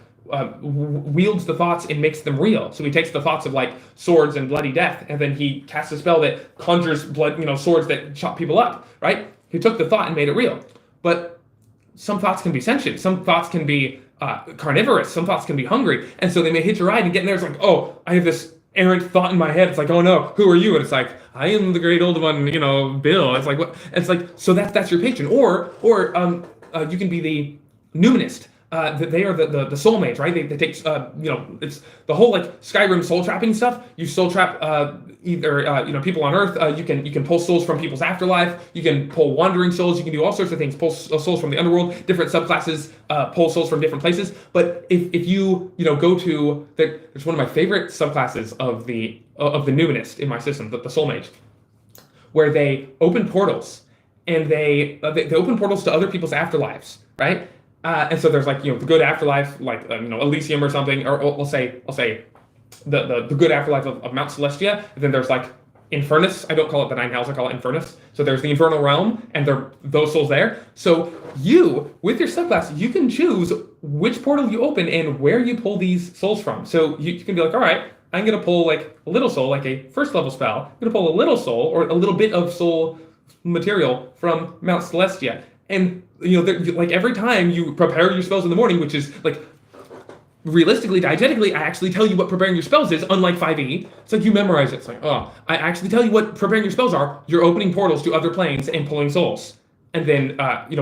wields the thoughts and makes them real. So he takes the thoughts of like swords and bloody death, and then he casts a spell that conjures blood, swords that chop people up, right? He took the thought and made it real. But some thoughts can be sentient. Some thoughts can be carnivorous. Some thoughts can be hungry. And so they may hitch a ride and get in there. It's like, oh, I have this errant thought in my head. It's like, oh no, who are you? And it's like, I am the great old one, Bill. It's like, what? And it's like, so that's your patron. Or you can be the numinist. They are the soul mage, right? They take, it's the whole like Skyrim soul trapping stuff. You soul trap either people on Earth. You can pull souls from people's afterlife. You can pull wandering souls. You can do all sorts of things. Pull souls from the underworld. Different subclasses pull souls from different places. But if you go to there's one of my favorite subclasses of the numinist in my system, the soul mage, where they open portals and they open portals to other people's afterlives, right? And so there's like, the good afterlife, like, Elysium or something, or I'll say the good afterlife of Mount Celestia. And then there's like Infernus. I don't call it the Nine Hells, I call it Infernus. So there's the Infernal Realm, and there are those souls there. So you, with your subclass, you can choose which portal you open and where you pull these souls from. So you can be like, all right, I'm going to pull like a little soul, like a first level spell. I'm going to pull a little soul or a little bit of soul material from Mount Celestia. And like every time you prepare your spells in the morning, which is like realistically, diegetically, I actually tell you what preparing your spells is, unlike 5e. It's like you memorize it. It's like, oh, I actually tell you what preparing your spells are. You're opening portals to other planes and pulling souls. and then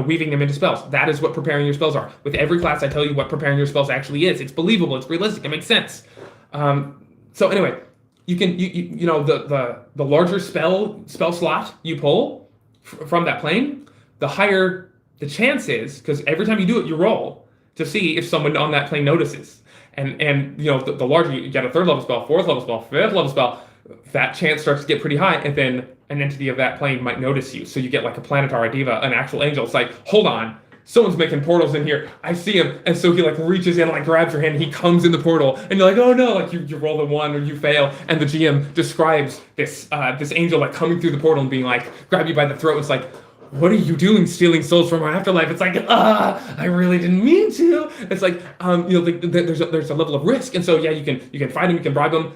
weaving them into spells. That is what preparing your spells are. With every class, I tell you what preparing your spells actually is. It's believable. It's realistic. It makes sense. So anyway, you can the larger spell slot you pull from that plane, the higher the chance is, because every time you do it, you roll to see if someone on that plane notices. And the larger you get, a 3rd level spell, 4th level spell, 5th level spell, that chance starts to get pretty high, and then an entity of that plane might notice you. So you get like a planetary diva, an actual angel. It's like, hold on, someone's making portals in here. I see him. And so he like reaches in, like grabs your hand, he comes in the portal, and you're like, oh no, like you roll a 1 or you fail, and the GM describes this angel like coming through the portal and being like, grab you by the throat. It's like, what are you doing stealing souls from our afterlife? It's like, I really didn't mean to. It's like, there's a level of risk. And so, yeah, you can fight them, you can bribe them.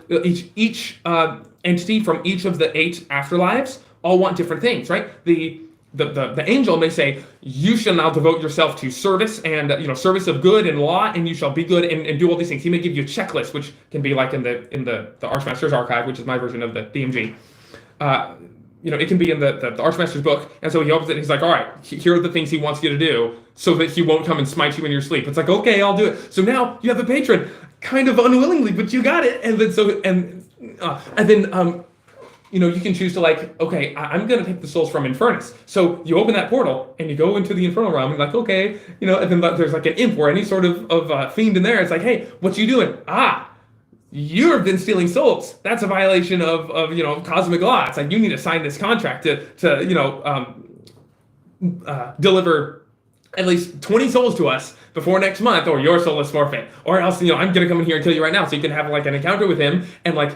Each entity from each of the 8 afterlives all want different things, right? The angel may say, you shall now devote yourself to service and, service of good and law, and you shall be good and do all these things. He may give you a checklist, which can be like in the Archmaster's Archive, which is my version of the DMG. It can be in the Archmaster's book, and so he opens it and he's like, all right, here are the things he wants you to do so that he won't come and smite you in your sleep. It's like, okay, I'll do it. So now you have a patron, kind of unwillingly, but you got it. And then you can choose to like, okay, I'm going to take the souls from Infernus. So you open that portal and you go into the infernal realm and like, okay, and then there's like an imp or any sort of fiend in there. It's like, hey, what you doing? You've been stealing souls. That's a violation of cosmic law. It's like, you need to sign this contract to deliver at least 20 souls to us before next month, or your soul is forfeit. Or else, I'm gonna come in here and kill you right now. So you can have like an encounter with him and like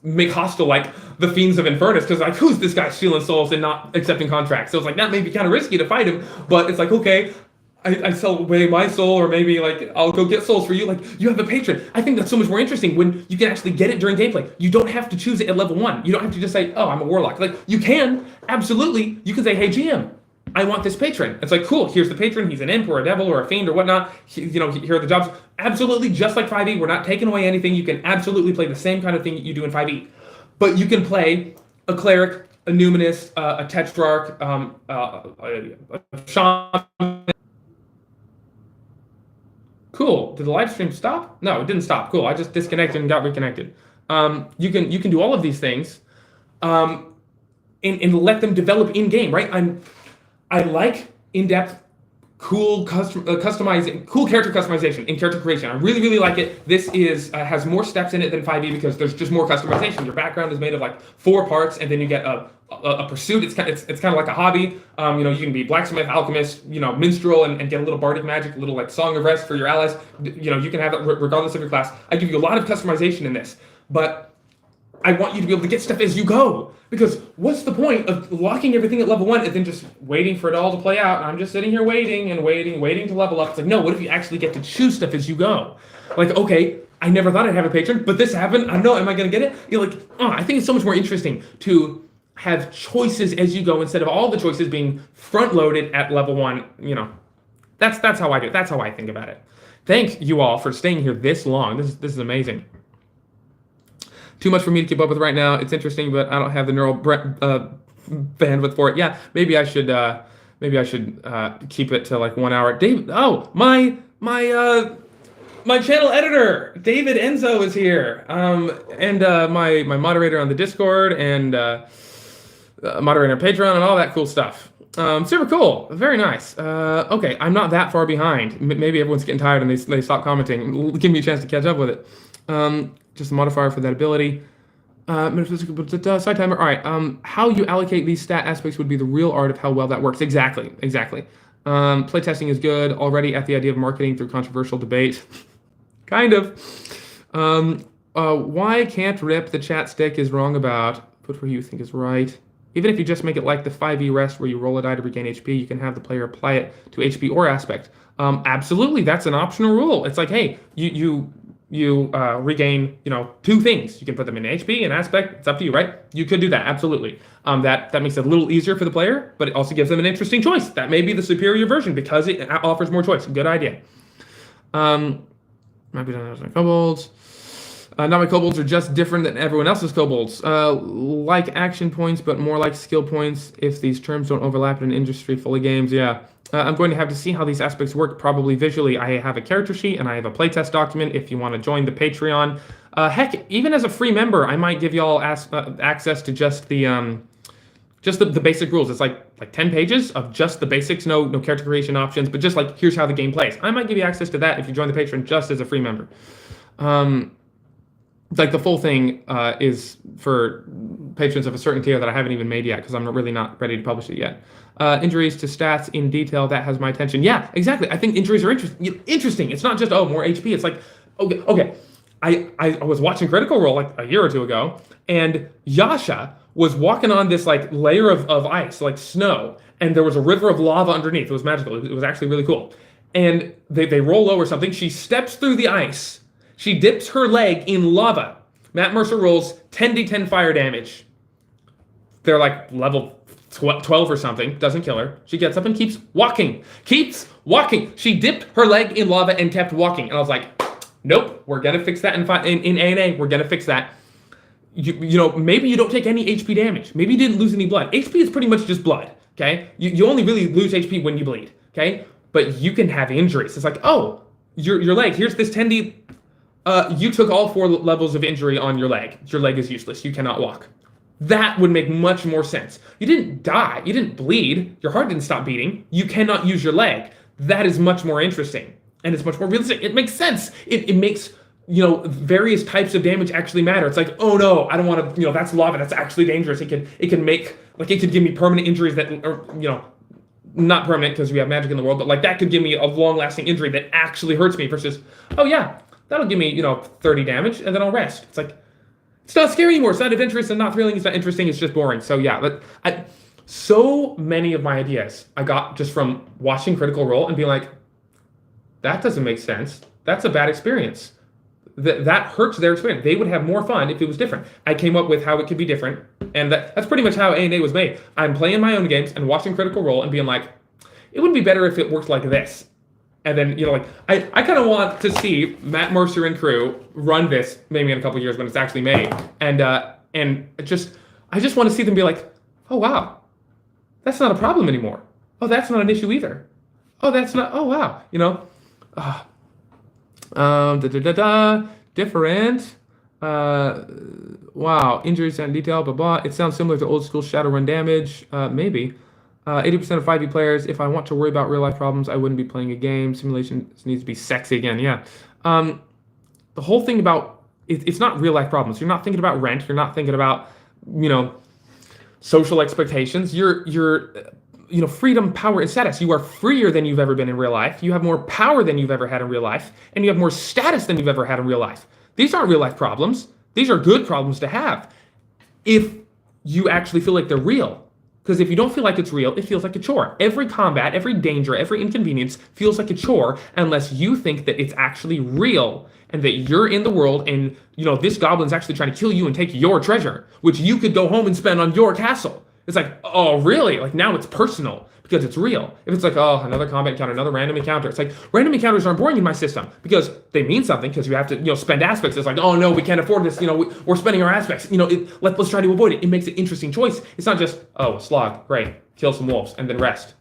make hostile like the fiends of Infernus, because like, who's this guy stealing souls and not accepting contracts? So it's like, that may be kind of risky to fight him, but it's like, okay, I sell away my soul, or maybe like I'll go get souls for you. Like, you have a patron. I think that's so much more interesting when you can actually get it during gameplay. You don't have to choose it at level 1. You don't have to just say, oh, I'm a warlock. Like, you can, absolutely. You can say, hey, GM, I want this patron. It's like, cool, here's the patron. He's an imp or a devil or a fiend or whatnot. Here are the jobs. Absolutely, just like 5e. We're not taking away anything. You can absolutely play the same kind of thing you do in 5e. But you can play a cleric, a numinist, a tetrarch, a shaman. Cool. Did the live stream stop? No, it didn't stop. Cool. I just disconnected and got reconnected. You can do all of these things, and let them develop in game. Right. I like in-depth, cool cool character customization and character creation. I really, really like it. This has more steps in it than 5e because there's just more customization. Your background is made of like 4 parts, and then you get a pursuit. It's kind of like a hobby. You can be blacksmith, alchemist, minstrel, and get a little bardic magic, a little like song of rest for your allies. You can have it regardless of your class. I give you a lot of customization in this, but I want you to be able to get stuff as you go. Because what's the point of locking everything at level 1 and then just waiting for it all to play out? And I'm just sitting here waiting to level up. It's like, no, what if you actually get to choose stuff as you go? Like, okay, I never thought I'd have a patron, but this happened. I know, am I going to get it? You're like, I think it's so much more interesting to have choices as you go instead of all the choices being front-loaded at level 1. That's how I do it. That's how I think about it. Thank you all for staying here this long. This is amazing. Too much for me to keep up with right now. It's interesting, but I don't have the neural bandwidth for it. Yeah, maybe I should keep it to like 1 hour. Dave, my channel editor, David Enzo, is here, and my moderator on the Discord, and moderator on Patreon, and all that cool stuff. Super cool, very nice. Okay, I'm not that far behind. Maybe everyone's getting tired and they stop commenting. Give me a chance to catch up with it. Just a modifier for that ability. Side timer. All right. How you allocate these stat aspects would be the real art of how well that works. Exactly. Playtesting is good. Already at the idea of marketing through controversial debate. Kind of. Why can't rip the chat stick is wrong about? Put where you think is right. Even if you just make it like the 5e rest where you roll a die to regain HP, you can have the player apply it to HP or aspect. Absolutely. That's an optional rule. It's like, hey, you regain, 2 things. You can put them in HP and aspect. It's up to you, right? You could do that, absolutely. That makes it a little easier for the player, but it also gives them an interesting choice. That may be the superior version because it offers more choice. Good idea. Might be done as kobolds. Now my kobolds are just different than everyone else's kobolds. Like action points, but more like skill points if these terms don't overlap in an industry full of games. Yeah. I'm going to have to see how these aspects work, probably visually. I have a character sheet and I have a playtest document if you want to join the Patreon. Heck, even as a free member, I might give you all access to just the basic rules. It's like 10 pages of just the basics, no character creation options, but just like, here's how the game plays. I might give you access to that if you join the Patreon just as a free member. Like the full thing is for patrons of a certain tier that I haven't even made yet because I'm really not ready to publish it yet. Injuries to stats in detail, that has my attention. Yeah, exactly. I think injuries are interesting. It's not just, oh, more HP. It's like, okay. I was watching Critical Role like a year or two ago, and Yasha was walking on this like layer of ice, like snow, and there was a river of lava underneath. It was magical. It was actually really cool. And they roll low or something. She steps through the ice. She dips her leg in lava. Matt Mercer rolls 10d10 fire damage. They're like level 12 or something. Doesn't kill her. She gets up and keeps walking. She dipped her leg in lava and kept walking. And I was like, nope, we're going to fix that in A&A. We're going to fix that. You know, maybe you don't take any HP damage. Maybe you didn't lose any blood. HP is pretty much just blood, okay? You only really lose HP when you bleed, okay? But you can have injuries. It's like, oh, your leg, here's this 10d. You took all 4 levels of injury on your leg. Your leg is useless. You cannot walk. That would make much more sense. You didn't die. You didn't bleed. Your heart didn't stop beating. You cannot use your leg. That is much more interesting. And it's much more realistic. It makes sense. It makes, various types of damage actually matter. It's like, oh no, I don't want to, that's lava. That's actually dangerous. It can make, like, it could give me permanent injuries that are, not permanent because we have magic in the world, but like that could give me a long-lasting injury that actually hurts me versus, oh yeah, that'll give me, 30 damage and then I'll rest. It's like, it's not scary anymore. It's not adventurous and not thrilling. It's not interesting. It's just boring. So yeah, but so many of my ideas I got just from watching Critical Role and being like, that doesn't make sense. That's a bad experience. That hurts their experience. They would have more fun if it was different. I came up with how it could be different, and that's pretty much how A&A was made. I'm playing my own games and watching Critical Role and being like, it would be better if it worked like this. And then, I kind of want to see Matt Mercer and crew run this maybe in a couple of years when it's actually made. And I just want to see them be like, oh, wow, that's not a problem anymore. Oh, that's not an issue either. Oh, that's not, oh, wow, different. Wow, injuries and detail, blah, blah. It sounds similar to old school Shadowrun damage, maybe. 80% of 5e players, if I want to worry about real life problems, I wouldn't be playing a game. Simulation needs to be sexy again, yeah. The whole thing about, it's not real life problems. You're not thinking about rent. You're not thinking about, social expectations. You're freedom, power, and status. You are freer than you've ever been in real life. You have more power than you've ever had in real life. And you have more status than you've ever had in real life. These aren't real life problems. These are good problems to have if you actually feel like they're real. Because if you don't feel like it's real, it feels like a chore. Every combat, every danger, every inconvenience feels like a chore unless you think that it's actually real and that you're in the world and, this goblin's actually trying to kill you and take your treasure, which you could go home and spend on your castle. It's like, oh, really? Like, now it's personal because it's real. If it's like, oh, another combat encounter, another random encounter. It's like, random encounters aren't boring in my system because they mean something because you have to, spend aspects. It's like, oh, no, we can't afford this. We're spending our aspects. Let's try to avoid it. It makes an interesting choice. It's not just, oh, slog, great, kill some wolves, and then rest.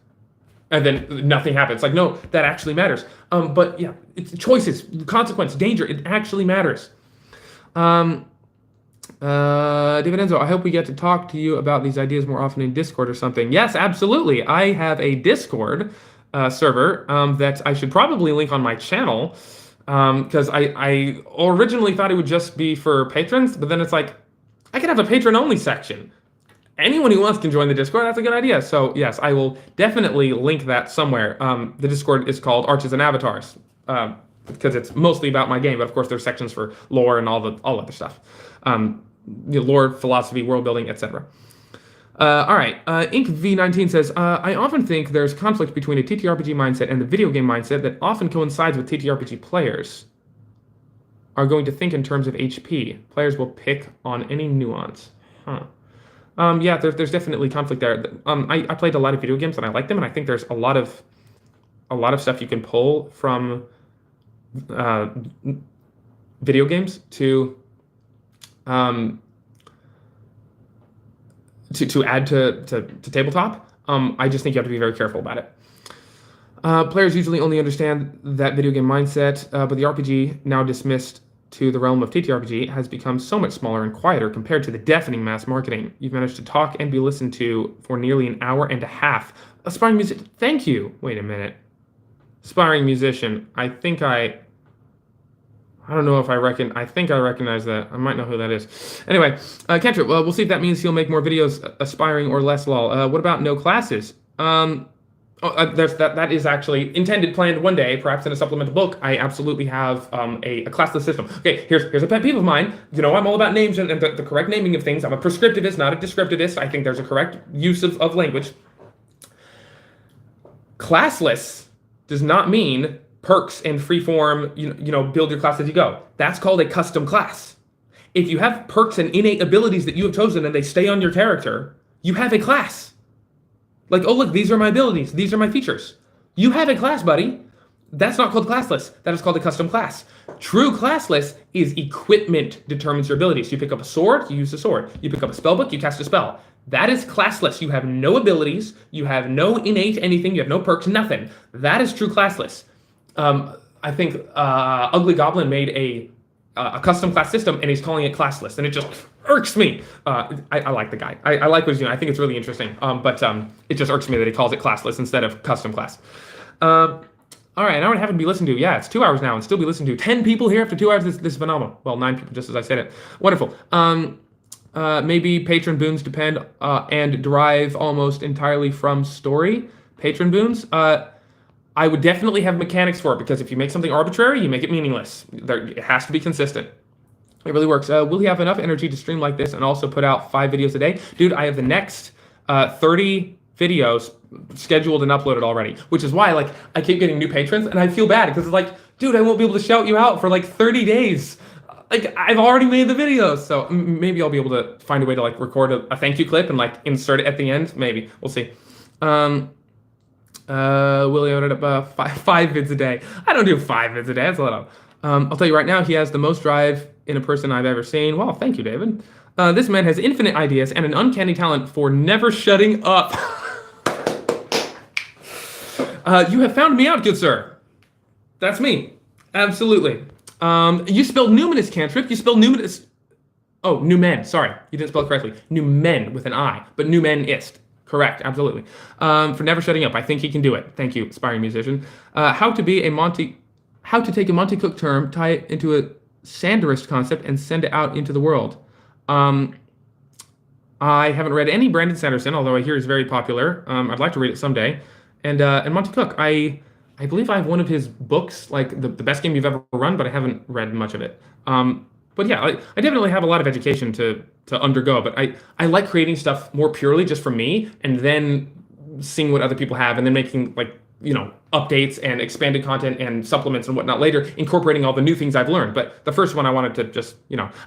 And then nothing happens. Like, no, that actually matters. But yeah, it's choices, consequence, danger. It actually matters. David Enzo, I hope we get to talk to you about these ideas more often in Discord or something. Yes, absolutely. I have a Discord server that I should probably link on my channel because I originally thought it would just be for patrons, but then it's like, I could have a patron-only section. Anyone who wants can join the Discord. That's a good idea. So yes, I will definitely link that somewhere. The Discord is called Arches and Avatars because it's mostly about my game, but of course there's sections for lore and all other stuff. Lore, philosophy, world building, etc. All right. Ink V19 says, I often think there's conflict between a TTRPG mindset and the video game mindset that often coincides with TTRPG players are going to think in terms of HP. Players will pick on any nuance. Yeah, there's definitely conflict there. I played a lot of video games and I like them, and I think there's a lot of stuff you can pull from video games to um, to add to tabletop. I just think you have to be very careful about it. Players usually only understand that video game mindset, but the RPG, now dismissed to the realm of TTRPG, has become so much smaller and quieter compared to the deafening mass marketing. You've managed to talk and be listened to for nearly an hour and a half. Aspiring musician, thank you. Wait a minute. Aspiring musician, I don't know if I think I recognize that. I might know who that is. Anyway, Kentrip, we'll see if that means he'll make more videos, aspiring or less, lol. What about no classes? That is actually intended, planned one day, perhaps in a supplemental book. I absolutely have a classless system. Okay, here's a pet peeve of mine. You know, I'm all about names and the correct naming of things. I'm a prescriptivist, not a descriptivist. I think there's a correct use of language. Classless does not mean perks and freeform, build your class as you go. That's called a custom class. If you have perks and innate abilities that you have chosen and they stay on your character, you have a class. Like, oh, look, these are my abilities. These are my features. You have a class, buddy. That's not called classless. That is called a custom class. True classless is equipment determines your abilities. You pick up a sword, you use the sword. You pick up a spellbook, you cast a spell. That is classless. You have no abilities. You have no innate anything. You have no perks, nothing. That is true classless. I think Ugly Goblin made a custom class system, and he's calling it classless, and it just irks me. I like the guy. I like what he's doing. I think it's really interesting. But it just irks me that he calls it classless instead of custom class. All right, an hour and a half to be listened to. Yeah, it's 2 hours now and still be listened to. 10 people here after 2 hours. This is phenomenal. Well, 9 people, just as I said it. Wonderful. Maybe patron boons depend and derive almost entirely from story. Patron boons. I would definitely have mechanics for it, because if you make something arbitrary, you make it meaningless. It has to be consistent. It really works. Will he have enough energy to stream like this and also put out 5 videos a day? Dude, I have the next 30 videos scheduled and uploaded already, which is why I keep getting new patrons, and I feel bad because it's like, dude, I won't be able to shout you out for 30 days. I've already made the videos, so maybe I'll be able to find a way to record a thank you clip and insert it at the end. Maybe we'll see. Willie ordered up 5 vids a day. I don't do 5 vids a day. That's a lot of. I'll tell you right now, he has the most drive in a person I've ever seen. Wow, thank you, David. This man has infinite ideas and an uncanny talent for never shutting up. You have found me out, good sir. That's me. Absolutely. You spelled numinous, Cantrip. You spelled numinous. Oh, numen. Sorry, you didn't spell it correctly. Numen with an I, but numenist. Correct, absolutely. For never shutting up, I think he can do it. Thank you, aspiring musician. How to take a Monty Cook term, tie it into a Sanderist concept, and send it out into the world. I haven't read any Brandon Sanderson, although I hear he's very popular. I'd like to read it someday. And Monty Cook, I believe I have one of his books, the best game you've ever run, but I haven't read much of it. But yeah, I definitely have a lot of education to undergo, but I like creating stuff more purely just for me, and then seeing what other people have, and then making updates and expanded content and supplements and whatnot later, incorporating all the new things I've learned. But the first one I wanted to just,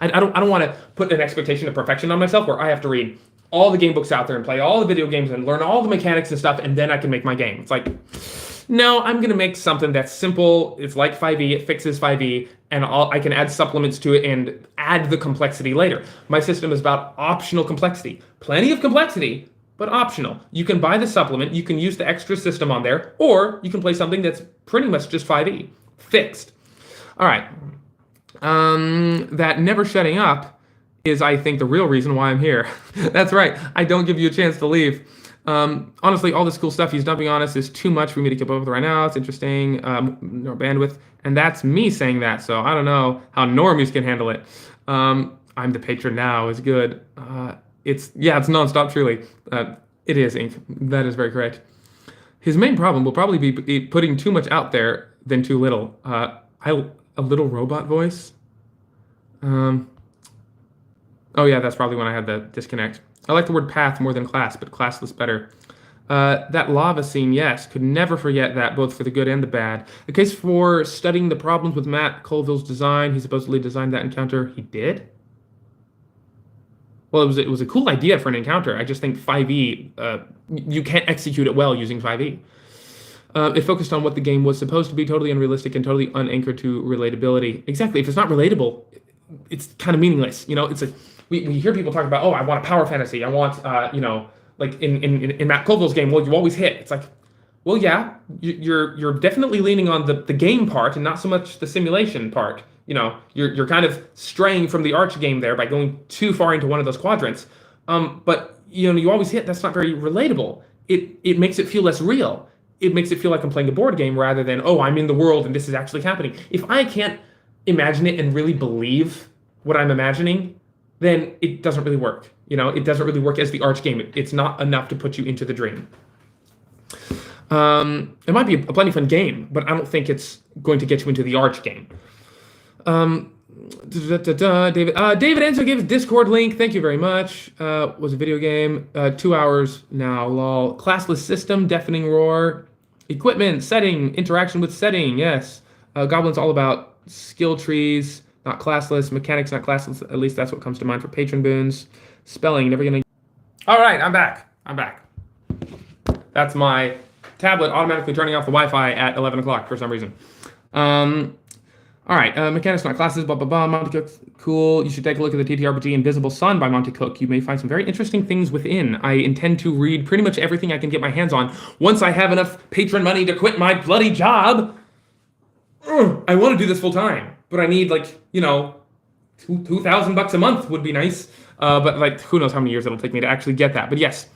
I don't want to put an expectation of perfection on myself where I have to read all the game books out there and play all the video games and learn all the mechanics and stuff, and then I can make my game. It's like, no, I'm going to make something that's simple. It's like 5e, it fixes 5e, and I can add supplements to it and add the complexity later. My system is about optional complexity. Plenty of complexity, but optional. You can buy the supplement, you can use the extra system on there, or you can play something that's pretty much just 5e. Fixed. All right. That never shutting up is, I think, the real reason why I'm here. That's right. I don't give you a chance to leave. Honestly, all this cool stuff he's dumping on us is too much for me to keep up with right now. It's interesting, no bandwidth, and that's me saying that, so I don't know how normies can handle it. I'm the patron now is good. It's nonstop, truly. It is, Inc. That is very correct. His main problem will probably be putting too much out there than too little. A little robot voice? Oh yeah, that's probably when I had the disconnect. I like the word path more than class, but classless better. That lava scene, yes, could never forget that, both for the good and the bad. The case for studying the problems with Matt Colville's design, he supposedly designed that encounter. He did? Well, it was a cool idea for an encounter. I just think 5e, you can't execute it well using 5e. It focused on what the game was supposed to be, totally unrealistic and totally unanchored to relatability. Exactly, if it's not relatable, it's kind of meaningless. It's like we hear people talk about, oh, I want a power fantasy. I want, like in Matt Colville's game, well, you always hit. It's like, well, yeah, you're definitely leaning on the game part and not so much the simulation part. You're kind of straying from the Arch game there by going too far into one of those quadrants. But you always hit. That's not very relatable. It makes it feel less real. It makes it feel like I'm playing a board game rather than, oh, I'm in the world and this is actually happening. If I can't imagine it and really believe what I'm imagining, then it doesn't really work. It doesn't really work as the Arch game. It's not enough to put you into the dream. It might be a plenty fun game, but I don't think it's going to get you into the Arch game. David Enzo gave us Discord link. Thank you very much. Was a video game. 2 hours now. Lol. Classless system. Deafening roar. Equipment. Setting. Interaction with setting. Yes. Goblin's all about skill trees. Not classless. Mechanics. Not classless. At least that's what comes to mind for patron boons. Spelling. Never gonna. All right. I'm back. That's my tablet automatically turning off the Wi-Fi at 11 o'clock for some reason. All right, mechanics, not classes, blah, blah, blah. Monty Cook, cool. You should take a look at the TTRPG Invisible Sun by Monty Cook. You may find some very interesting things within. I intend to read pretty much everything I can get my hands on once I have enough patron money to quit my bloody job. I want to do this full time, but I need $2,000 a month would be nice. But who knows how many years it'll take me to actually get that. But yes,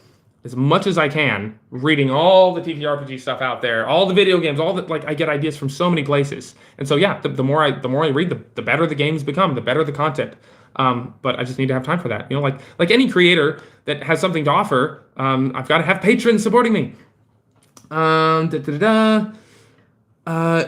as much as I can, reading all the TTRPG stuff out there, all the video games, I get ideas from so many places. And so yeah, the more I read, the better the games become, the better the content. But I just need to have time for that. Like any creator that has something to offer, I've got to have patrons supporting me.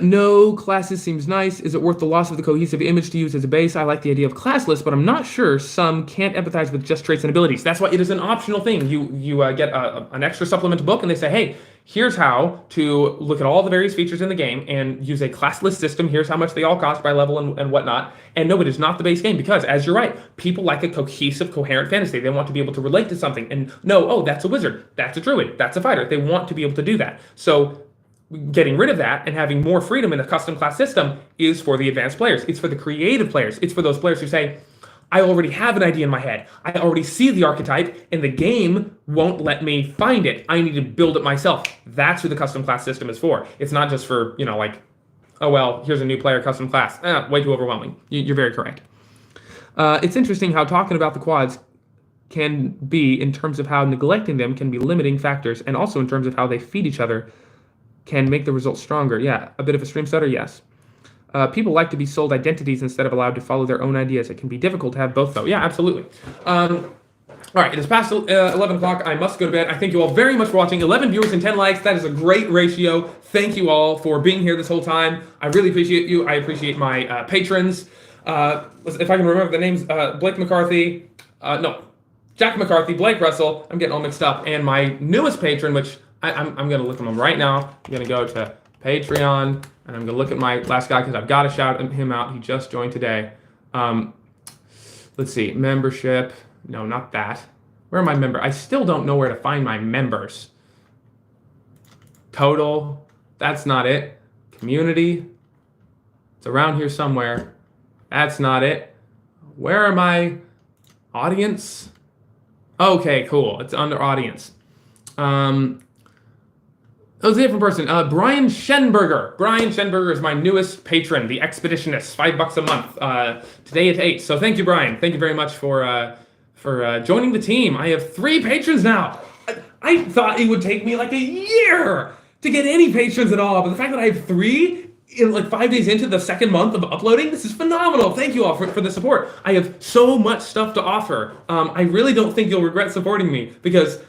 No, classes seems nice. Is it worth the loss of the cohesive image to use as a base? I like the idea of classless, but I'm not sure some can't empathize with just traits and abilities. That's why it is an optional thing. You get an extra supplemental book, and they say, hey, here's how to look at all the various features in the game and use a classless system. Here's how much they all cost by level and whatnot. And no, it is not the base game because, as you're right, people like a cohesive, coherent fantasy. They want to be able to relate to something and know, oh, that's a wizard, that's a druid, that's a fighter. They want to be able to do that. So getting rid of that and having more freedom in a custom class system is for the advanced players. It's for the creative players. It's for those players who say, I already have an idea in my head. I already see the archetype, and the game won't let me find it. I need to build it myself. That's who the custom class system is for. It's not just for, oh, well, here's a new player custom class. Way too overwhelming. You're very correct. It's interesting how talking about the quads can be in terms of how neglecting them can be limiting factors, and also in terms of how they feed each other can make the results stronger. Yeah, a bit of a stream stutter, yes. People like to be sold identities instead of allowed to follow their own ideas. It can be difficult to have both, though. Yeah, absolutely. All right, it is past 11 o'clock. I must go to bed. I thank you all very much for watching. 11 viewers and 10 likes. That is a great ratio. Thank you all for being here this whole time. I really appreciate you. I appreciate my patrons. If I can remember the names, Blake McCarthy. Jack McCarthy, Blake Russell. I'm getting all mixed up. And my newest patron, which I'm going to look at him right now. I'm going to go to Patreon, and I'm going to look at my last guy because I've got to shout him out. He just joined today. Let's see. Membership. No, not that. Where are my members? I still don't know where to find my members. Total. That's not it. Community. It's around here somewhere. That's not it. Where are my audience? Okay, cool. It's under audience. That was a different person. Brian Schenberger. Brian Schenberger is my newest patron, the Expeditionist, $5 a month. Today at 8. So thank you, Brian. Thank you very much for joining the team. I have 3 patrons now. I thought it would take me like a year to get any patrons at all, but the fact that I have 3 in 5 days into the second month of uploading, this is phenomenal. Thank you all for the support. I have so much stuff to offer. I really don't think you'll regret supporting me because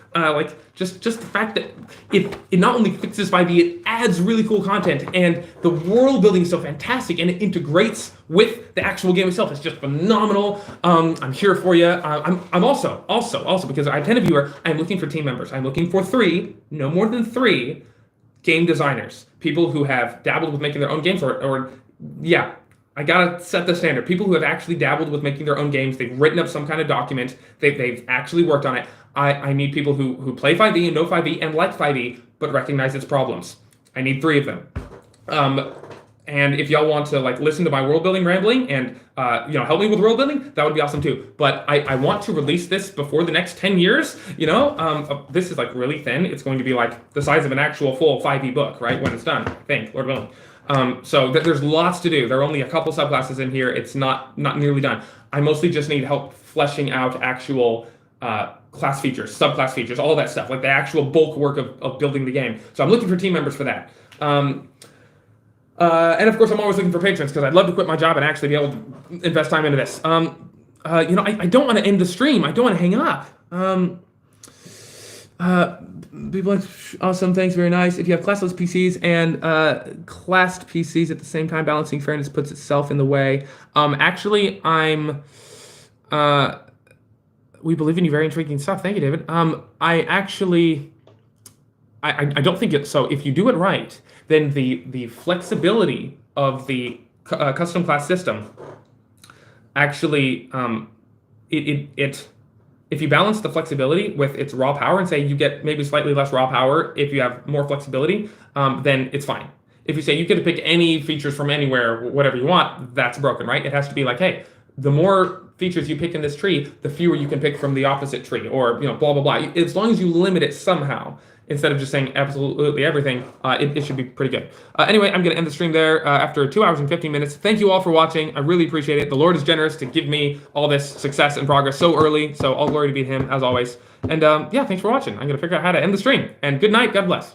just the fact that it not only fixes 5e, it adds really cool content, and the world building is so fantastic, and it integrates with the actual game itself. It's just phenomenal. I'm here for you. I'm also because I have 10 of you, I'm looking for team members. I'm looking for 3, no more than 3 game designers, people who have dabbled with making their own games, I gotta set the standard. People who have actually dabbled with making their own games, they've written up some kind of document, they've actually worked on it. I need people who play 5e and know 5e and like 5e, but recognize its problems. I need 3 of them. And if y'all want to like listen to my world building rambling and help me with world building, that would be awesome too. But I want to release this before the next 10 years. This is like really thin. It's going to be like the size of an actual full 5e book, right? When it's done, I think, Lord willing. So there's lots to do. There are only a couple subclasses in here. It's not nearly done. I mostly just need help fleshing out actual class features, subclass features, all that stuff, like the actual bulk work of building the game. So I'm looking for team members for that. And of course, I'm always looking for patrons because I'd love to quit my job and actually be able to invest time into this. I don't want to end the stream. I don't want to hang up. People like, awesome, thanks, very nice. If you have classless PCs and classed PCs at the same time, balancing fairness puts itself in the way. We believe in you, very intriguing stuff. Thank you, David. I don't think it. So if you do it right, then the flexibility of the custom class system actually if you balance the flexibility with its raw power and say you get maybe slightly less raw power if you have more flexibility, then it's fine. If you say you get to pick any features from anywhere, whatever you want, that's broken, right? It has to be like, hey, the more features you pick in this tree, the fewer you can pick from the opposite tree, or blah blah blah. As long as you limit it somehow, instead of just saying absolutely everything, it should be pretty good. Anyway, I'm going to end the stream there after 2 hours and 15 minutes. Thank you all for watching. I really appreciate it. The Lord is generous to give me all this success and progress so early. So all glory to be to him, as always. And yeah, thanks for watching. I'm going to figure out how to end the stream. And good night. God bless.